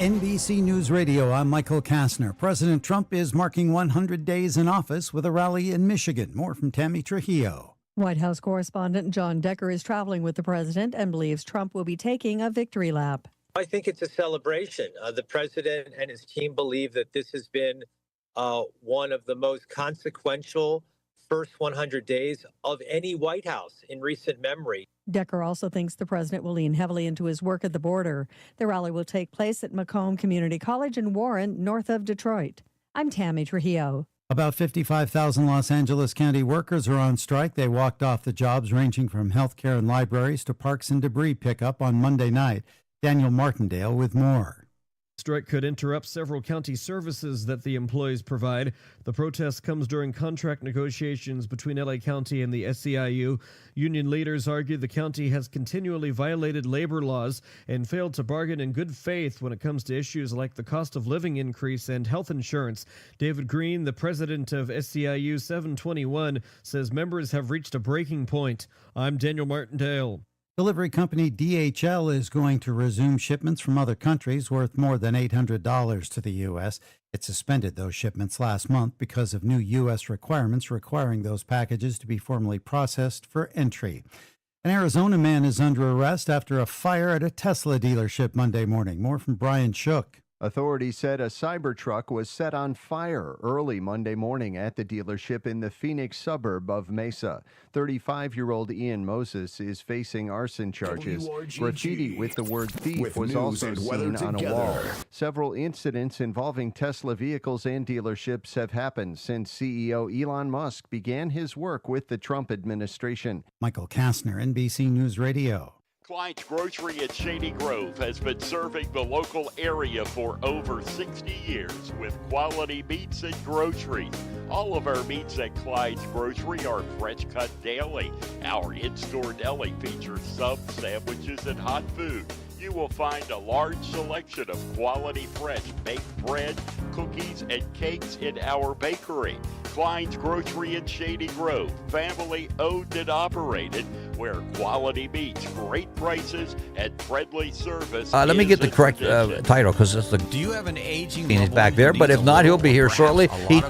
[SPEAKER 9] NBC News Radio, I'm Michael Kastner. President Trump is marking 100 days in office with a rally in Michigan. More from Tammy Trujillo.
[SPEAKER 11] White House correspondent John Decker is traveling with the president and believes Trump will be taking a victory lap.
[SPEAKER 20] I think it's a celebration. The president and his team believe that this has been one of the most consequential first 100 days of any White House in recent memory.
[SPEAKER 11] Decker also thinks the president will lean heavily into his work at the border. The rally will take place at Macomb Community College in Warren, north of Detroit. I'm Tammy Trujillo.
[SPEAKER 9] About 55,000 Los Angeles County workers are on strike. They walked off the jobs ranging from healthcare and libraries to parks and debris pickup on Monday night. Daniel Martindale with more.
[SPEAKER 5] Strike could interrupt several county services that the employees provide. The protest comes during contract negotiations between LA County and the SEIU. Union leaders argue the county has continually violated labor laws and failed to bargain in good faith when it comes to issues like the cost of living increase and health insurance. David Green, the president of SEIU 721, says members have reached a breaking point. I'm Daniel Martindale.
[SPEAKER 9] Delivery company DHL is going to resume shipments from other countries worth more than $800 to the U.S. It suspended those shipments last month because of new U.S. requirements requiring those packages to be formally processed for entry. An Arizona man is under arrest after a fire at a Tesla dealership Monday morning. More from Brian Shook.
[SPEAKER 21] Authorities said a Cybertruck was set on fire early Monday morning at the dealership in the Phoenix suburb of Mesa. 35-year-old Ian Moses is facing arson charges.
[SPEAKER 7] WRGG.
[SPEAKER 21] Graffiti with the word thief
[SPEAKER 7] With
[SPEAKER 21] was
[SPEAKER 7] news
[SPEAKER 21] also
[SPEAKER 7] and
[SPEAKER 21] seen
[SPEAKER 7] weather
[SPEAKER 21] on a
[SPEAKER 7] together.
[SPEAKER 21] wall. Several incidents involving Tesla vehicles and dealerships have happened since CEO Elon Musk began his work with the Trump administration.
[SPEAKER 9] Michael Kastner, NBC News Radio.
[SPEAKER 23] Klein's Grocery at Shady Grove has been serving the local area for over 60 years with quality meats and groceries. All of our meats at Klein's Grocery are fresh cut daily. Our in-store deli features subs, sandwiches, and hot food. You will find a large selection of quality fresh baked bread, cookies, and cakes in our bakery. Klein's Grocery in Shady Grove, family owned and operated, where quality meats, great prices, and friendly service.
[SPEAKER 2] Let me get the correct title because it's the.
[SPEAKER 24] Do you have an aging
[SPEAKER 2] He's back there, but if not, he'll be here shortly. He's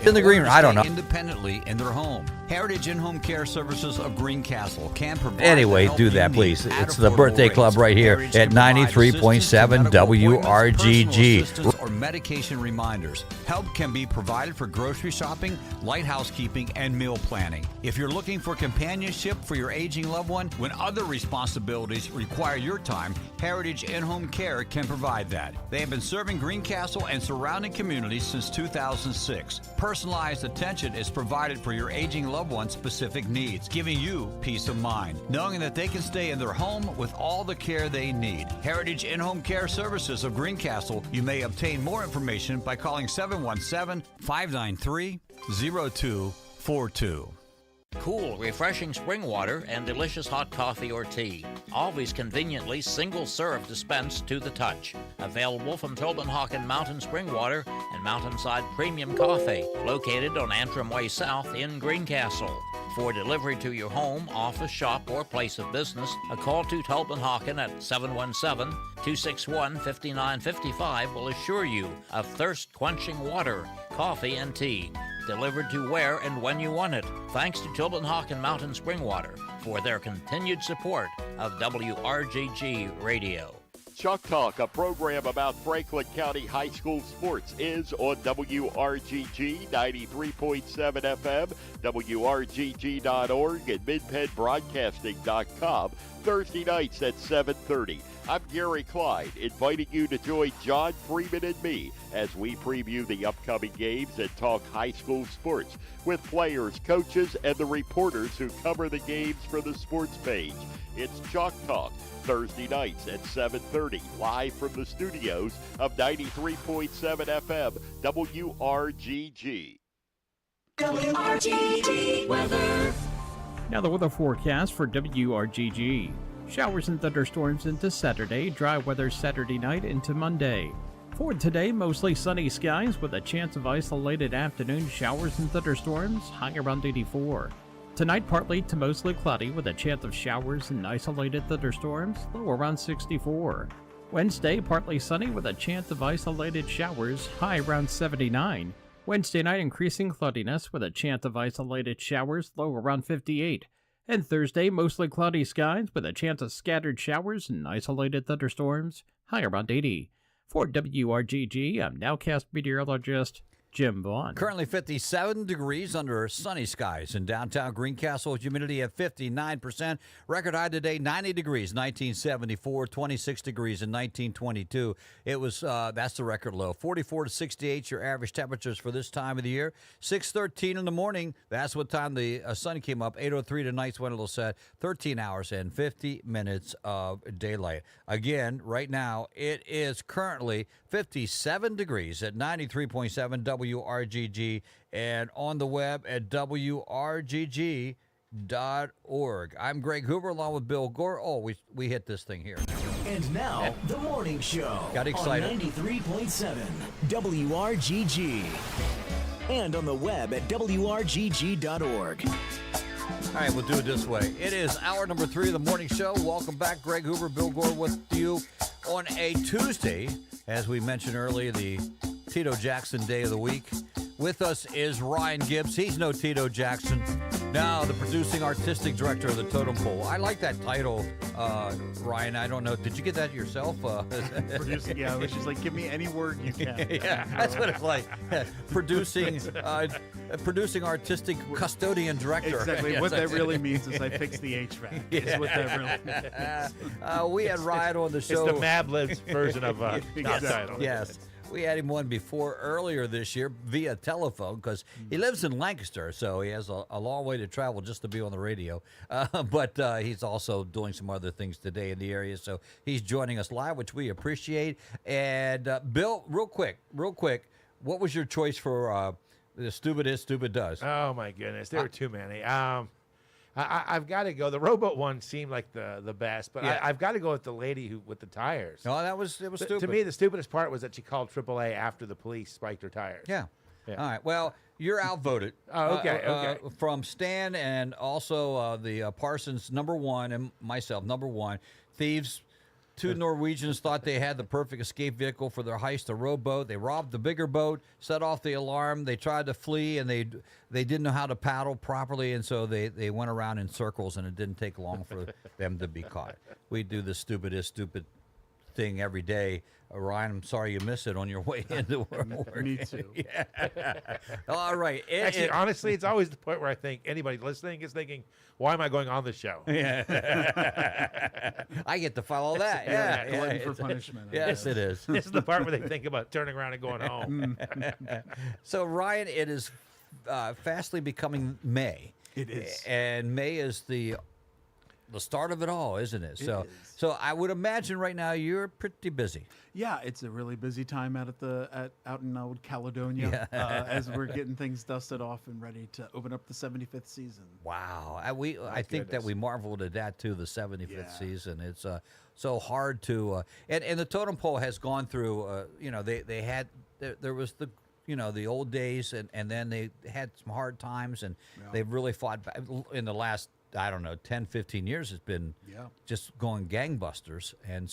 [SPEAKER 2] in the green room. I don't know.
[SPEAKER 24] Independently in their home. Heritage In-Home Care Services of Greencastle can provide.
[SPEAKER 2] Anyway, do that, please. It's the birthday club right here at 93.7 WRGG.
[SPEAKER 24] Or medication reminders. Help can be provided for grocery shopping, light housekeeping, and meal planning. If you're looking for companionship for your aging loved one when other responsibilities require your time, Heritage In-Home Care can provide that. They have been serving Greencastle and surrounding communities since 2006. Personalized attention is provided for your aging loved one's specific needs, giving you peace of mind, knowing that they can stay in their home with all the care they need. Heritage In-Home Care Services of Greencastle. You may obtain more information by calling 717-593-0242.
[SPEAKER 25] Cool, refreshing spring water and delicious hot coffee or tea. Always conveniently single-serve dispensed to the touch. Available from Tobin-Hawken Mountain Spring Water and Mountainside Premium Coffee, located on Antrim Way South in Greencastle. For delivery to your home, office, shop, or place of business, a call to Tobin-Hawken at 717-261-5955 will assure you of thirst-quenching water, coffee, and tea, delivered to where and when you want it. Thanks to Tobin-Hawken Mountain Spring Water for their continued support of WRGG Radio.
[SPEAKER 23] Chuck Talk, a program about Franklin County High School sports, is on WRGG 93.7 FM, WRGG.org, and MidPennBroadcasting.com, Thursday nights at 7:30. I'm Gary Clyde, inviting you to join John Freeman and me as we preview the upcoming games and talk high school sports with players, coaches, and the reporters who cover the games for the sports page. It's Chalk Talk, Thursday nights at 7:30, live from the studios of 93.7 FM, WRGG.
[SPEAKER 19] WRGG weather. Now the weather forecast for WRGG. Showers and thunderstorms into Saturday, dry weather Saturday night into Monday. For today, mostly sunny skies with a chance of isolated afternoon showers and thunderstorms, high around 84. Tonight, partly to mostly cloudy with a chance of showers and isolated thunderstorms, low around 64. Wednesday, partly sunny with a chance of isolated showers, high around 79. Wednesday night, increasing cloudiness with a chance of isolated showers, low around 58. And Thursday, mostly cloudy skies with a chance of scattered showers and isolated thunderstorms, high around 80. For WRGG, I'm Nowcast meteorologist Jim Vaughn.
[SPEAKER 2] Currently 57 degrees under sunny skies in downtown Greencastle. Humidity at 59%. Record high today, 90 degrees, 1974. 26 degrees in 1922. It was, that's the record low. 44 to 68, your average temperatures for this time of the year. 6:13 in the morning, that's what time the sun came up. 8:03 tonight's when it'll set. 13 hours and 50 minutes of daylight. Again, right now, it is currently 57 degrees at 93.7 WRGG and on the web at WRGG.org. I'm Greg Hoover along with Bill Gore. Oh, we hit this thing here.
[SPEAKER 6] And now, The Morning Show.
[SPEAKER 2] Got excited.
[SPEAKER 6] On 93.7 WRGG. And on the web at WRGG.org.
[SPEAKER 2] All right, we'll do it this way. It is hour number 3 of the morning show. Welcome back. Greg Hoover, Bill Gore with you on a Tuesday. As we mentioned earlier, the Tito Jackson day of the week. With us is Ryan Gibbs. He's no Tito Jackson. Now, the producing artistic director of the Totem Pole. I like that title, Ryan. I don't know. Did you get that yourself?
[SPEAKER 12] Producing, yeah. Which is like, give me any word you can.
[SPEAKER 2] Yeah, that's what it's like. Producing artistic custodian director.
[SPEAKER 12] Exactly.
[SPEAKER 2] Yes,
[SPEAKER 12] what that really means is I fix the HVAC.
[SPEAKER 2] Yeah.
[SPEAKER 12] Is what that really means.
[SPEAKER 2] We had Ryan on the show.
[SPEAKER 4] It's the Mad Libs version of
[SPEAKER 2] title. Yes. We had him on before earlier this year via telephone because he lives in Lancaster, so he has a long way to travel just to be on the radio. But he's also doing some other things today in the area, so he's joining us live, which we appreciate. And Bill, real quick, what was your choice for the Stupid Is, Stupid Does?
[SPEAKER 4] Oh, my goodness. There were too many. I've got to go. The rowboat one seemed like the best, but
[SPEAKER 2] Yeah.
[SPEAKER 4] I've got to go with the lady with the tires.
[SPEAKER 2] No, it was stupid.
[SPEAKER 4] To me, the stupidest part was that she called AAA after the police spiked her tires.
[SPEAKER 2] Yeah. All right. Well, you're outvoted.
[SPEAKER 4] Oh, okay.
[SPEAKER 2] From Stan and also the Parsons, number 1, and myself, number 1. Thieves. 2 Norwegians thought they had the perfect escape vehicle for their heist, a rowboat. They robbed the bigger boat, set off the alarm. They tried to flee, and they didn't know how to paddle properly, and so they went around in circles, and it didn't take long for them to be caught. We do the stupidest stupid thing every day. Ryan, I'm sorry you missed it on your way into work.
[SPEAKER 12] Me too.
[SPEAKER 2] Yeah. All right.
[SPEAKER 4] Actually, honestly, it's always the point where I think anybody listening is thinking, why am I going on this show?
[SPEAKER 2] Yeah. I get to follow that. Yeah.
[SPEAKER 12] Glutton for punishment.
[SPEAKER 2] Yes, it is.
[SPEAKER 4] This is the part where they think about turning around and going home.
[SPEAKER 2] So, Ryan, it is fastly becoming May.
[SPEAKER 12] It is.
[SPEAKER 2] And May is the start of it all, isn't it? So I would imagine right now you're pretty busy.
[SPEAKER 12] Yeah, it's a really busy time out in Old Caledonia as we're getting things dusted off and ready to open up the 75th season.
[SPEAKER 2] Wow, I think that we marveled at that too. The 75th season. It's so hard to and the Totem Pole has gone through. They had there was the old days and then they had some hard times and they've really fought back in the last. I don't know, 10, 15 years has been just going gangbusters. And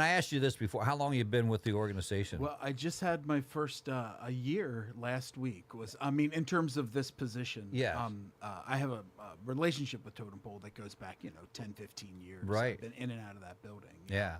[SPEAKER 2] I asked you this before, how long have you been with the organization?
[SPEAKER 12] Well, I just had my first a year last week. In terms of this position, I have a relationship with Totem Pole that goes back, 10, 15 years.
[SPEAKER 2] Right.
[SPEAKER 12] I've been in and out of that building.
[SPEAKER 2] Yeah.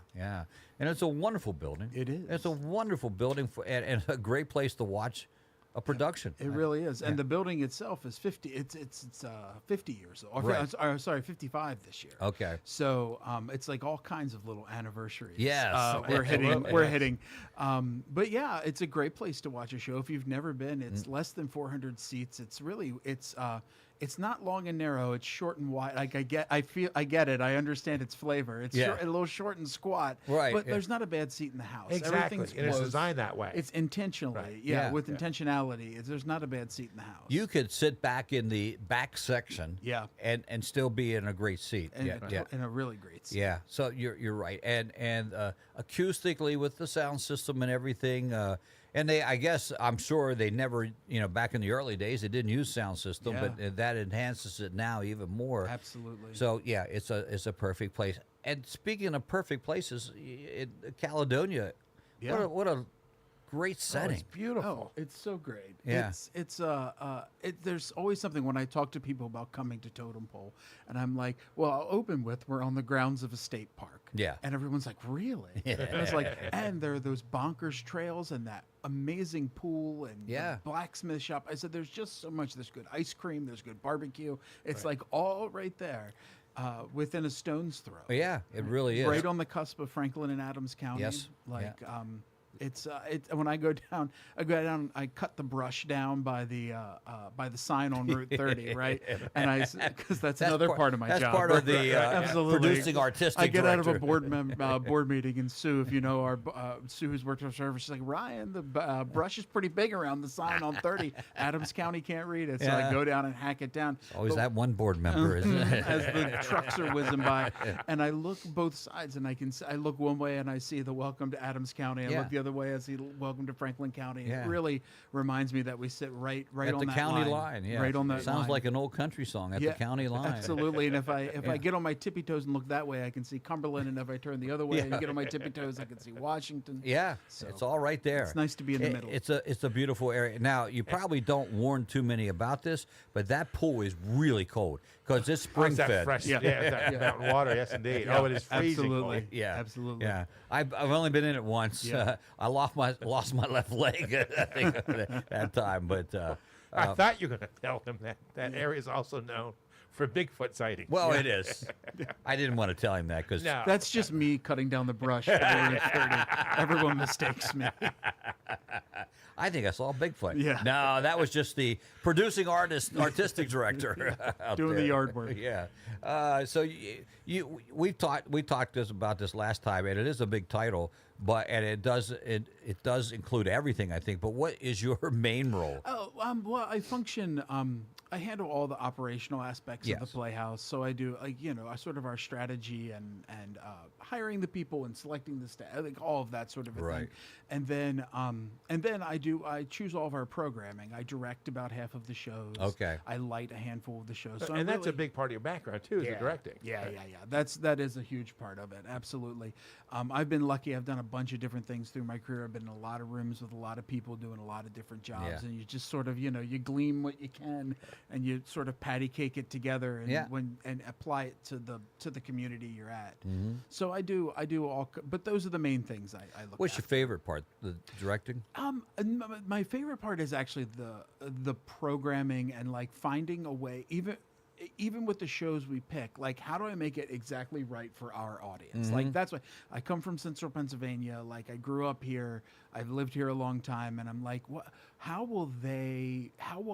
[SPEAKER 2] And it's a wonderful building.
[SPEAKER 12] It is.
[SPEAKER 2] It's a wonderful building and a great place to watch a production.
[SPEAKER 12] It really is. And the building itself is 50 years old.
[SPEAKER 2] Right.
[SPEAKER 12] Sorry, 55 this year.
[SPEAKER 2] Okay.
[SPEAKER 12] So it's like all kinds of little anniversaries.
[SPEAKER 2] Yes.
[SPEAKER 12] We're hitting. But yeah, it's a great place to watch a show. If you've never been, it's less than 400 seats. It's not long and narrow. It's short and wide. Like I get it. I understand its flavor. It's a little short and squat.
[SPEAKER 2] Right.
[SPEAKER 12] But there's not a bad seat in the house.
[SPEAKER 4] Exactly.
[SPEAKER 12] Everything's
[SPEAKER 4] And it's
[SPEAKER 12] close.
[SPEAKER 4] designed that way.
[SPEAKER 12] It's intentionally, with intentionality. There's not a bad seat in the house.
[SPEAKER 2] You could sit back in the back section, and still be in a great seat,
[SPEAKER 12] in a really great seat.
[SPEAKER 2] Yeah, so you're right, and acoustically with the sound system and everything, and I'm sure they never, back in the early days they didn't use sound system, but that enhances it now even more.
[SPEAKER 12] Absolutely.
[SPEAKER 2] So yeah, it's a perfect place. And speaking of perfect places, Caledonia, what a great setting.
[SPEAKER 4] It's beautiful.
[SPEAKER 12] Oh, it's so great.
[SPEAKER 2] Yeah.
[SPEAKER 12] There's always something when I talk to people about coming to Totem Pole, and I'm like, well, I'll open with, we're on the grounds of a state park.
[SPEAKER 2] Yeah.
[SPEAKER 12] And everyone's like, really?
[SPEAKER 2] Yeah.
[SPEAKER 12] And it's like, and there are those bonkers trails and that amazing pool and the blacksmith shop. I said, there's just so much. There's good ice cream. There's good barbecue. It's like all right there. Within a stone's throw.
[SPEAKER 2] Yeah, it really is.
[SPEAKER 12] Right on the cusp of Franklin and Adams County.
[SPEAKER 2] Yes.
[SPEAKER 12] Like, it's when I go down, I cut the brush down by the sign on Route 30, right? And because that's another part of my job.
[SPEAKER 2] That's part of the
[SPEAKER 12] absolutely
[SPEAKER 2] producing artistic.
[SPEAKER 12] I get out of a
[SPEAKER 2] director.
[SPEAKER 12] board meeting, and Sue, if you know our Sue who's worked for service, she's like, Ryan, the brush is pretty big around the sign on 30. Adams County can't read it, so I go down and hack it down.
[SPEAKER 2] Always that one board member, isn't it?
[SPEAKER 12] As the trucks are whizzing by, and I look both sides, and I look one way and I see the welcome to Adams County. I look the other way, I see welcome to Franklin County.
[SPEAKER 2] Yeah.
[SPEAKER 12] It really reminds me that we sit right
[SPEAKER 2] at
[SPEAKER 12] on
[SPEAKER 2] the
[SPEAKER 12] that
[SPEAKER 2] county line. Yeah,
[SPEAKER 12] right on that
[SPEAKER 2] sounds
[SPEAKER 12] line.
[SPEAKER 2] like an old country song. At the county line.
[SPEAKER 12] Absolutely. And if I get on my tippy toes and look that way, I can see Cumberland, and if I turn the other way and get on my tippy toes, I can see Washington.
[SPEAKER 2] Yeah,
[SPEAKER 12] so
[SPEAKER 2] it's all right there.
[SPEAKER 12] It's nice to be in the middle.
[SPEAKER 2] It's a beautiful area. Now, you probably don't warn too many about this, but that pool is really cold because it's spring fed.
[SPEAKER 4] Fresh, that mountain water. Yes, indeed.
[SPEAKER 12] Yeah,
[SPEAKER 4] Oh, it is freezing.
[SPEAKER 12] absolutely.
[SPEAKER 4] Cold.
[SPEAKER 2] Yeah,
[SPEAKER 12] absolutely.
[SPEAKER 2] Yeah, I've only been in it once.
[SPEAKER 12] Yeah.
[SPEAKER 2] I lost my left leg I think that time, but
[SPEAKER 4] I thought you were going to tell him that area is also known for Bigfoot sightings.
[SPEAKER 2] Well, it is. I didn't want to tell him that because
[SPEAKER 12] that's just me cutting down the brush. For Area 30. Everyone mistakes me.
[SPEAKER 2] I think I saw Bigfoot.
[SPEAKER 12] Yeah.
[SPEAKER 2] No, that was just the producing artistic director out
[SPEAKER 12] doing
[SPEAKER 2] there.
[SPEAKER 12] the yard work.
[SPEAKER 2] Yeah. So we talked about this last time, and it is a big title, and it does include everything, I think. But what is your main role?
[SPEAKER 12] Oh, well, I function. I handle all the operational aspects of the Playhouse. So I do, I sort of our strategy and hiring the people and selecting the staff, like all of that sort of a thing. And then I choose all of our programming. I direct about half of the shows.
[SPEAKER 2] Okay.
[SPEAKER 12] I light a handful of the shows. So
[SPEAKER 4] and that's a big part of your background too, is the directing.
[SPEAKER 12] Yeah. That is a huge part of it. Absolutely. I've been lucky. I've done a bunch of different things through my career. I've been in a lot of rooms with a lot of people doing a lot of different jobs, and you just sort of, you glean what you can, and you sort of patty cake it together and apply it to the community you're at.
[SPEAKER 2] Mm-hmm.
[SPEAKER 12] So I do all, but those are the main things I look.
[SPEAKER 2] What's your favorite part? The directing?
[SPEAKER 12] My favorite part is actually the programming and like finding a way, even with the shows we pick, like how do I make it exactly right for our audience?
[SPEAKER 2] Mm-hmm.
[SPEAKER 12] Like that's why I come from Central Pennsylvania. Like I grew up here, I've lived here a long time, and I'm like, how will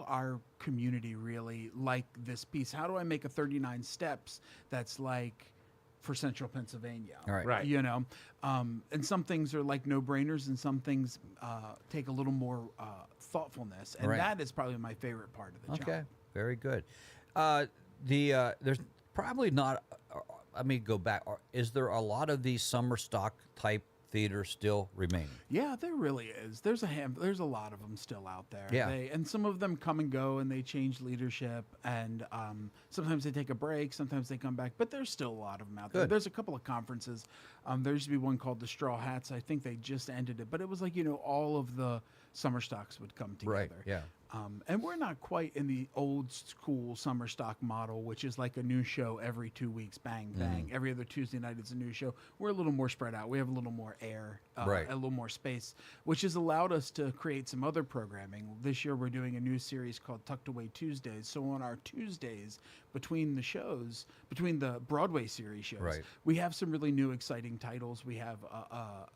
[SPEAKER 12] our community really like this piece? How do I make a 39 steps that's like for Central Pennsylvania?
[SPEAKER 2] All right.
[SPEAKER 12] And some things are like no-brainers, and some things take a little more thoughtfulness, and that is probably my favorite part of the job.
[SPEAKER 2] Okay, very good. There's probably not. Let me go back. Is there a lot of these summer stock type theaters still remaining?
[SPEAKER 12] Yeah, there really is. There's a lot of them still out there.
[SPEAKER 2] Yeah.
[SPEAKER 12] And some of them come and go, and they change leadership, and sometimes they take a break, sometimes they come back, but there's still a lot of them out there.
[SPEAKER 2] Good.
[SPEAKER 12] There's a couple of conferences. There used to be one called the Straw Hats. I think they just ended it, but it was like, all of the summer stocks would come together.
[SPEAKER 2] Right, yeah.
[SPEAKER 12] And we're not quite in the old school summer stock model, which is like a new show every 2 weeks, bang, bang. Every other Tuesday night it's a new show. We're a little more spread out. We have a little more air, a little more space, which has allowed us to create some other programming. This year we're doing a new series called Tucked Away Tuesdays. So on our Tuesdays, between the shows, between the Broadway series shows, we have some really new, exciting titles. We have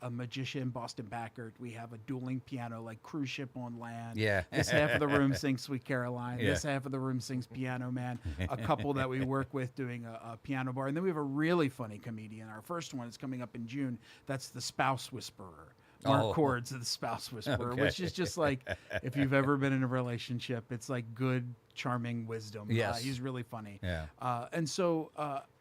[SPEAKER 12] a magician, Boston Backert. We have a dueling piano, like Cruise Ship on Land.
[SPEAKER 2] Yeah.
[SPEAKER 12] This half of the room sings Sweet Caroline. Yeah. This half of the room sings Piano Man. A couple that we work with doing a piano bar. And then we have a really funny comedian. Our first one is coming up in June. That's the Spouse Whisperer. Mark Cords of the Spouse Whisperer, which is just like, if you've ever been in a relationship, it's like good, charming wisdom.
[SPEAKER 2] Yes.
[SPEAKER 12] He's really funny.
[SPEAKER 2] Yeah.
[SPEAKER 12] And so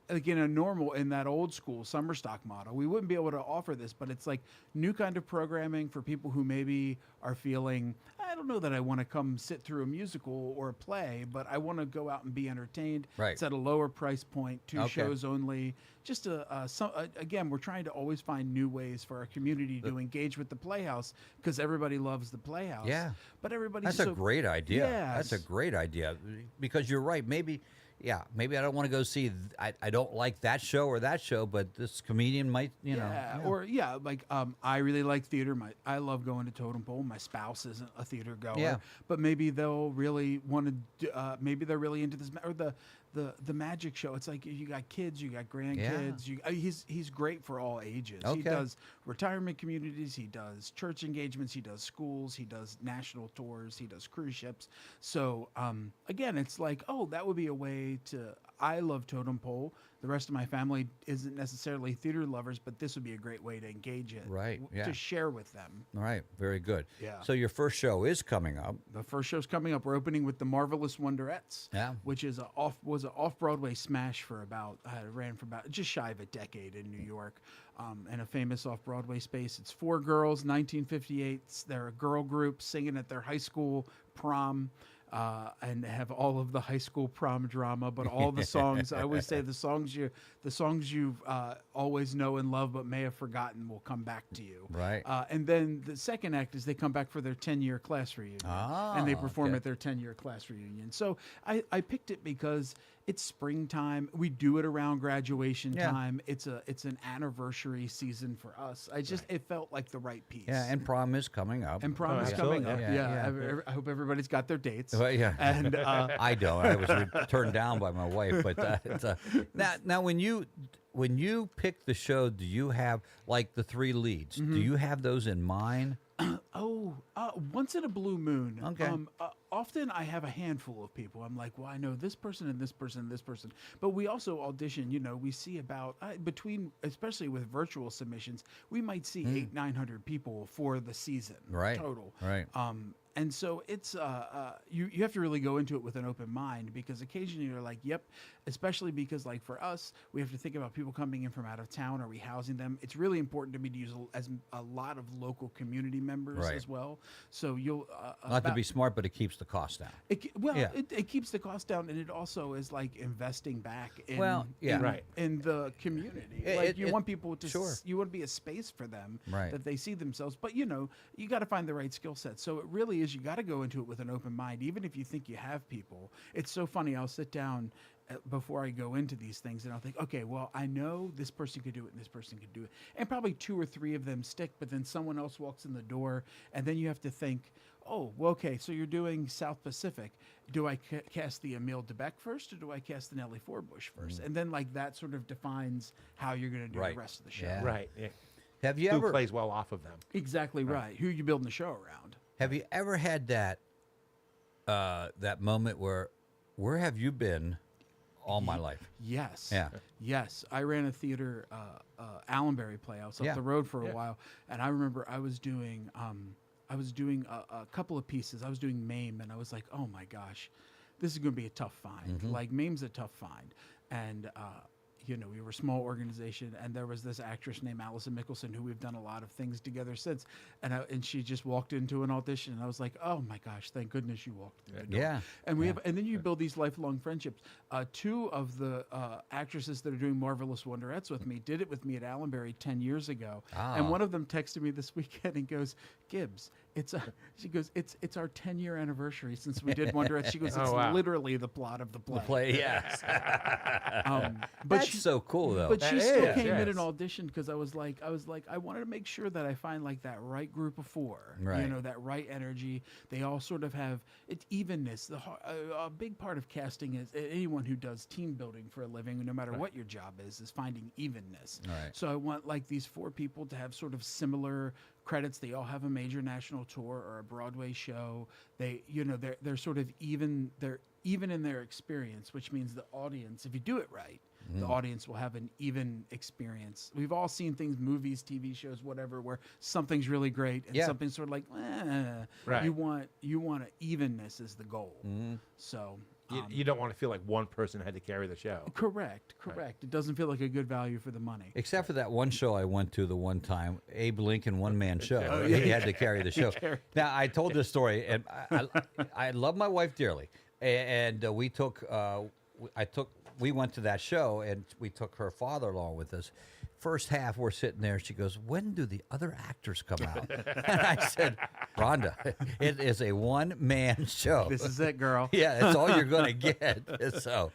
[SPEAKER 12] like in that old school summer stock model, we wouldn't be able to offer this, but it's like new kind of programming for people who maybe are feeling, I don't know that I want to come sit through a musical or a play, but I want to go out and be entertained.
[SPEAKER 2] Right.
[SPEAKER 12] It's at a lower price point, 2
[SPEAKER 2] Okay.
[SPEAKER 12] shows only. Just again, we're trying to always find new ways for our community to engage with the Playhouse, because everybody loves the Playhouse.
[SPEAKER 2] Yeah.
[SPEAKER 12] But everybody's
[SPEAKER 2] That's
[SPEAKER 12] so
[SPEAKER 2] a great idea.
[SPEAKER 12] Yeah,
[SPEAKER 2] That's a great idea, because you're right. Maybe I don't want to go see. I don't like that show or that show, but this comedian might. You know.
[SPEAKER 12] Or like I really like theater. I love going to Totem Pole. My spouse isn't a theater goer.
[SPEAKER 2] Yeah.
[SPEAKER 12] But maybe they'll really want to. Maybe they're really into this or the magic show. It's like you got kids, you got grandkids. He's great for all ages.
[SPEAKER 2] Okay.
[SPEAKER 12] He does retirement communities. He does church engagements. He does schools. He does national tours. He does cruise ships. So again, it's like, oh, that would be a way to. I love Totem Pole. The rest of my family isn't necessarily theater lovers, but this would be a great way to engage it.
[SPEAKER 2] Right, yeah.
[SPEAKER 12] To share with them.
[SPEAKER 2] All right. Very good.
[SPEAKER 12] Yeah.
[SPEAKER 2] So your first show is coming up.
[SPEAKER 12] The first show's coming up. We're opening with the Marvelous Wonderettes.
[SPEAKER 2] Yeah.
[SPEAKER 12] Which is was an off-Broadway smash for ran for about just shy of a decade in New York, and a famous off-Broadway space. It's 4 girls, 1958. They're a girl group singing at their high school prom. And have all of the high school prom drama, but all the songs. I always say the songs you've always know and love, but may have forgotten, will come back to you.
[SPEAKER 2] Right.
[SPEAKER 12] And then the second act is they come back for their 10-year class reunion, and they perform at their 10-year class reunion. So I picked it because it's springtime. We do it around graduation time. It's an anniversary season for us. It felt like the right piece.
[SPEAKER 2] Yeah, and prom is coming up.
[SPEAKER 12] And prom is coming up. I hope everybody's got their dates.
[SPEAKER 2] Well, yeah,
[SPEAKER 12] and
[SPEAKER 2] I don't. I was turned down by my wife. But now, when you pick the show, do you have like the 3 leads?
[SPEAKER 12] Mm-hmm.
[SPEAKER 2] Do you have those in mind?
[SPEAKER 12] Once in a blue moon.
[SPEAKER 2] Okay.
[SPEAKER 12] Often I have a handful of people. I'm like, well, I know this person and this person and this person. But we also audition. We see about especially with virtual submissions, we might see 800-900 people for the season total.
[SPEAKER 2] Right.
[SPEAKER 12] And so it's you have to really go into it with an open mind, because occasionally you're like, yep, especially because like for us, we have to think about people coming in from out of town. Are we housing them? It's really important to me to use a lot of local community members as well. So you'll
[SPEAKER 2] not to be smart, but it keeps the cost down.
[SPEAKER 12] It keeps the cost down, and it also is like investing back in in the community. You want people to you want to be a space for them that they see themselves. But you got to find the right skill set. So it really is, you got to go into it with an open mind, even if you think you have people. It's so funny. I'll sit down before I go into these things, and I'll think, okay, well, I know this person could do it and this person could do it, and probably 2 or 3 of them stick, but then someone else walks in the door, and then you have to think, oh, well, okay, so you're doing South Pacific. Do I cast the Emile DeBeck first, or do I cast the Nellie Forbush first? And then like that sort of defines how you're going to do the rest of the show.
[SPEAKER 2] Yeah.
[SPEAKER 4] Right. Yeah.
[SPEAKER 2] Have you
[SPEAKER 4] Who
[SPEAKER 2] ever
[SPEAKER 4] plays well off of them?
[SPEAKER 12] Exactly right. Who are you building the show around?
[SPEAKER 2] Have you ever had that moment where have you been all my life?
[SPEAKER 12] Yes.
[SPEAKER 2] Yeah.
[SPEAKER 12] Yes. I ran a theater, Allenbury Playhouse up the road for a while, and I remember I was doing a couple of pieces. I was doing MAME, and I was like, oh my gosh, this is going to be a tough find. Like MAME's a tough find, and we were a small organization, and there was this actress named Allison Mickelson who we've done a lot of things together since, and she just walked into an audition, and I was like, oh my gosh, thank goodness you walked through the door.
[SPEAKER 2] Yeah.
[SPEAKER 12] And and then you build these lifelong friendships. 2 of the actresses that are doing Marvelous Wonderettes with me did it with me at Allenbury 10 years ago, and one of them texted me this weekend and goes, Gibbs, it's our 10-year anniversary since we did Wonderettes. She goes, it's literally the plot of the play.
[SPEAKER 2] The play, yes.
[SPEAKER 12] But
[SPEAKER 2] That's so cool, though.
[SPEAKER 12] But she still came in and auditioned, because I was like, I wanted to make sure that I find like that right group of 4, that right energy. They all sort of have evenness. A big part of casting is anyone who does team building for a living, no matter what your job is finding evenness.
[SPEAKER 2] Right.
[SPEAKER 12] So I want like these 4 people to have sort of similar credits. They all have a major national tour or a Broadway show. They're sort of even. They're even in their experience, which means the audience, if you do it right, the audience will have an even experience. We've all seen things, movies, TV shows, whatever, where something's really great and something's sort of like, You want an evenness is the goal. So
[SPEAKER 4] You don't want to feel like one person had to carry the show.
[SPEAKER 12] Correct. It doesn't feel like a good value for the money.
[SPEAKER 2] Except for that one show I went to the one time, Abe Lincoln one-man show.
[SPEAKER 12] Oh, yeah.
[SPEAKER 2] He had to carry the show. Now, I told this story, and I love my wife dearly. And we went to that show, and we took her father along with us. First half, we're sitting there. She goes, "When do the other actors come out?" And I said, "Rhonda, it is a one-man show.
[SPEAKER 12] This is it, girl."
[SPEAKER 2] Yeah, that's all you're going to get. So,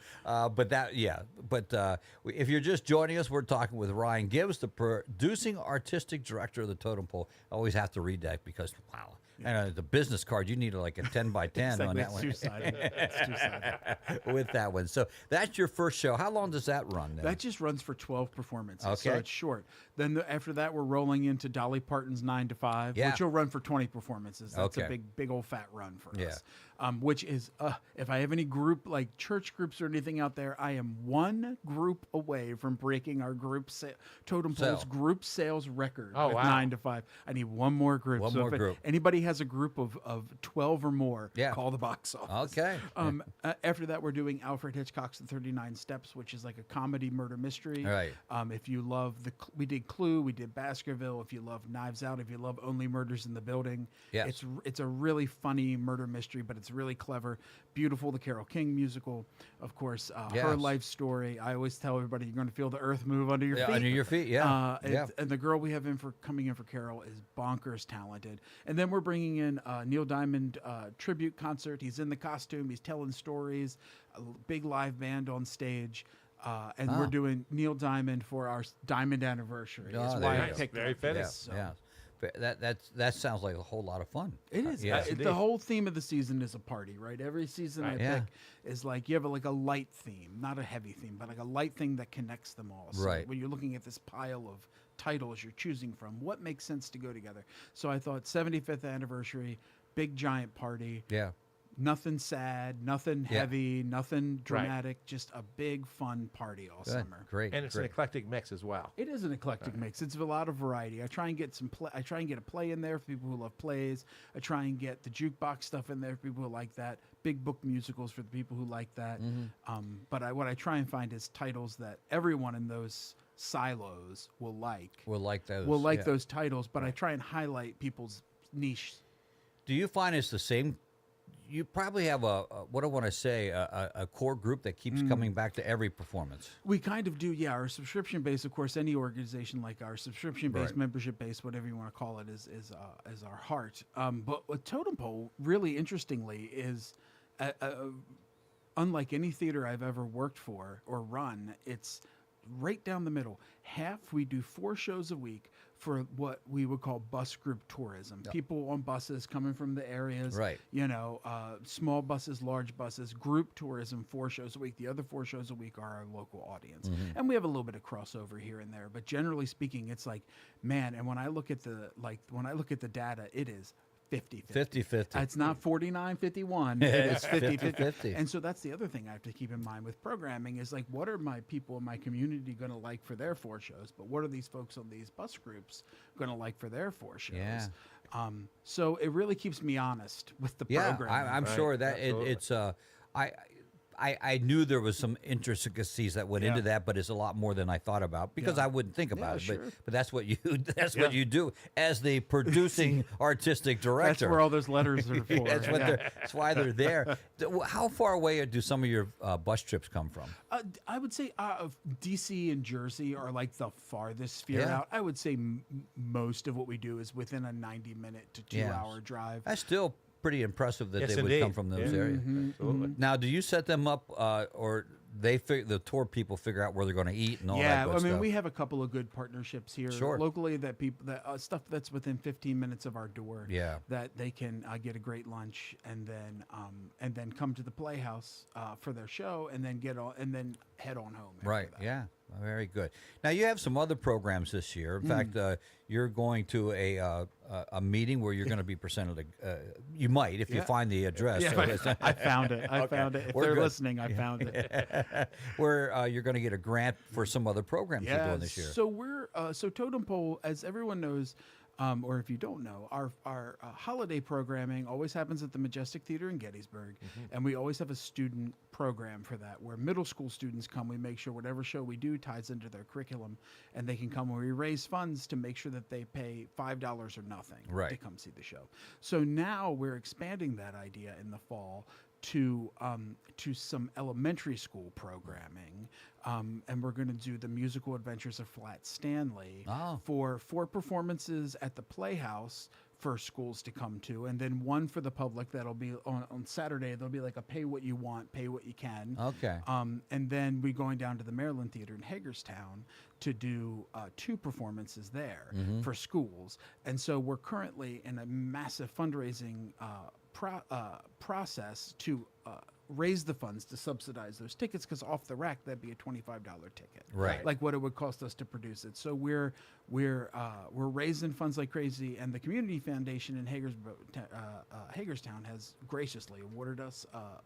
[SPEAKER 2] if you're just joining us, we're talking with Ryan Gibbs, the producing artistic director of the Totem Pole. I always have to read that because, wow. And the business card, you need like a 10 by 10 on that one.
[SPEAKER 12] Two-sided. It's two-sided.
[SPEAKER 2] With that one. So that's your first show. How long does that run then?
[SPEAKER 12] That just runs for 12 performances.
[SPEAKER 2] Okay.
[SPEAKER 12] So it's short. Then after that, we're rolling into Dolly Parton's 9 to 5, which will run for 20 performances. That's a big old fat run for us. Which is, if I have any group, like church groups or anything out there, I am one group away from breaking our Totem Pole's group sales record with 9 to 5. I need one more group.
[SPEAKER 2] One more group.
[SPEAKER 12] Anybody has a group of 12 or more, call the box office.
[SPEAKER 2] Okay.
[SPEAKER 12] After that, we're doing Alfred Hitchcock's The 39 Steps, which is like a comedy murder mystery.
[SPEAKER 2] Right.
[SPEAKER 12] If you love we did Clue, we did Baskerville. If you love Knives Out, if you love Only Murders in the Building, it's a really funny murder mystery, but it's really clever, beautiful. The Carole King musical, of course, her life story. I always tell everybody you're going to feel the earth move under your feet.
[SPEAKER 2] Under your feet,
[SPEAKER 12] And the girl we have coming in for Carol is bonkers talented. And then we're bringing in Neil Diamond tribute concert. He's in the costume. He's telling stories. A big live band on stage. And we're doing Neil Diamond for our Diamond anniversary. That's why I picked
[SPEAKER 4] very fitting.
[SPEAKER 2] That sounds like a whole lot of fun.
[SPEAKER 12] It is. The whole theme of the season is a party, right? Every season I pick is like you have like a light theme, not a heavy theme, but like a light thing that connects them all. So
[SPEAKER 2] right.
[SPEAKER 12] When you're looking at this pile of titles you're choosing from, what makes sense to go together? So I thought 75th anniversary, big giant party.
[SPEAKER 2] Yeah.
[SPEAKER 12] Nothing sad, nothing heavy, nothing dramatic, just a big fun party all summer.
[SPEAKER 2] Great.
[SPEAKER 4] And it's an eclectic mix as well.
[SPEAKER 12] It is an eclectic mix. It's a lot of variety. I try and get I try and get a play in there for people who love plays. I try and get the jukebox stuff in there for people who like that. Big book musicals for the people who like that. But what I try and find is titles that everyone in those silos will like.
[SPEAKER 2] Will like those.
[SPEAKER 12] Will like those titles, but I try and highlight people's niche.
[SPEAKER 2] Do you find it's the same? You probably have a core group that keeps coming back to every performance.
[SPEAKER 12] We kind of do, yeah. Our subscription base, of course, any organization like our subscription base, membership base, whatever you want to call it, is our heart. But with Totem Pole, really interestingly, is unlike any theater I've ever worked for or run, it's right down the middle. We do 4 shows a week for what we would call bus group tourism. People on buses coming from the areas, small buses, large buses, group tourism, 4 shows a week. The other 4 shows a week are our local audience. And we have a little bit of crossover here and there, but generally speaking, it's like, man, and when I look at the data, it is 50-50. It's not 49-51. It is 50-50. And so that's the other thing I have to keep in mind with programming is like, what are my people in my community going to like for their 4 shows? But what are these folks on these bus groups going to like for their 4 shows?
[SPEAKER 2] Yeah.
[SPEAKER 12] So it really keeps me honest with the programming.
[SPEAKER 2] I'm sure that it's I knew there was some intricacies that went into that, but it's a lot more than I thought about because I wouldn't think about it.
[SPEAKER 12] Sure.
[SPEAKER 2] But that's what you what you do as the producing artistic director.
[SPEAKER 12] That's where all those letters are for.
[SPEAKER 2] That's why they're there. How far away do some of your bus trips come from?
[SPEAKER 12] I would say DC and Jersey are like the farthest sphere out. I would say most of what we do is within a 90-minute to 2-hour drive.
[SPEAKER 2] That's still pretty impressive that they would come from those areas. Now, do you set them up, or the tour people figure out where they're going to eat and all that?
[SPEAKER 12] Yeah, I mean, we have a couple of good partnerships here locally that stuff that's within 15 minutes of our door.
[SPEAKER 2] Yeah,
[SPEAKER 12] that they can get a great lunch and then come to the Playhouse for their show and then head on home.
[SPEAKER 2] Right.
[SPEAKER 12] That.
[SPEAKER 2] Yeah. Very good. Now you have some other programs this year. In fact, you're going to a meeting where you're going to be presented. You might if you find the address.
[SPEAKER 12] Yeah, so I found it. I found it. If they're listening, I found it.
[SPEAKER 2] Where you're going to get a grant for some other programs you're doing this year.
[SPEAKER 12] So so Totem Pole, as everyone knows, or if you don't know, our holiday programming always happens at the Majestic Theater in Gettysburg, and we always have a student program for that, where middle school students come. We make sure whatever show we do ties into their curriculum, and they can come. Where we raise funds to make sure that they pay $5 or nothing to come see the show. So now we're expanding that idea in the fall to some elementary school programming, and we're going to do the musical adventures of Flat Stanley for 4 performances at the Playhouse for schools to come to, and then 1 for the public that'll be on Saturday. There'll be like a pay what you want, pay what you can.
[SPEAKER 2] Okay.
[SPEAKER 12] And then we're going down to the Maryland Theater in Hagerstown to do 2 performances there for schools. And so we're currently in a massive fundraising process to raise the funds to subsidize those tickets, because off the rack that'd be a $25 ticket, like what it would cost us to produce it. So we're raising funds like crazy, and the community foundation in Hagerstown has graciously awarded us a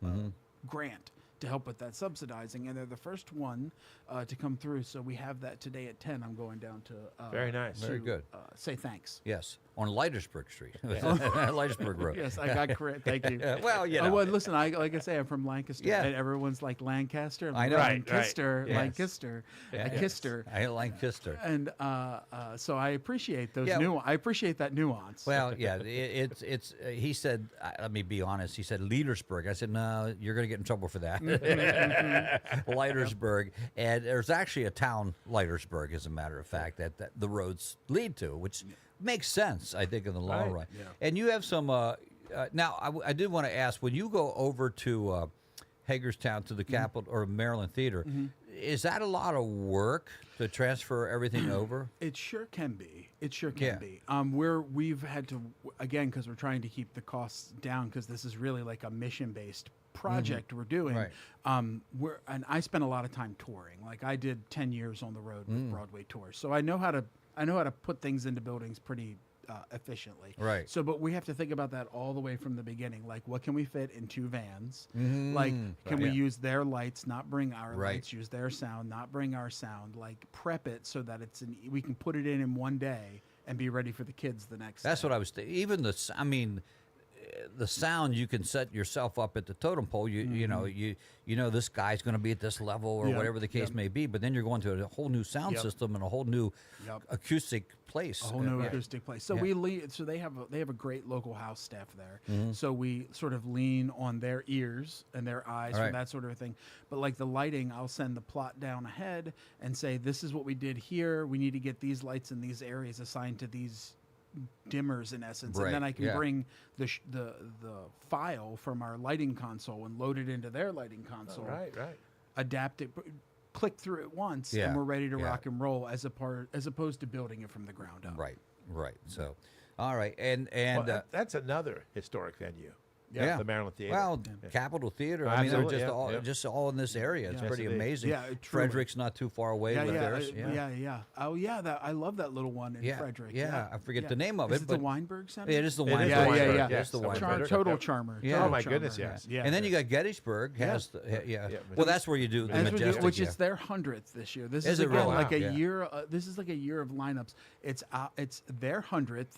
[SPEAKER 12] grant to help with that subsidizing, and they're the first one to come through. So we have that today at 10. I'm going down to
[SPEAKER 4] very nice,
[SPEAKER 2] very good.
[SPEAKER 12] Say thanks.
[SPEAKER 2] Yes, on Leitersburg Street,
[SPEAKER 12] Yes.
[SPEAKER 2] Leitersburg Road.
[SPEAKER 12] Yes, I got correct. Thank you.
[SPEAKER 2] Well, you know.
[SPEAKER 12] Well, listen, like I say, I'm from Lancaster,
[SPEAKER 2] Yeah.
[SPEAKER 12] and everyone's like Lancaster.
[SPEAKER 2] I know.
[SPEAKER 12] Lancaster,
[SPEAKER 2] Yes.
[SPEAKER 12] Lancaster. I kissed her.
[SPEAKER 2] I Lancaster.
[SPEAKER 12] And so I appreciate those
[SPEAKER 2] Yeah.
[SPEAKER 12] I appreciate that nuance.
[SPEAKER 2] Well, yeah, it's. He said, let me be honest. He said Leitersburg. I said, no, you're going to get in trouble for that. Leitersburg, and there's actually a town, Leitersburg, as a matter of fact, that the roads lead to, which makes sense, I think, in the long run.
[SPEAKER 4] Yeah.
[SPEAKER 2] And you have some. Now, I did want to ask, when you go over to Hagerstown to the Capitol or Maryland Theater, is that a lot of work to transfer everything over?
[SPEAKER 12] It sure can be. It sure can be. We've had to, again, because we're trying to keep the costs down, because this is really like a mission-based project we're doing.
[SPEAKER 2] Right.
[SPEAKER 12] And I spent a lot of time touring. Like I did 10 years on the road with Broadway tours, so I know how to put things into buildings pretty efficiently.
[SPEAKER 2] Right.
[SPEAKER 12] So, but we have to think about that all the way from the beginning. Like, what can we fit in 2 vans? Like, can we use their lights, not bring our lights? Use their sound, not bring our sound. Like, prep it so that we can put it in one day and be ready for the kids the next day.
[SPEAKER 2] That's what I was thinking. Even the sound, you can set yourself up at the totem pole. You know this guy's going to be at this level or whatever the case may be. But then you're going to a whole new sound system and a whole new acoustic place.
[SPEAKER 12] A whole new acoustic place. So they have a great local house staff there. So we sort of lean on their ears and their eyes for that sort of thing. But like the lighting, I'll send the plot down ahead and say, this is what we did here. We need to get these lights in these areas assigned to these dimmers, in essence, and then I can bring the file from our lighting console and load it into their lighting console. Adapt it, click through it once, and we're ready to rock and roll, as opposed to building it from the ground up.
[SPEAKER 2] Right. So, all right, and
[SPEAKER 4] that's another historic venue. The Maryland Theater.
[SPEAKER 2] Well, Capitol Theater. I mean, they're just all in this area. It's pretty amazing.
[SPEAKER 12] Yeah,
[SPEAKER 2] Frederick's not too far away with theirs.
[SPEAKER 12] Oh, yeah. I love that little one in Frederick.
[SPEAKER 2] Yeah, I forget the name of
[SPEAKER 12] Is
[SPEAKER 2] it.
[SPEAKER 12] it the Weinberg Center?
[SPEAKER 2] It is the Weinberg.
[SPEAKER 12] Yeah.
[SPEAKER 2] It's the Weinberg.
[SPEAKER 12] Total charmer.
[SPEAKER 4] Oh my goodness, yes.
[SPEAKER 12] Yeah.
[SPEAKER 2] And then you got Gettysburg. Well, that's where you do the Majestic,
[SPEAKER 12] which is their 100th this year. This
[SPEAKER 2] is
[SPEAKER 12] again
[SPEAKER 2] really?
[SPEAKER 12] like a year. This is like a year of lineups. It's their 100th.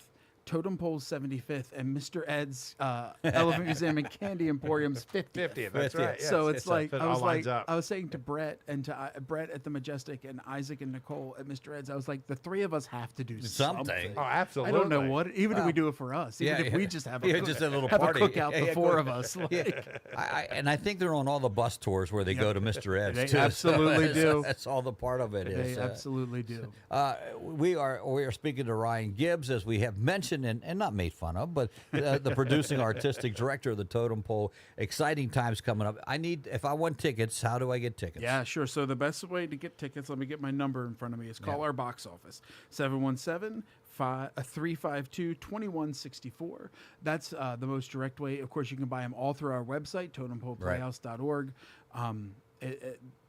[SPEAKER 12] Totem Pole's 75th, and Mr. Ed's Elephant Museum and Candy Emporium's 50th.
[SPEAKER 4] That's right. Yes.
[SPEAKER 12] So it's like
[SPEAKER 4] I
[SPEAKER 12] was saying to Brett and to Brett at the Majestic and Isaac and Nicole at Mr. Ed's, I was like, the 3 of us have to do something.
[SPEAKER 4] Oh, absolutely.
[SPEAKER 12] I don't know what. Even if we do it for us, even if we just have a
[SPEAKER 2] little party,
[SPEAKER 12] a cookout, the 4 of us.
[SPEAKER 2] And I think they're on all the bus tours where they go to Mr. Ed's.
[SPEAKER 12] They
[SPEAKER 2] too.
[SPEAKER 12] absolutely do.
[SPEAKER 2] That's all the part of it is.
[SPEAKER 12] They absolutely do.
[SPEAKER 2] We are speaking to Ryan Gibbs, as we have mentioned, and not made fun of, but the producing artistic director of the Totem Pole. Exciting times coming up. If I want tickets, how do I get tickets?
[SPEAKER 12] Yeah, sure. So the best way to get tickets, let me get my number in front of me, is call our box office, 717-352-2164. That's the most direct way. Of course, you can buy them all through our website, totempoleplayhouse.org.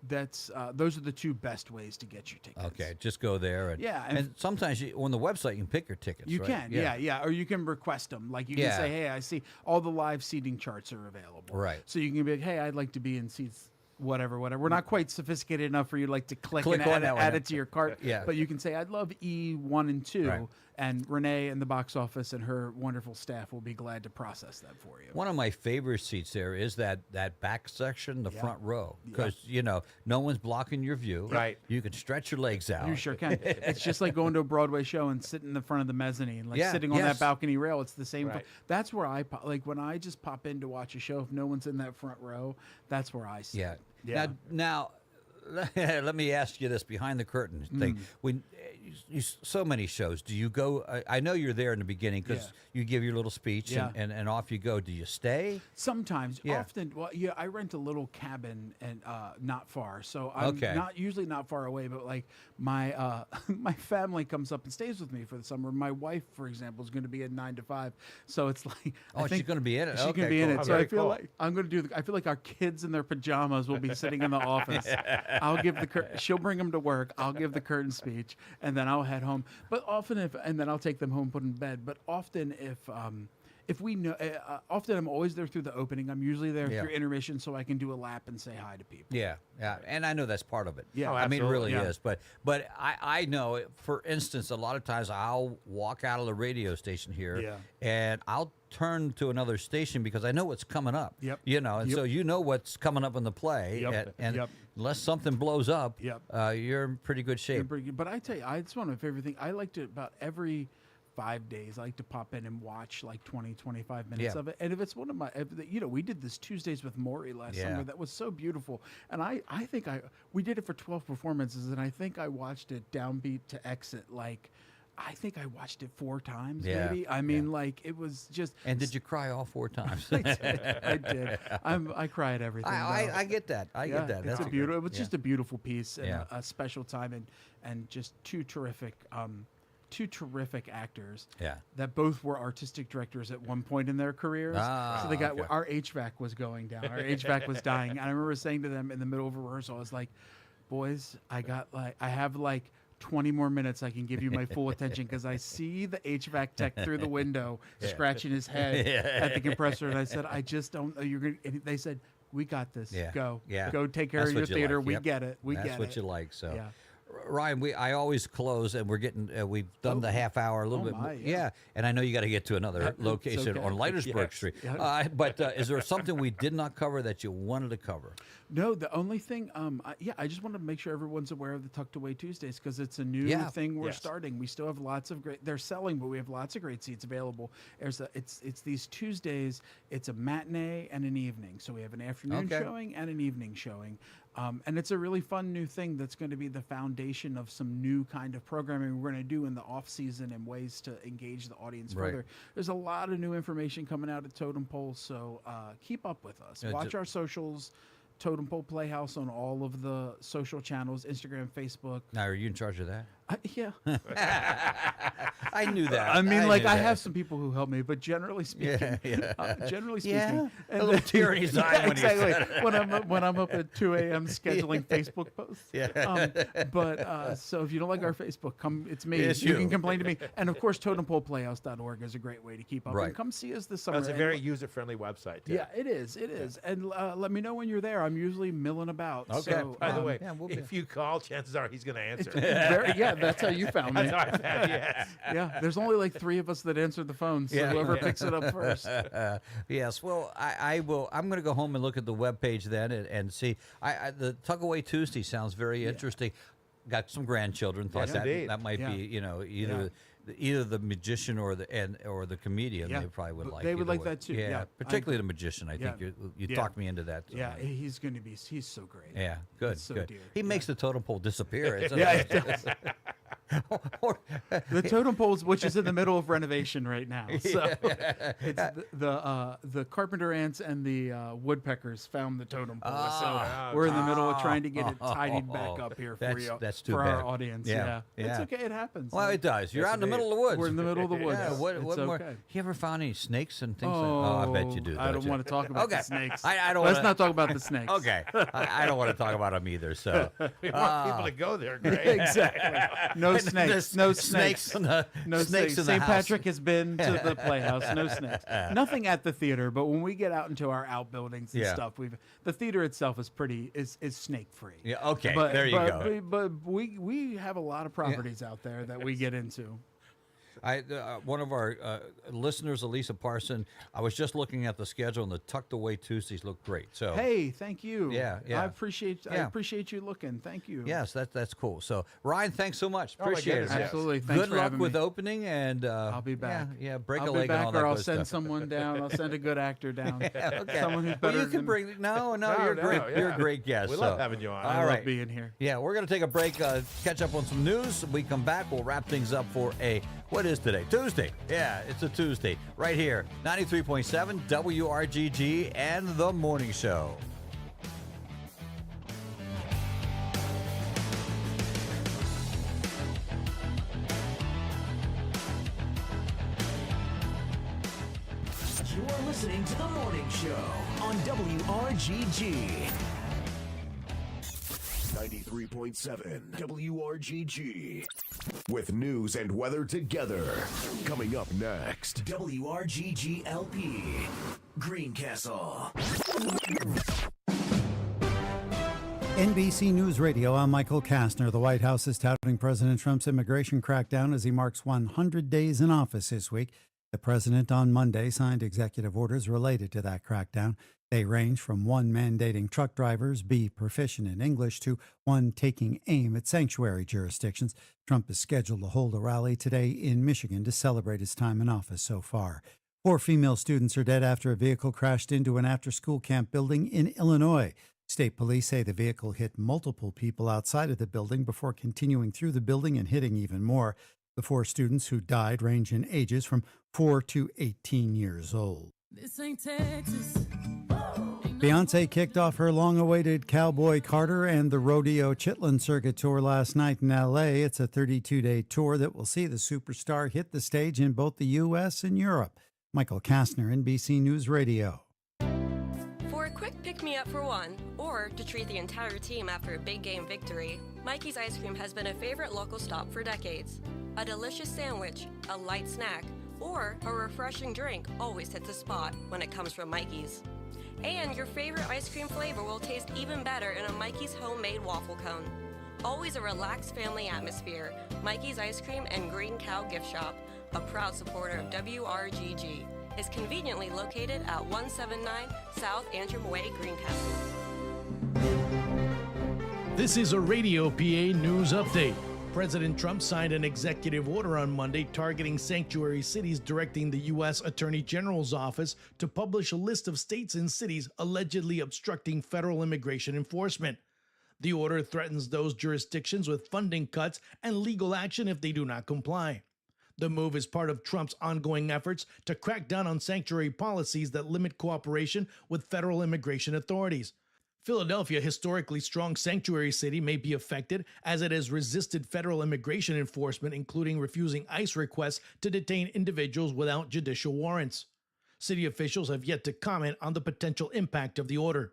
[SPEAKER 12] Those are the 2 best ways to get your tickets.
[SPEAKER 2] Okay, just go there. And sometimes on the website you can pick your tickets.
[SPEAKER 12] You
[SPEAKER 2] right?
[SPEAKER 12] can, or you can request them. Like you can say, hey, I see all the live seating charts are available.
[SPEAKER 2] Right.
[SPEAKER 12] So you can be like, hey, I'd like to be in seats whatever. We're not quite sophisticated enough for you like to click and
[SPEAKER 2] on that one,
[SPEAKER 12] add
[SPEAKER 2] yeah.
[SPEAKER 12] it to your cart.
[SPEAKER 2] Yeah.
[SPEAKER 12] But you can say, I'd love E1 and 2.
[SPEAKER 2] Right.
[SPEAKER 12] And Renee in the box office and her wonderful staff will be glad to process that for you.
[SPEAKER 2] One of my favorite seats there is that back section, the front row,
[SPEAKER 12] Yeah.
[SPEAKER 2] because no one's blocking your view.
[SPEAKER 4] Right.
[SPEAKER 2] You can stretch your legs out.
[SPEAKER 12] You sure can. It's just like going to a Broadway show and sitting in the front of the mezzanine, like
[SPEAKER 2] Yeah,
[SPEAKER 12] sitting on
[SPEAKER 2] yes.
[SPEAKER 12] that balcony rail. It's the same.
[SPEAKER 4] Right.
[SPEAKER 12] That's where I like when I just pop in to watch a show. If no one's in that front row, that's where I sit.
[SPEAKER 2] Yeah.
[SPEAKER 12] Yeah.
[SPEAKER 2] Now, let me ask you this behind the curtain thing. When so many shows, do you go? I know you're there in the beginning because you give your little speech
[SPEAKER 12] Yeah.
[SPEAKER 2] and off you go. Do you stay?
[SPEAKER 12] Sometimes,
[SPEAKER 2] Yeah.
[SPEAKER 12] often, well, yeah, I rent a little cabin and not far, so I'm
[SPEAKER 2] Okay.
[SPEAKER 12] usually not far away. But like my my family comes up and stays with me for the summer. My wife, for example, is going to be in 9 to 5, so it's like
[SPEAKER 2] Oh, she's gonna be in it?
[SPEAKER 12] She's
[SPEAKER 2] Okay,
[SPEAKER 12] going to be in
[SPEAKER 2] cool.
[SPEAKER 12] it.
[SPEAKER 2] Oh,
[SPEAKER 12] So I
[SPEAKER 2] very
[SPEAKER 12] feel
[SPEAKER 2] cool.
[SPEAKER 12] like I'm going to do. I feel like our kids in their pajamas will be sitting in the office. I'll give she'll bring them to work. I'll give the curtain speech, and then I'll head home. But often, and then I'll take them home, put them in bed. But often, if we know, often I'm always there through the opening. I'm usually there
[SPEAKER 2] Yeah.
[SPEAKER 12] through intermission, so I can do a lap and say hi to people.
[SPEAKER 2] Yeah, and I know that's part of it.
[SPEAKER 12] Yeah. Oh,
[SPEAKER 2] I mean, it really
[SPEAKER 12] absolutely.
[SPEAKER 2] is. But I know, for instance, a lot of times I'll walk out of the radio station here, and I'll turn to another station because I know what's coming up.
[SPEAKER 12] Yep.
[SPEAKER 2] And so you know what's coming up in the play,
[SPEAKER 12] Yep.
[SPEAKER 2] and
[SPEAKER 12] Yep.
[SPEAKER 2] unless something blows up,
[SPEAKER 12] Yep.
[SPEAKER 2] You're in pretty good shape.
[SPEAKER 12] But I tell you, it's one of my favorite things. I like to about every 5 days, I like to pop in and watch like 20, 25 minutes
[SPEAKER 2] Yeah.
[SPEAKER 12] of it. And if it's one of my, we did this Tuesdays with Maury last summer. That was so beautiful. And I think we did it for 12 performances, and I think I watched it downbeat to exit. Like, I think I watched it 4 times,
[SPEAKER 2] Yeah.
[SPEAKER 12] maybe. I mean, like, it was just.
[SPEAKER 2] And did you cry all 4 times?
[SPEAKER 12] I did. I cry at everything.
[SPEAKER 2] I get that. I get that.
[SPEAKER 12] It's
[SPEAKER 2] That's
[SPEAKER 12] a beautiful. It was
[SPEAKER 2] yeah.
[SPEAKER 12] just a beautiful piece and
[SPEAKER 2] Yeah.
[SPEAKER 12] a special time, and just two terrific actors.
[SPEAKER 2] Yeah.
[SPEAKER 12] That both were artistic directors at one point in their careers. So they got
[SPEAKER 2] okay.
[SPEAKER 12] our HVAC was going down. Our HVAC was dying. And I remember saying to them in the middle of a rehearsal, I was like, "Boys, I have like 20 more minutes. I can give you my full attention because I see the HVAC tech through the window scratching his head at the compressor." And I said, "I just don't know. You're gonna." And they said, "We got this.
[SPEAKER 2] Yeah.
[SPEAKER 12] Go.
[SPEAKER 2] Yeah.
[SPEAKER 12] Go take care
[SPEAKER 2] That's
[SPEAKER 12] of your
[SPEAKER 2] what you
[SPEAKER 12] theater.
[SPEAKER 2] like.
[SPEAKER 12] We
[SPEAKER 2] Yep.
[SPEAKER 12] get it. We
[SPEAKER 2] That's
[SPEAKER 12] get
[SPEAKER 2] what
[SPEAKER 12] it."
[SPEAKER 2] you like. So,
[SPEAKER 12] Yeah.
[SPEAKER 2] Ryan, I always close, and we're getting we've done the half hour a little bit.
[SPEAKER 12] my,
[SPEAKER 2] Yeah, and I know you got to get to another
[SPEAKER 12] It's
[SPEAKER 2] location
[SPEAKER 12] okay.
[SPEAKER 2] on Leitersburg
[SPEAKER 12] Yes.
[SPEAKER 2] Street.
[SPEAKER 12] Yeah.
[SPEAKER 2] But is there something we did not cover that you wanted to cover?
[SPEAKER 12] No, the only thing, I just want to make sure everyone's aware of the Tucked Away Tuesdays because it's a new thing we're starting. We still have lots of great. They're selling, but we have lots of great seats available. It's these Tuesdays. It's a matinee and an evening, so we have an afternoon showing and an evening showing. And it's a really fun new thing that's going to be the foundation of some new kind of programming we're going to do in the off season and ways to engage the audience
[SPEAKER 2] Right.
[SPEAKER 12] further. There's a lot of new information coming out at Totem Pole, so keep up with us. Watch our socials. Totem Pole Playhouse on all of the social channels, Instagram, Facebook.
[SPEAKER 2] Now, are you in charge of that?
[SPEAKER 12] Yeah.
[SPEAKER 2] I knew that.
[SPEAKER 12] I mean,
[SPEAKER 2] knew
[SPEAKER 12] I
[SPEAKER 2] that.
[SPEAKER 12] have some people who help me, but generally speaking,
[SPEAKER 2] Yeah. A little tear in his eye when he
[SPEAKER 12] exactly.
[SPEAKER 2] said it.
[SPEAKER 12] when I'm up at 2 a.m. scheduling Facebook posts.
[SPEAKER 2] Yeah.
[SPEAKER 12] But so if you don't like our Facebook, come. It's me.
[SPEAKER 2] It's
[SPEAKER 12] you
[SPEAKER 2] you.
[SPEAKER 12] can complain to me. And of course, TotempOlePlayhouse.org is a great way to keep up.
[SPEAKER 2] Right.
[SPEAKER 12] And come see us this summer.
[SPEAKER 4] It's a
[SPEAKER 12] And
[SPEAKER 4] very user-friendly website. Too.
[SPEAKER 12] yeah, it is. It is. And let me know when you're there. I'm usually milling about.
[SPEAKER 4] Okay.
[SPEAKER 12] So,
[SPEAKER 4] By the way,
[SPEAKER 2] we'll be-
[SPEAKER 4] if you call, chances are he's going to answer.
[SPEAKER 12] That's how you found me.
[SPEAKER 4] That's how I found you. Yes.
[SPEAKER 12] Yeah, there's only like 3 of us that answered the phone, so whoever picks it up first.
[SPEAKER 2] Yes. Well, I will. I'm going to go home and look at the webpage then and see. The Tuck Away Tuesday sounds very interesting. Got some grandchildren. Thought
[SPEAKER 4] Yes,
[SPEAKER 2] that
[SPEAKER 4] indeed.
[SPEAKER 2] that might be either the magician or the comedian.
[SPEAKER 12] Yeah.
[SPEAKER 2] They probably would like.
[SPEAKER 12] They would
[SPEAKER 2] either
[SPEAKER 12] like
[SPEAKER 2] way.
[SPEAKER 12] that too.
[SPEAKER 2] Yeah,
[SPEAKER 12] Yeah.
[SPEAKER 2] particularly the magician. I think
[SPEAKER 12] Yeah.
[SPEAKER 2] you
[SPEAKER 12] Yeah.
[SPEAKER 2] talked me into that.
[SPEAKER 12] Yeah, he's going to be. He's so great.
[SPEAKER 2] Yeah. Good.
[SPEAKER 12] so
[SPEAKER 2] good.
[SPEAKER 12] dear.
[SPEAKER 2] He makes the totem pole disappear. It's
[SPEAKER 12] Yeah, it does. The totem poles, which is in the middle of renovation right now, so it's the carpenter ants and the woodpeckers found the totem pole. So we're in the middle of trying to get it tidied back up here for you,
[SPEAKER 2] That's too
[SPEAKER 12] for
[SPEAKER 2] bad.
[SPEAKER 12] our audience.
[SPEAKER 2] Yeah.
[SPEAKER 12] It's okay. It happens.
[SPEAKER 2] Well, it does. You're out in the middle of the woods.
[SPEAKER 12] We're in the middle of the woods.
[SPEAKER 2] Yeah, what
[SPEAKER 12] It's
[SPEAKER 2] more?
[SPEAKER 12] okay.
[SPEAKER 2] You ever found any snakes and things? I bet you do.
[SPEAKER 12] I don't
[SPEAKER 2] you?
[SPEAKER 12] want to talk about
[SPEAKER 2] Okay.
[SPEAKER 12] the snakes.
[SPEAKER 2] I don't.
[SPEAKER 12] Let's
[SPEAKER 2] wanna-
[SPEAKER 12] not talk about the snakes.
[SPEAKER 2] Okay. I don't want to talk about them either. So
[SPEAKER 4] We want people to go there, Greg.
[SPEAKER 12] Exactly. No snakes. No snakes.
[SPEAKER 2] Snakes in the
[SPEAKER 12] No
[SPEAKER 2] snakes in the
[SPEAKER 12] St.
[SPEAKER 2] house.
[SPEAKER 12] Patrick has been to the Playhouse. No snakes. Nothing at the theater, but when we get out into our outbuildings and stuff, the theater itself is is snake free.
[SPEAKER 2] Yeah. Okay. There you go.
[SPEAKER 12] But we have a lot of properties out there that we get into.
[SPEAKER 2] One of our listeners, Elisa Parson, I was just looking at the schedule, and the Tucked Away Tuesdays look great. So
[SPEAKER 12] hey, thank you.
[SPEAKER 2] Yeah.
[SPEAKER 12] I appreciate you looking. Thank you.
[SPEAKER 2] Yes, that's cool. So Ryan, thanks so much. Appreciate it.
[SPEAKER 12] Absolutely. Thanks
[SPEAKER 2] Good
[SPEAKER 12] for
[SPEAKER 2] luck
[SPEAKER 12] having
[SPEAKER 2] with
[SPEAKER 12] me.
[SPEAKER 2] opening, and
[SPEAKER 12] I'll be back.
[SPEAKER 2] Yeah, break
[SPEAKER 12] I'll
[SPEAKER 2] a
[SPEAKER 12] be
[SPEAKER 2] leg
[SPEAKER 12] back,
[SPEAKER 2] and all that
[SPEAKER 12] or I'll
[SPEAKER 2] good
[SPEAKER 12] send
[SPEAKER 2] stuff.
[SPEAKER 12] someone down. I'll send a good actor down.
[SPEAKER 2] Okay.
[SPEAKER 12] Someone who's
[SPEAKER 2] Well,
[SPEAKER 12] better.
[SPEAKER 2] you can bring. No, you're great. You're a great guest.
[SPEAKER 4] We love having you on.
[SPEAKER 12] I love being here.
[SPEAKER 2] Yeah, we're going to take a break, catch up on some news. When we come back, we'll wrap things up for what is today? Tuesday. Yeah, it's a Tuesday. Right here, 93.7 WRGG and The Morning Show.
[SPEAKER 6] You're listening to The Morning Show on WRGG.
[SPEAKER 7] 93.7 WRGG. With news and weather together. Coming up next.
[SPEAKER 6] WRGG LP. Greencastle.
[SPEAKER 9] NBC News Radio, I'm Michael Kastner. The White House is touting President Trump's immigration crackdown as he marks 100 days in office this week. The president on Monday signed executive orders related to that crackdown. They range from one mandating truck drivers be proficient in English to one taking aim at sanctuary jurisdictions. Trump is scheduled to hold a rally today in Michigan to celebrate his time in office so far. 4 female students are dead after a vehicle crashed into an after-school camp building in Illinois. State police say the vehicle hit multiple people outside of the building before continuing through the building and hitting even more. The 4 students who died range in ages from 4 to 18 years old.
[SPEAKER 1] This ain't Texas.
[SPEAKER 9] Beyonce kicked off her long-awaited Cowboy Carter and the Rodeo Chitlin Circuit tour last night in L.A. It's a 32-day tour that will see the superstar hit the stage in both the U.S. and Europe. Michael Kastner, NBC News Radio.
[SPEAKER 13] For a quick pick-me-up for one, or to treat the entire team after a big game victory, Mikey's Ice Cream has been a favorite local stop for decades. A delicious sandwich, a light snack, or a refreshing drink always hits a spot when it comes from Mikey's. And your favorite ice cream flavor will taste even better in a Mikey's homemade waffle cone. Always a relaxed family atmosphere, Mikey's Ice Cream and Green Cow Gift Shop, a proud supporter of WRGG, is conveniently located at 179 South Antrim Way, Greencastle.
[SPEAKER 15] This is a Radio PA news update. President Trump signed an executive order on Monday targeting sanctuary cities, directing the U.S. Attorney General's office to publish a list of states and cities allegedly obstructing federal immigration enforcement. The order threatens those jurisdictions with funding cuts and legal action if they do not comply. The move is part of Trump's ongoing efforts to crack down on sanctuary policies that limit cooperation with federal immigration authorities. Philadelphia, a historically strong sanctuary city, may be affected as it has resisted federal immigration enforcement, including refusing ICE requests to detain individuals without judicial warrants. City officials have yet to comment on the potential impact of the order.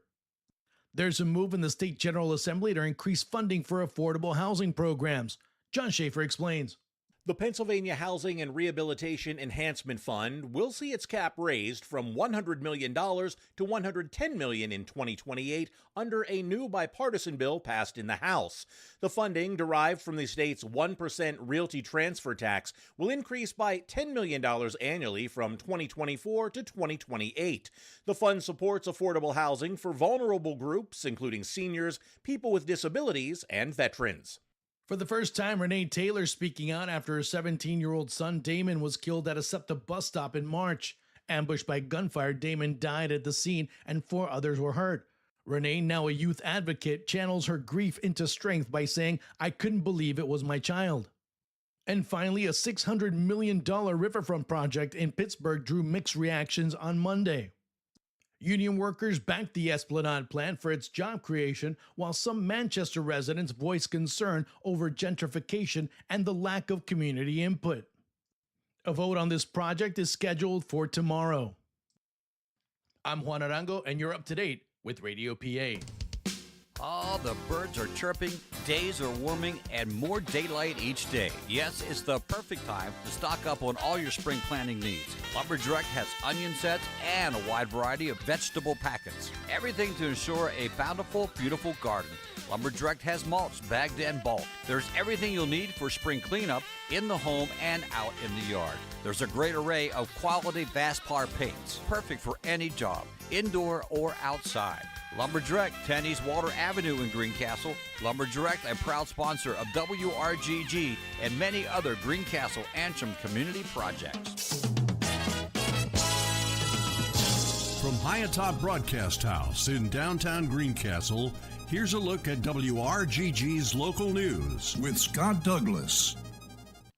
[SPEAKER 15] There's a move in the State General Assembly to increase funding for affordable housing programs. John Schaefer explains.
[SPEAKER 16] The Pennsylvania Housing and Rehabilitation Enhancement Fund will see its cap raised from $100 million to $110 million in 2028 under a new bipartisan bill passed in the House. The funding, derived from the state's 1% realty transfer tax, will increase by $10 million annually from 2024 to 2028. The fund supports affordable housing for vulnerable groups, including seniors, people with disabilities, and veterans.
[SPEAKER 15] For the first time, Renee Taylor speaking out after her 17-year-old son Damon was killed at a SEPTA bus stop in March. Ambushed by gunfire, Damon died at the scene and 4 others were hurt. Renee, now a youth advocate, channels her grief into strength by saying, "I couldn't believe it was my child." And finally, a $600 million riverfront project in Pittsburgh drew mixed reactions on Monday. Union workers backed the Esplanade plant for its job creation, while some Manchester residents voiced concern over gentrification and the lack of community input. A vote on this project is scheduled for tomorrow. I'm Juan Arango, and you're up to date with Radio PA.
[SPEAKER 24] Oh, the birds are chirping, days are warming, and more daylight each day. Yes, it's the perfect time to stock up on all your spring planting needs. Lumber Direct has onion sets and a wide variety of vegetable packets. Everything to ensure a bountiful, beautiful garden. Lumber Direct has mulch, bagged and bulk. There's everything you'll need for spring cleanup in the home and out in the yard. There's a great array of quality Vaspar paints, perfect for any job, indoor or outside. Lumber Direct, 10 East Water Avenue in Greencastle. Lumber Direct, a proud sponsor of WRGG and many other Greencastle Antrim community projects.
[SPEAKER 10] From high atop Broadcast House in downtown Greencastle, here's a look at WRGG's local news with Scott Douglas.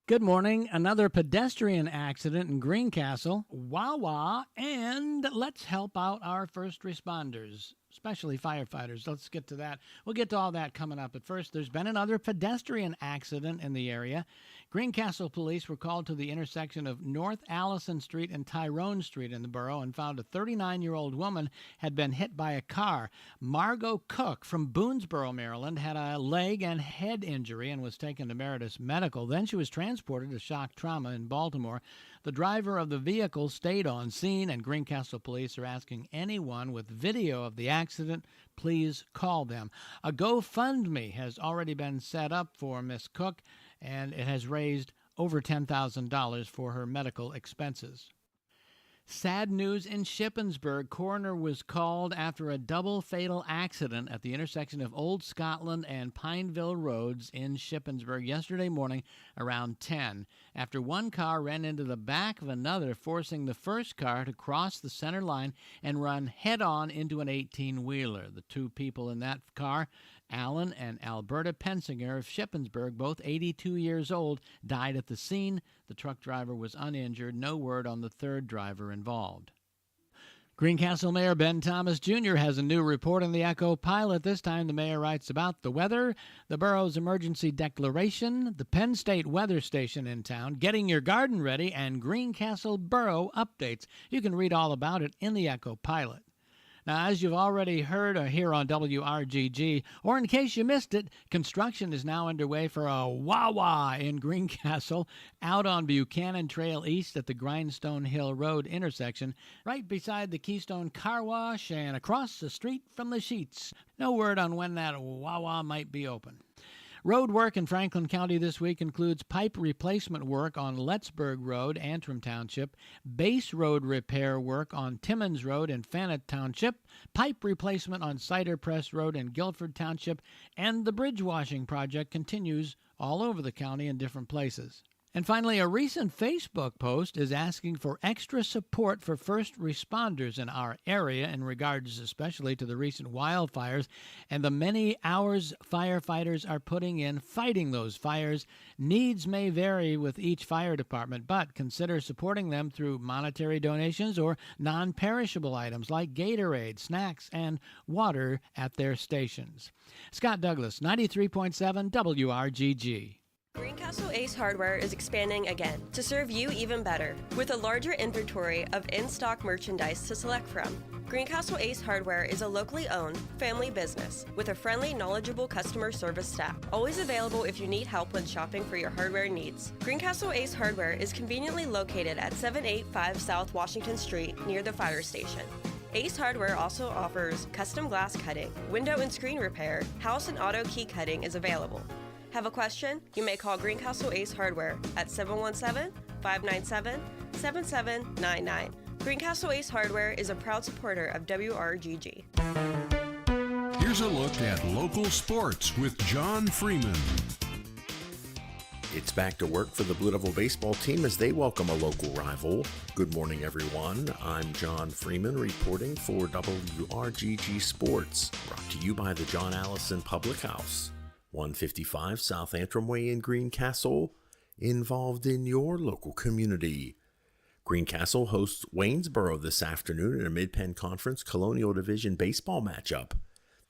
[SPEAKER 3] Good morning. Another pedestrian accident in Greencastle, Wawa, and let's help out our first responders, especially firefighters. Let's get to that. We'll get to all that coming up. But first, there's been another pedestrian accident in the area. Greencastle police were called to the intersection of North Allison Street and Tyrone Street in the borough and found a 39-year-old woman had been hit by a car. Margot Cook from Boonesboro, Maryland, had a leg and head injury and was taken to Meritus Medical. Then she was transported to shock trauma in Baltimore. The driver of the vehicle stayed on scene, and Greencastle police are asking anyone with video of the accident, please call them. A GoFundMe has already been set up for Miss Cook, and it has raised over $10,000 for her medical expenses. Sad news in Shippensburg. Coroner was called after a double fatal accident at the intersection of Old Scotland and Pineville Roads in Shippensburg yesterday morning around 10, after one car ran into the back of another, forcing the first car to cross the center line and run head-on into an 18-wheeler. The two people in that car, Alan and Alberta Pensinger of Shippensburg, both 82 years old, died at the scene. The truck driver was uninjured. No word on the third driver involved. Greencastle Mayor Ben Thomas Jr. has a new report on the Echo Pilot. This time the mayor writes about the weather, the borough's emergency declaration, the Penn State weather station in town, getting your garden ready, and Greencastle Borough updates. You can read all about it in the Echo Pilot. Now, as you've already heard here on WRGG, or in case you missed it, construction is now underway for a Wawa in Greencastle, out on Buchanan Trail East at the Grindstone Hill Road intersection, right beside the Keystone Car Wash and across the street from the Sheets. No word on when that Wawa might be open. Road work in Franklin County this week includes pipe replacement work on Lettsburg Road, Antrim Township, base road repair work on Timmins Road in Fannett Township, pipe replacement on Cider Press Road in Guilford Township, and the bridge washing project continues all over the county in different places. And finally, a recent Facebook post is asking for extra support for first responders in our area in regards especially to the recent wildfires and the many hours firefighters are putting in fighting those fires. Needs may vary with each fire department, but consider supporting them through monetary donations or non-perishable items like Gatorade, snacks, and water at their stations. Scott Douglas, 93.7 WRGG.
[SPEAKER 13] Greencastle Ace Hardware is expanding again to serve you even better with a larger inventory of in-stock merchandise to select from. Greencastle Ace Hardware is a locally owned, family business with a friendly, knowledgeable customer service staff, always available if you need help when shopping for your hardware needs. Greencastle Ace Hardware is conveniently located at 785 South Washington Street near the fire station. Ace Hardware also offers custom glass cutting, window and screen repair, house and auto key cutting is available. Have a question? You may call Greencastle Ace Hardware at 717-597-7799. Greencastle Ace Hardware is a proud supporter of WRGG.
[SPEAKER 10] Here's a look at local sports with John Freeman.
[SPEAKER 14] It's back to work for the Blue Devil baseball team as they welcome a local rival. Good morning, everyone. I'm John Freeman reporting for WRGG Sports, brought to you by the John Allison Public House. 155 South Antrim Way in Greencastle, involved in your local community. Greencastle hosts Waynesboro this afternoon in a Mid-Penn Conference Colonial Division baseball matchup.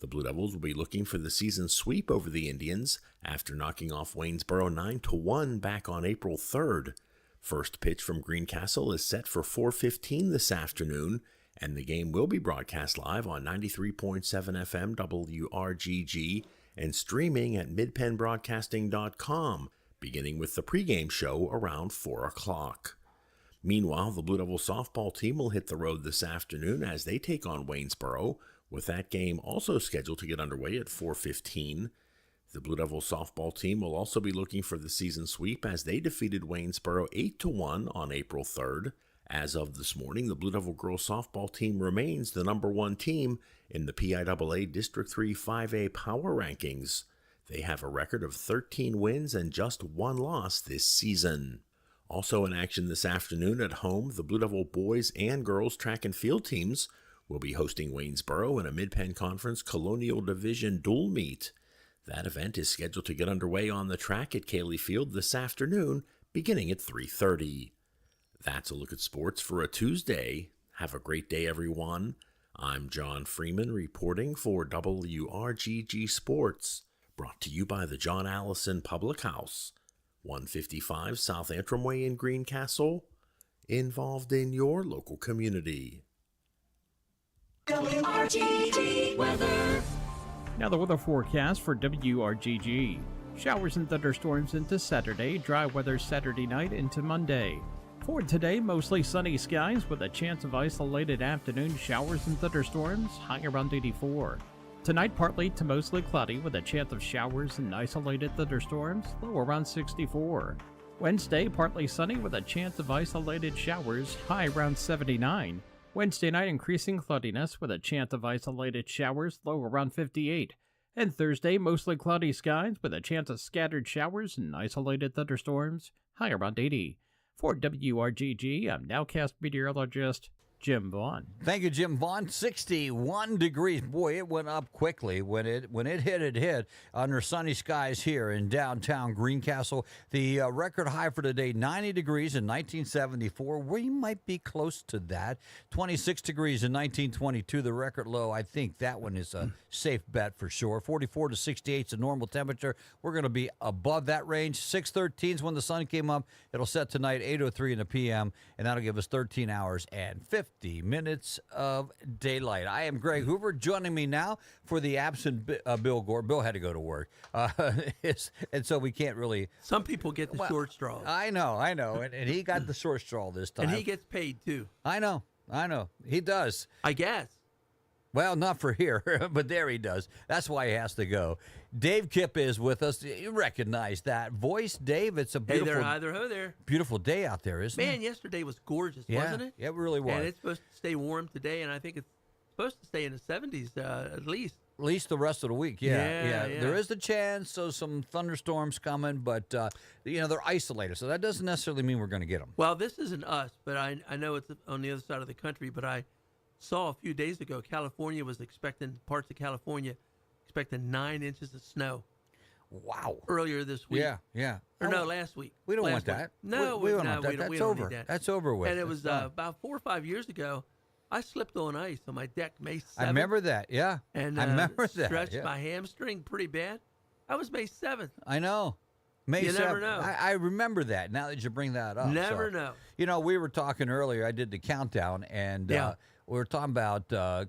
[SPEAKER 14] The Blue Devils will be looking for the season sweep over the Indians after knocking off Waynesboro 9-1 back on April 3rd. First pitch from Greencastle is set for 4:15 this afternoon, And the game will be broadcast live on 93.7 FM WRGG and streaming at midpennbroadcasting.com, beginning with the pregame show around 4 o'clock. Meanwhile, the Blue Devil softball team will hit the road this afternoon as they take on Waynesboro, with that game also scheduled to get underway at 4:15. The Blue Devil softball team will also be looking for the season sweep as they defeated Waynesboro 8-1 on April 3rd. As of this morning, the Blue Devil girls softball team remains the number 1 team in the PIAA District 3 5A Power Rankings. They have a record of 13 wins and just 1 loss this season. Also in action this afternoon at home, the Blue Devil boys and girls track and field teams will be hosting Waynesboro in a Mid-Penn Conference Colonial Division dual meet. That event is scheduled to get underway on the track at Cayley Field this afternoon, beginning at 3:30. That's a look at sports for a Tuesday. Have a great day, everyone. I'm John Freeman reporting for WRGG Sports, brought to you by the John Allison Public House, 155 South Antrim Way in Greencastle, involved in your local community.
[SPEAKER 19] WRGG weather. Now the weather forecast for WRGG. Showers and thunderstorms into Saturday, dry weather Saturday night into Monday. For today, mostly sunny skies with a chance of isolated afternoon showers and thunderstorms, high around 84. Tonight, partly to mostly cloudy with a chance of showers and isolated thunderstorms, low around 64. Wednesday, partly sunny with a chance of isolated showers, high around 79. Wednesday night, increasing cloudiness with a chance of isolated showers, low around 58. And Thursday, mostly cloudy skies with a chance of scattered showers and isolated thunderstorms, high around 80. For WRGG, I'm nowcast meteorologist Jim Vaughn.
[SPEAKER 2] Thank you, Jim Vaughn. 61 degrees. Boy, it went up quickly. When it hit under sunny skies here in downtown Greencastle. The record high for today, 90 degrees in 1974. We might be close to that. 26 degrees in 1922, the record low. I think that one is a safe bet for sure. 44 to 68 is the normal temperature. We're going to be above that range. 6:13 is when the sun came up. It'll set tonight 8:03 in the p.m., and that'll give us 13 hours and 50 minutes of daylight. I am Greg Hoover. Joining me now for the absent Bill Gore. Bill had to go to work, and so we can't really.
[SPEAKER 8] Some people get the short straw.
[SPEAKER 2] I know, and he got the short straw this time.
[SPEAKER 8] And he gets paid too.
[SPEAKER 2] I know. He does.
[SPEAKER 8] I guess.
[SPEAKER 2] Well, not for here, but there he does. That's why he has to go. Dave Kipp is with us. You recognize that voice, Dave? It's a beautiful,
[SPEAKER 8] hey there, hi there, ho there.
[SPEAKER 2] Beautiful day out there, isn't it?
[SPEAKER 8] Man, yesterday was gorgeous, wasn't it?
[SPEAKER 2] Yeah, it really was.
[SPEAKER 8] And it's supposed to stay warm today, and I think it's supposed to stay in the 70s at least.
[SPEAKER 2] At least the rest of the week, yeah. There is a chance of some thunderstorms coming, but they're isolated, so that doesn't necessarily mean we're going to get them.
[SPEAKER 8] Well, this isn't us, but I know it's on the other side of the country, but I saw a few days ago California was expecting 9 inches of snow.
[SPEAKER 2] Wow.
[SPEAKER 8] Earlier this week.
[SPEAKER 2] Yeah.
[SPEAKER 8] Or no, last week.
[SPEAKER 2] We don't
[SPEAKER 8] want
[SPEAKER 2] that.
[SPEAKER 8] No,
[SPEAKER 2] we don't want that. That's over.
[SPEAKER 8] Need that.
[SPEAKER 2] That's over with.
[SPEAKER 8] And it was about 4 or 5 years ago, I slipped on ice on my deck May 7th.
[SPEAKER 2] I remember that, yeah.
[SPEAKER 8] And
[SPEAKER 2] I remember that.
[SPEAKER 8] Stretched my hamstring pretty bad. That was May 7th.
[SPEAKER 2] I know. May 7th.
[SPEAKER 8] Never know.
[SPEAKER 2] I remember that now that you bring that up.
[SPEAKER 8] Never know.
[SPEAKER 2] We were talking earlier. I did the countdown, and we were talking about the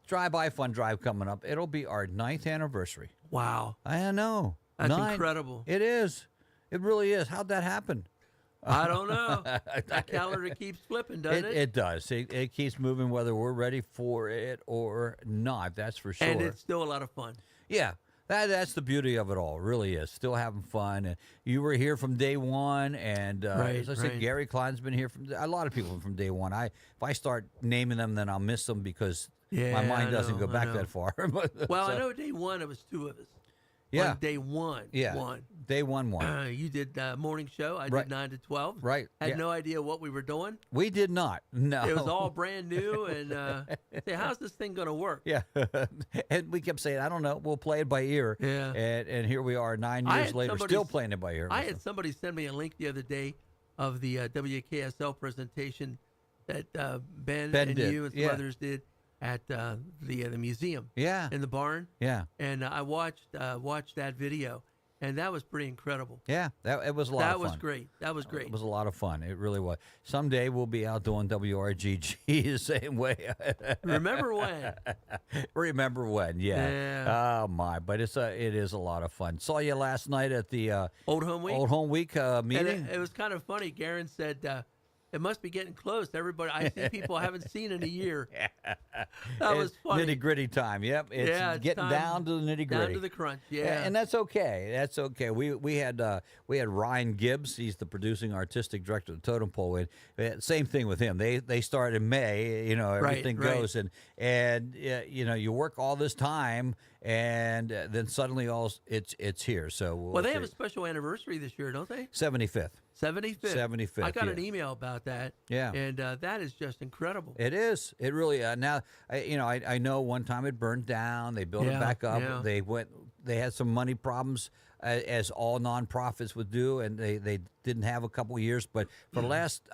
[SPEAKER 2] Drive-By Fun Drive coming up. It'll be our 9th anniversary.
[SPEAKER 8] Wow.
[SPEAKER 2] I know.
[SPEAKER 8] That's incredible.
[SPEAKER 2] It is. It really is. How'd that happen?
[SPEAKER 8] I don't know. That calendar keeps flipping, doesn't it?
[SPEAKER 2] It does. It keeps moving whether we're ready for it or not. That's for sure.
[SPEAKER 8] And it's still a lot of fun.
[SPEAKER 2] Yeah. That's the beauty of it all. It really is. Still having fun. And you were here from day one. And as I said, Gary Klein's been here from a lot of people from day one. If I start naming them, then I'll miss them because my mind doesn't go back that far.
[SPEAKER 8] Well, I know day one, it was 2 of us.
[SPEAKER 2] Yeah.
[SPEAKER 8] On day one.
[SPEAKER 2] Yeah.
[SPEAKER 8] One.
[SPEAKER 2] Day one.
[SPEAKER 8] You did morning show. I did 9 to 12.
[SPEAKER 2] Right.
[SPEAKER 8] Had no idea what we were doing.
[SPEAKER 2] We did not. No.
[SPEAKER 8] It was all brand new. And say, how's this thing going to work?
[SPEAKER 2] Yeah. And we kept saying, I don't know. We'll play it by ear.
[SPEAKER 8] Yeah.
[SPEAKER 2] And here we are 9 years later, still playing it by ear.
[SPEAKER 8] I had somebody send me a link the other day of the WKSL presentation that Ben and
[SPEAKER 2] did.
[SPEAKER 8] You and some others did at the museum.
[SPEAKER 2] Yeah.
[SPEAKER 8] In the barn.
[SPEAKER 2] Yeah.
[SPEAKER 8] And I watched that video, and that was pretty incredible.
[SPEAKER 2] Yeah, it was a lot of fun.
[SPEAKER 8] That was great. That was great.
[SPEAKER 2] It was a lot of fun. It really was. Someday we'll be out doing WRGG the same way.
[SPEAKER 8] Remember when?
[SPEAKER 2] Remember when? Yeah. Oh my! But it is a lot of fun. Saw you last night at the
[SPEAKER 8] Old Home Week.
[SPEAKER 2] Old Home Week meeting.
[SPEAKER 8] And it was kind of funny. Garen said. It must be getting close. Everybody, I see people I haven't seen in a year. That was funny.
[SPEAKER 2] Nitty gritty time. Yep, it's getting down to the nitty gritty,
[SPEAKER 8] down to the crunch. Yeah,
[SPEAKER 2] and that's okay. That's okay. We had Ryan Gibbs. He's the producing artistic director of the Totem Pole. And same thing with him. They start in May. Everything goes and you work all this time. And then suddenly it's here. So
[SPEAKER 8] they have a special anniversary this year, don't they?
[SPEAKER 2] 75th.
[SPEAKER 8] 75th. I got an email about that.
[SPEAKER 2] Yeah.
[SPEAKER 8] And that is just incredible.
[SPEAKER 2] It is. It really. Now, I know one time it burned down. They built it back up.
[SPEAKER 8] Yeah.
[SPEAKER 2] They had some money problems, as all nonprofits would do, and they didn't have a couple of years. But for the last,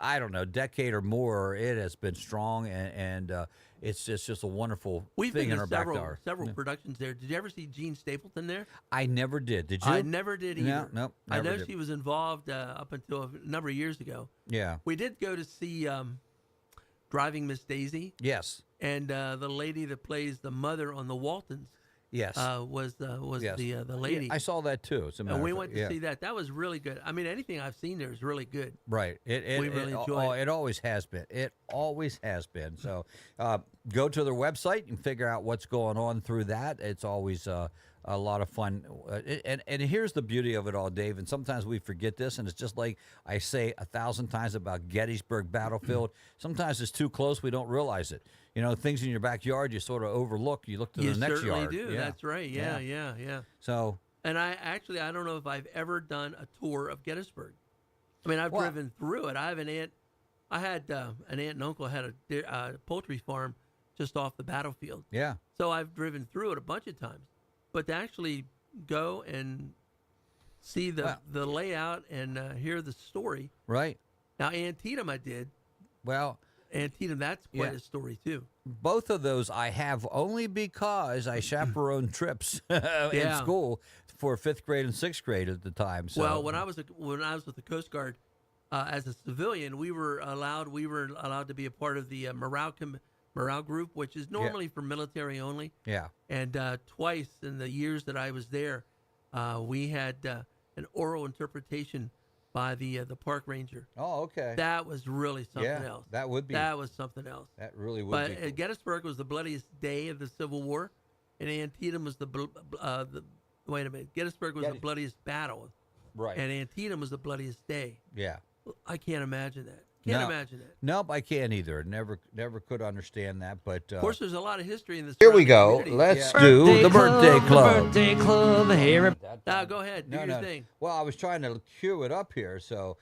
[SPEAKER 2] decade or more, it has been strong, and it's just a wonderful thing in our backyard.
[SPEAKER 8] Several productions there. Did you ever see Jean Stapleton there?
[SPEAKER 2] I never did. Did you?
[SPEAKER 8] I never did either.
[SPEAKER 2] No,
[SPEAKER 8] I know
[SPEAKER 2] did.
[SPEAKER 8] she was involved up until a number of years ago.
[SPEAKER 2] Yeah.
[SPEAKER 8] We did go to see Driving Miss Daisy.
[SPEAKER 2] Yes.
[SPEAKER 8] And the lady that plays the mother on the Waltons.
[SPEAKER 2] Yes.
[SPEAKER 8] Was the lady.
[SPEAKER 2] Yeah, I saw that too.
[SPEAKER 8] And we went to see that. That was really good. I mean, anything I've seen there is really good.
[SPEAKER 2] Right.
[SPEAKER 8] We really enjoy it.
[SPEAKER 2] It always has been. It always has been. So go to their website and figure out what's going on through that. It's always a lot of fun. And here's the beauty of it all, Dave. And sometimes we forget this, and it's just like I say 1,000 times about Gettysburg Battlefield. Sometimes it's too close. We don't realize it. Things in your backyard you sort of overlook. You look to the next yard.
[SPEAKER 8] You certainly do. Yeah. That's right. Yeah.
[SPEAKER 2] So.
[SPEAKER 8] And I don't know if I've ever done a tour of Gettysburg. I mean, I've driven through it. I have an aunt. I had an aunt and uncle had a poultry farm just off the battlefield.
[SPEAKER 2] Yeah.
[SPEAKER 8] So I've driven through it a bunch of times. But to actually go and see the layout and hear the story.
[SPEAKER 2] Right.
[SPEAKER 8] Now, Antietam I did.
[SPEAKER 2] Well.
[SPEAKER 8] Antietam, that's quite a story, too.
[SPEAKER 2] Both of those I have only because I chaperoned trips in school for 5th grade and 6th grade at the time. So.
[SPEAKER 8] Well, when I was with the Coast Guard as a civilian, we were allowed to be a part of the morale group, which is normally for military only.
[SPEAKER 2] Yeah.
[SPEAKER 8] And twice in the years that I was there, we had an oral interpretation by the park ranger.
[SPEAKER 2] Oh, okay.
[SPEAKER 8] That was really something else.
[SPEAKER 2] That would be.
[SPEAKER 8] That was something else.
[SPEAKER 2] That really would be.
[SPEAKER 8] But Gettysburg was the bloodiest day of the Civil War, and Antietam was wait a minute. Gettysburg was the bloodiest battle.
[SPEAKER 2] Right.
[SPEAKER 8] And Antietam was the bloodiest day.
[SPEAKER 2] Yeah.
[SPEAKER 8] I can't imagine that. Can't imagine that.
[SPEAKER 2] Nope, I can't either. Never could understand that. But
[SPEAKER 8] of course, there's a lot of history in this.
[SPEAKER 2] Here we go.
[SPEAKER 8] Community.
[SPEAKER 2] Let's do the birthday club.
[SPEAKER 1] Birthday club. Here.
[SPEAKER 8] Now go ahead. Do your thing.
[SPEAKER 2] Well, I was trying to cue it up here, so.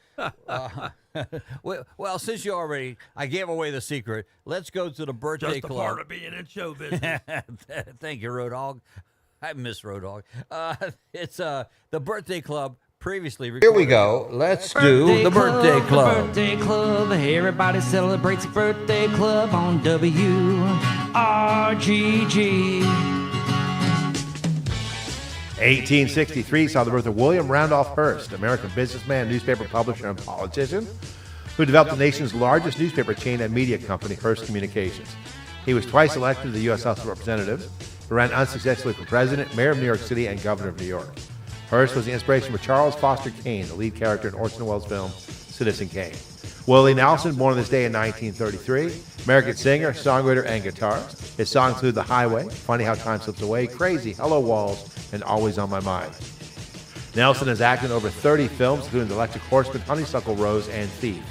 [SPEAKER 2] Well, since I gave away the secret. Let's go to the birthday
[SPEAKER 8] club.
[SPEAKER 2] Just a
[SPEAKER 8] part of being in show business.
[SPEAKER 2] Thank you, Road Dogg. I miss Road Dogg. It's the birthday club. Previously recorded. Here we go. Let's do the birthday club.
[SPEAKER 1] Birthday club. Everybody celebrates a birthday club on WRGG.
[SPEAKER 4] 1863 saw the birth of William Randolph Hearst, American businessman, newspaper publisher, and politician, who developed the nation's largest newspaper chain and media company, Hearst Communications. He was twice elected to the U.S. House of Representatives, but ran unsuccessfully for president, mayor of New York City, and governor of New York. Hearst was the inspiration for Charles Foster Kane, the lead character in Orson Welles' film Citizen Kane. Willie Nelson, born on this day in 1933, American singer, songwriter, and guitarist. His songs include The Highway, Funny How Time Slips Away, Crazy, Hello Walls, and Always on My Mind. Nelson has acted in over 30 films, including The Electric Horseman, Honeysuckle Rose, and Thid.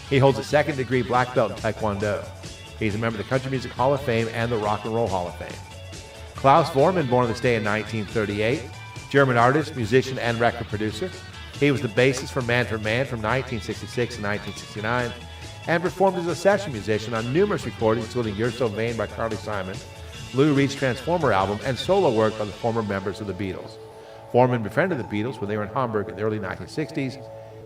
[SPEAKER 4] He holds a second-degree black belt in Taekwondo. He's a member of the Country Music Hall of Fame and the Rock and Roll Hall of Fame. Klaus Voormann, born on this day in 1938, German artist, musician, and record producer. He was the bassist for Man from 1966 and 1969, and performed as a session musician on numerous recordings, including You're So Vain by Carly Simon, Lou Reed's Transformer album, and solo work by the former members of the Beatles. Voormann befriended the Beatles when they were in Hamburg in the early 1960s.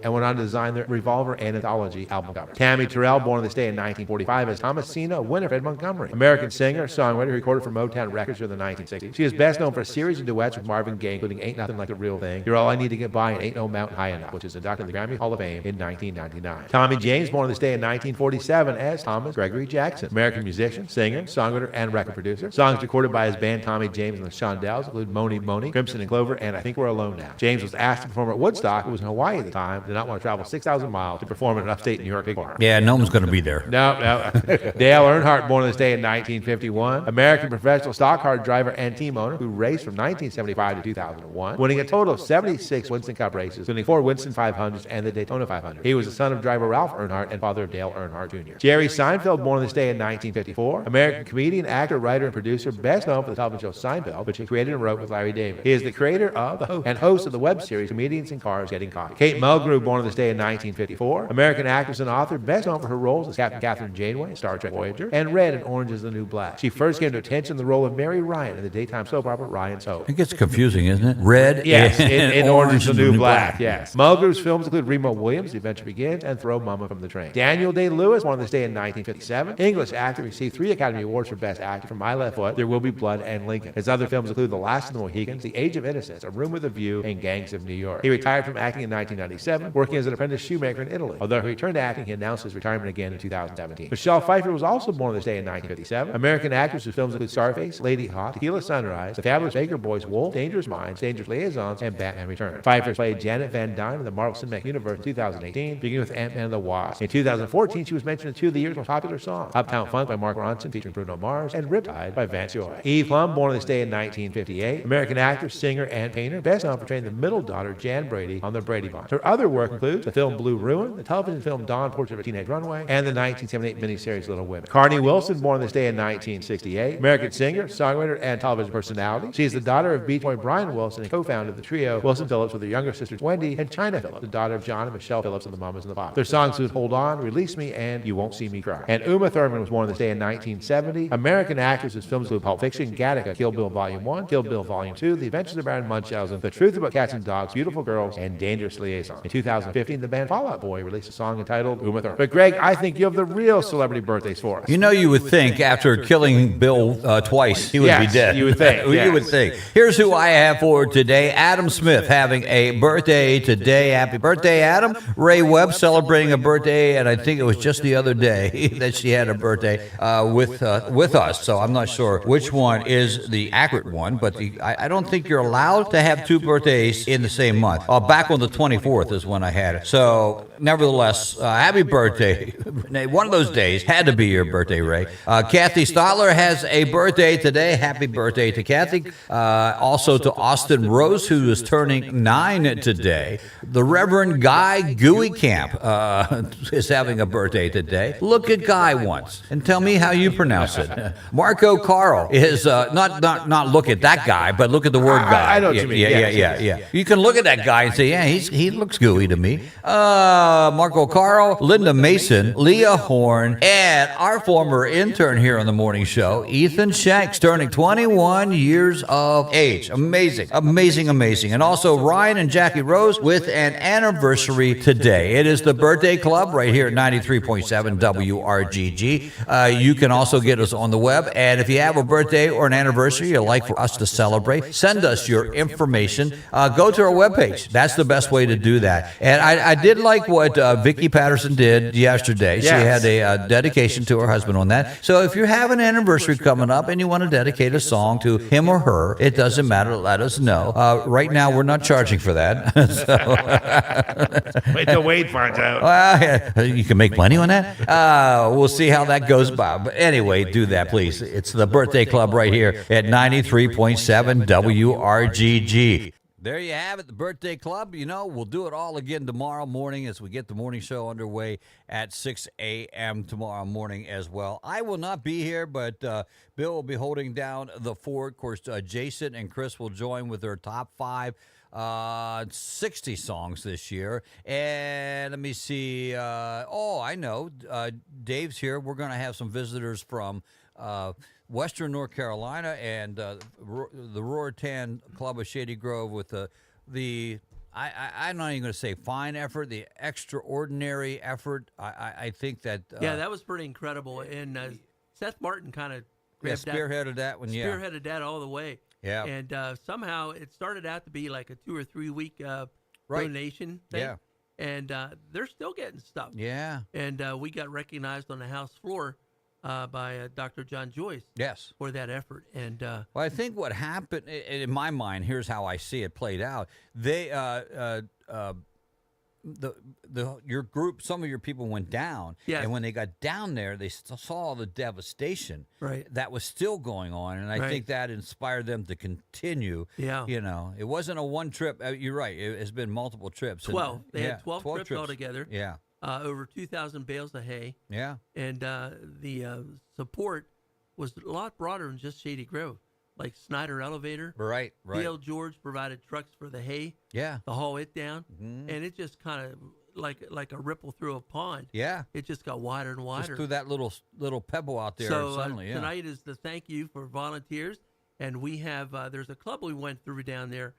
[SPEAKER 4] and went on to design the Revolver and Anthology album cover. Tammy Terrell, born on this day in 1945 as Thomasina Winifred Montgomery. American singer, songwriter, who recorded for Motown Records during the 1960s. She is best known for a series of duets with Marvin Gaye, including Ain't Nothing Like the Real Thing, You're All I Need to Get By, and Ain't No Mountain High Enough, which is inducted in the Grammy Hall of Fame in 1999. Tommy James, born on this day in 1947 as Thomas Gregory Jackson. American musician, singer, songwriter, and record producer. Songs recorded by his band Tommy James and the Shondells include Moni Moni, Crimson and Clover, and I Think We're Alone Now. James was asked to perform at Woodstock, who was in Hawaii at the time, did not want to travel 6,000 miles to perform in an upstate New York big bar.
[SPEAKER 2] Yeah, no one's going to be there.
[SPEAKER 4] No. Dale Earnhardt, born on this day in 1951. American professional stock car driver and team owner who raced from 1975 to 2001, winning a total of 76 Winston Cup races, including 4 Winston 500s and the Daytona 500. He was the son of driver Ralph Earnhardt and father of Dale Earnhardt Jr. Jerry Seinfeld, born on this day in 1954. American comedian, actor, writer, and producer, best known for the television show Seinfeld, which he created and wrote with Larry David. He is the creator of and host of the web series Comedians in Cars Getting Coffee. Kate Mulgrew, born on this day in 1954. American actress and author, best known for her roles as Captain Catherine Janeway in Star Trek Voyager and Red in Orange is the New Black. She first came to attention in the role of Mary Ryan in the daytime soap opera Ryan's Hope.
[SPEAKER 2] It gets confusing, isn't it? Red
[SPEAKER 4] Yes, in Orange is the New Black, yes. Mulgrew's films include Remo Williams, The Adventure Begins, and Throw Mama from the Train. Daniel Day-Lewis, born on this day in 1957. English actor, received 3 Academy Awards for Best Actor for My Left Foot, There Will Be Blood, and Lincoln. His other films include The Last of the Mohicans, The Age of Innocence, A Room with a View, and Gangs of New York. He retired from acting in 1997, working as an apprentice shoemaker in Italy. Although he returned to acting, he announced his retirement again in 2017. Michelle Pfeiffer was also born on this day in 1957. American actress whose films include Starface, Lady Hawk, Tequila Sunrise, The Fabulous Baker Boys, Wolf, Dangerous Minds, Dangerous Liaisons, and Batman Returns. Pfeiffer played Janet Van Dyne in the Marvel Cinematic Universe in 2018, beginning with Ant-Man and the Wasp. In 2014, she was mentioned in 2 of the year's most popular songs, Uptown Funk by Mark Ronson featuring Bruno Mars, and Riptide by Vance Joy. Eve Plum, born on this day in 1958. American actress, singer, and painter, best known for training the middle daughter, Jan Brady, on the Brady Bunch. Her other work includes the film Blue Ruin, the television film Dawn, Portrait of a Teenage Runaway, and the 1978 miniseries Little Women. Carney Wilson, born on this day in 1968. American singer, songwriter, and television personality. She is the daughter of Beach Boy Brian Wilson and co-founded the trio Wilson Phillips with her younger sisters Wendy and China Phillips, the daughter of John and Michelle Phillips and the Mamas and the Papas. Their songs include Hold On, Release Me, and You Won't See Me Cry. And Uma Thurman was born on this day in 1970. American actress whose films include Pulp Fiction, Gattaca, Kill Bill Volume 1, Kill Bill Volume 2, The Adventures of Baron Munchausen, The Truth About Cats and Dogs, Beautiful Girls, and Dangerous Liaison. In 2015, the band Fall Out Boy released a song entitled Uma Thurman. But Greg, I think you have the real celebrity birthdays for us.
[SPEAKER 2] You know, you would think after killing Bill twice, he would be dead.
[SPEAKER 4] You would think.
[SPEAKER 2] You would think. Here's who I have for today. Adam Smith having a birthday today. Happy birthday, Adam. Ray Webb celebrating a birthday, and I think it was just the other day that she had a birthday with us. So I'm not sure which one is the accurate one, but I don't think you're allowed to have 2 birthdays in the same month. Back on the 24th is when I had it. So nevertheless, happy birthday. One of those days had to be your birthday, Ray. Kathy Stotler has a birthday today. Happy birthday to Kathy. Also to Austin Rose, who is turning 9 today. The Reverend Guy Gooey Camp is having a birthday today. Look at Guy once and tell me how you pronounce it. Marco Carl is not look at that guy, but look at the word guy.
[SPEAKER 4] I know what you mean.
[SPEAKER 2] Yeah. You can look at that guy and say, yeah, he looks gooey to me. Marco Carl, Linda Mason, Leah Horn, and our former intern here on the morning show, Ethan Shanks, turning 21 years of age. Amazing. And also Ryan and Jackie Rose with an anniversary today. It is the birthday club right here at 93.7 WRGG. You can also get us on the web, and if you have a birthday or an anniversary you'd like for us to celebrate, send us your information. Go to our webpage. That's the best way to do that. And I did like what Vicki Patterson did yesterday. Yes. She had a dedication to her husband on that. So if you have an anniversary coming up and you want to dedicate a song to him or her, it doesn't matter. Let us know. Right now, we're not charging for that.
[SPEAKER 4] Wait till Wade finds out.
[SPEAKER 2] Well, you can make money on that. We'll see how that goes by. But anyway, do that, please. It's the birthday club right here at 93.7 WRGG. There you have it, the birthday club. You know, we'll do it all again tomorrow morning as we get the morning show underway at 6 a.m. tomorrow morning as well. I will not be here, but Bill will be holding down the fort. Of course, Jason and Chris will join with their top 5 60 songs this year. And let me see. I know. Dave's here. We're going to have some visitors from Western North Carolina and the Roritan Club of Shady Grove with the I'm not even going to say fine effort, the extraordinary effort. I think that.
[SPEAKER 8] Yeah, that was pretty incredible. And Seth Martin kind of
[SPEAKER 2] spearheaded that one. Yeah,
[SPEAKER 8] spearheaded that all the way.
[SPEAKER 2] Yeah,
[SPEAKER 8] and somehow it started out to be like a 2 or 3 week donation thing.
[SPEAKER 2] Yeah,
[SPEAKER 8] and they're still getting stuff.
[SPEAKER 2] Yeah,
[SPEAKER 8] and we got recognized on the House floor by Dr. John Joyce.
[SPEAKER 2] Yes,
[SPEAKER 8] for that effort. And
[SPEAKER 2] well, I think what happened in my mind, here's how I see it played out. They your group, some of your people went down, and when they got down there, they saw the devastation that was still going on, and I think that inspired them to continue.
[SPEAKER 8] Yeah,
[SPEAKER 2] it wasn't a one trip. You're right; it has been multiple trips.
[SPEAKER 8] 12. They had 12 trips altogether.
[SPEAKER 2] Yeah,
[SPEAKER 8] over 2,000 bales of hay.
[SPEAKER 2] Yeah,
[SPEAKER 8] and the support was a lot broader than just Shady Grove. Like Snyder Elevator.
[SPEAKER 2] Right.
[SPEAKER 8] D.L. George provided trucks for the hay.
[SPEAKER 2] Yeah.
[SPEAKER 8] To haul it down. And it just kind of like a ripple through a pond.
[SPEAKER 2] Yeah.
[SPEAKER 8] It just got wider and wider.
[SPEAKER 2] Just through that little pebble out there suddenly.
[SPEAKER 8] Tonight is the thank you for volunteers. And we have, there's a club we went through down there,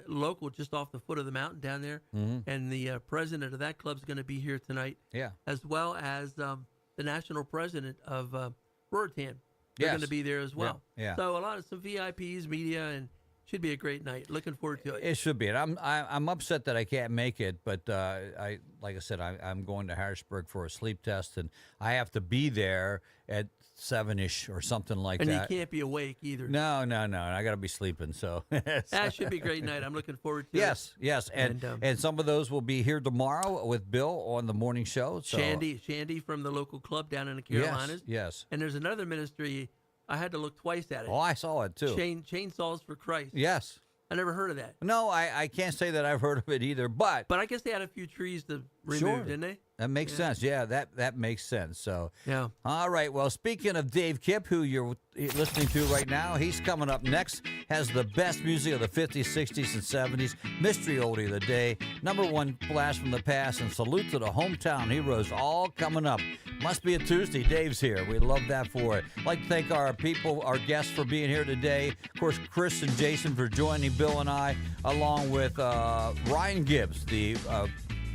[SPEAKER 8] local, just off the foot of the mountain down there. And the president of that club is going to be here tonight.
[SPEAKER 2] Yeah.
[SPEAKER 8] As well as the national president of Ruritan. They're going to be there as well.
[SPEAKER 2] Yeah.
[SPEAKER 8] So some VIPs, media, and should be a great night. Looking forward to it.
[SPEAKER 2] It should be. And I'm upset that I can't make it, but like I said, I'm going to Harrisburg for a sleep test, and I have to be there at 7-ish or something like that.
[SPEAKER 8] And you can't be awake either.
[SPEAKER 2] No. I got to be sleeping. So
[SPEAKER 8] that should be a great night. I'm looking forward to it.
[SPEAKER 2] Yes. And some of those will be here tomorrow with Bill on the morning show. So.
[SPEAKER 8] Shandy from the local club down in the Carolinas.
[SPEAKER 2] Yes.
[SPEAKER 8] And there's another ministry. I had to look twice at it.
[SPEAKER 2] Oh, I saw it too.
[SPEAKER 8] Chainsaws for Christ.
[SPEAKER 2] Yes.
[SPEAKER 8] I never heard of that.
[SPEAKER 2] No, I can't say that I've heard of it either, but
[SPEAKER 8] I guess they had a few trees to remove, didn't they?
[SPEAKER 2] That makes sense. Yeah, that makes sense. So
[SPEAKER 8] yeah.
[SPEAKER 2] All right. Well, speaking of Dave Kipp, who you're listening to right now, he's coming up next. Has the best music of the 50s, 60s, and 70s. Mystery oldie of the day. #1 blast from the past, and salute to the hometown heroes. All coming up. Must be a Tuesday. Dave's here. We love that for it. I'd like to thank our people, our guests, for being here today. Of course, Chris and Jason for joining Bill and I, along with Ryan Gibbs, the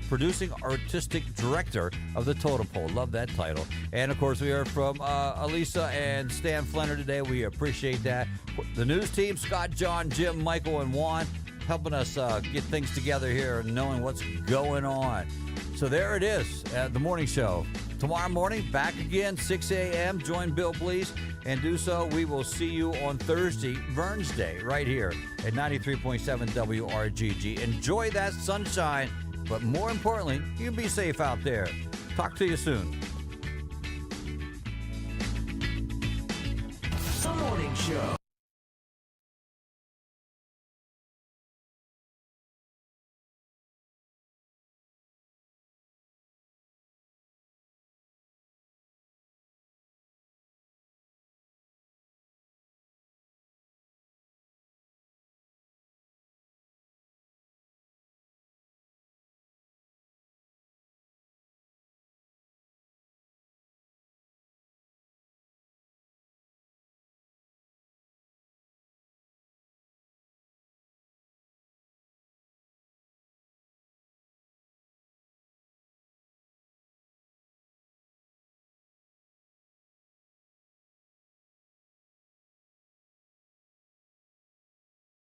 [SPEAKER 2] producing artistic director of the Totem Pole. Love that title. And of course, we heard from Elisa and Stan Flenner today. We appreciate that. The news team, Scott, John, Jim, Michael, and Juan, helping us get things together here and knowing what's going on. So there it is, the morning show. Tomorrow morning, back again, 6 a.m. Join Bill, please, and do so. We will see you on Thursday, Verns Day, right here at 93.7 WRGG. Enjoy that sunshine, but more importantly, you be safe out there. Talk to you soon.
[SPEAKER 6] The Morning Show.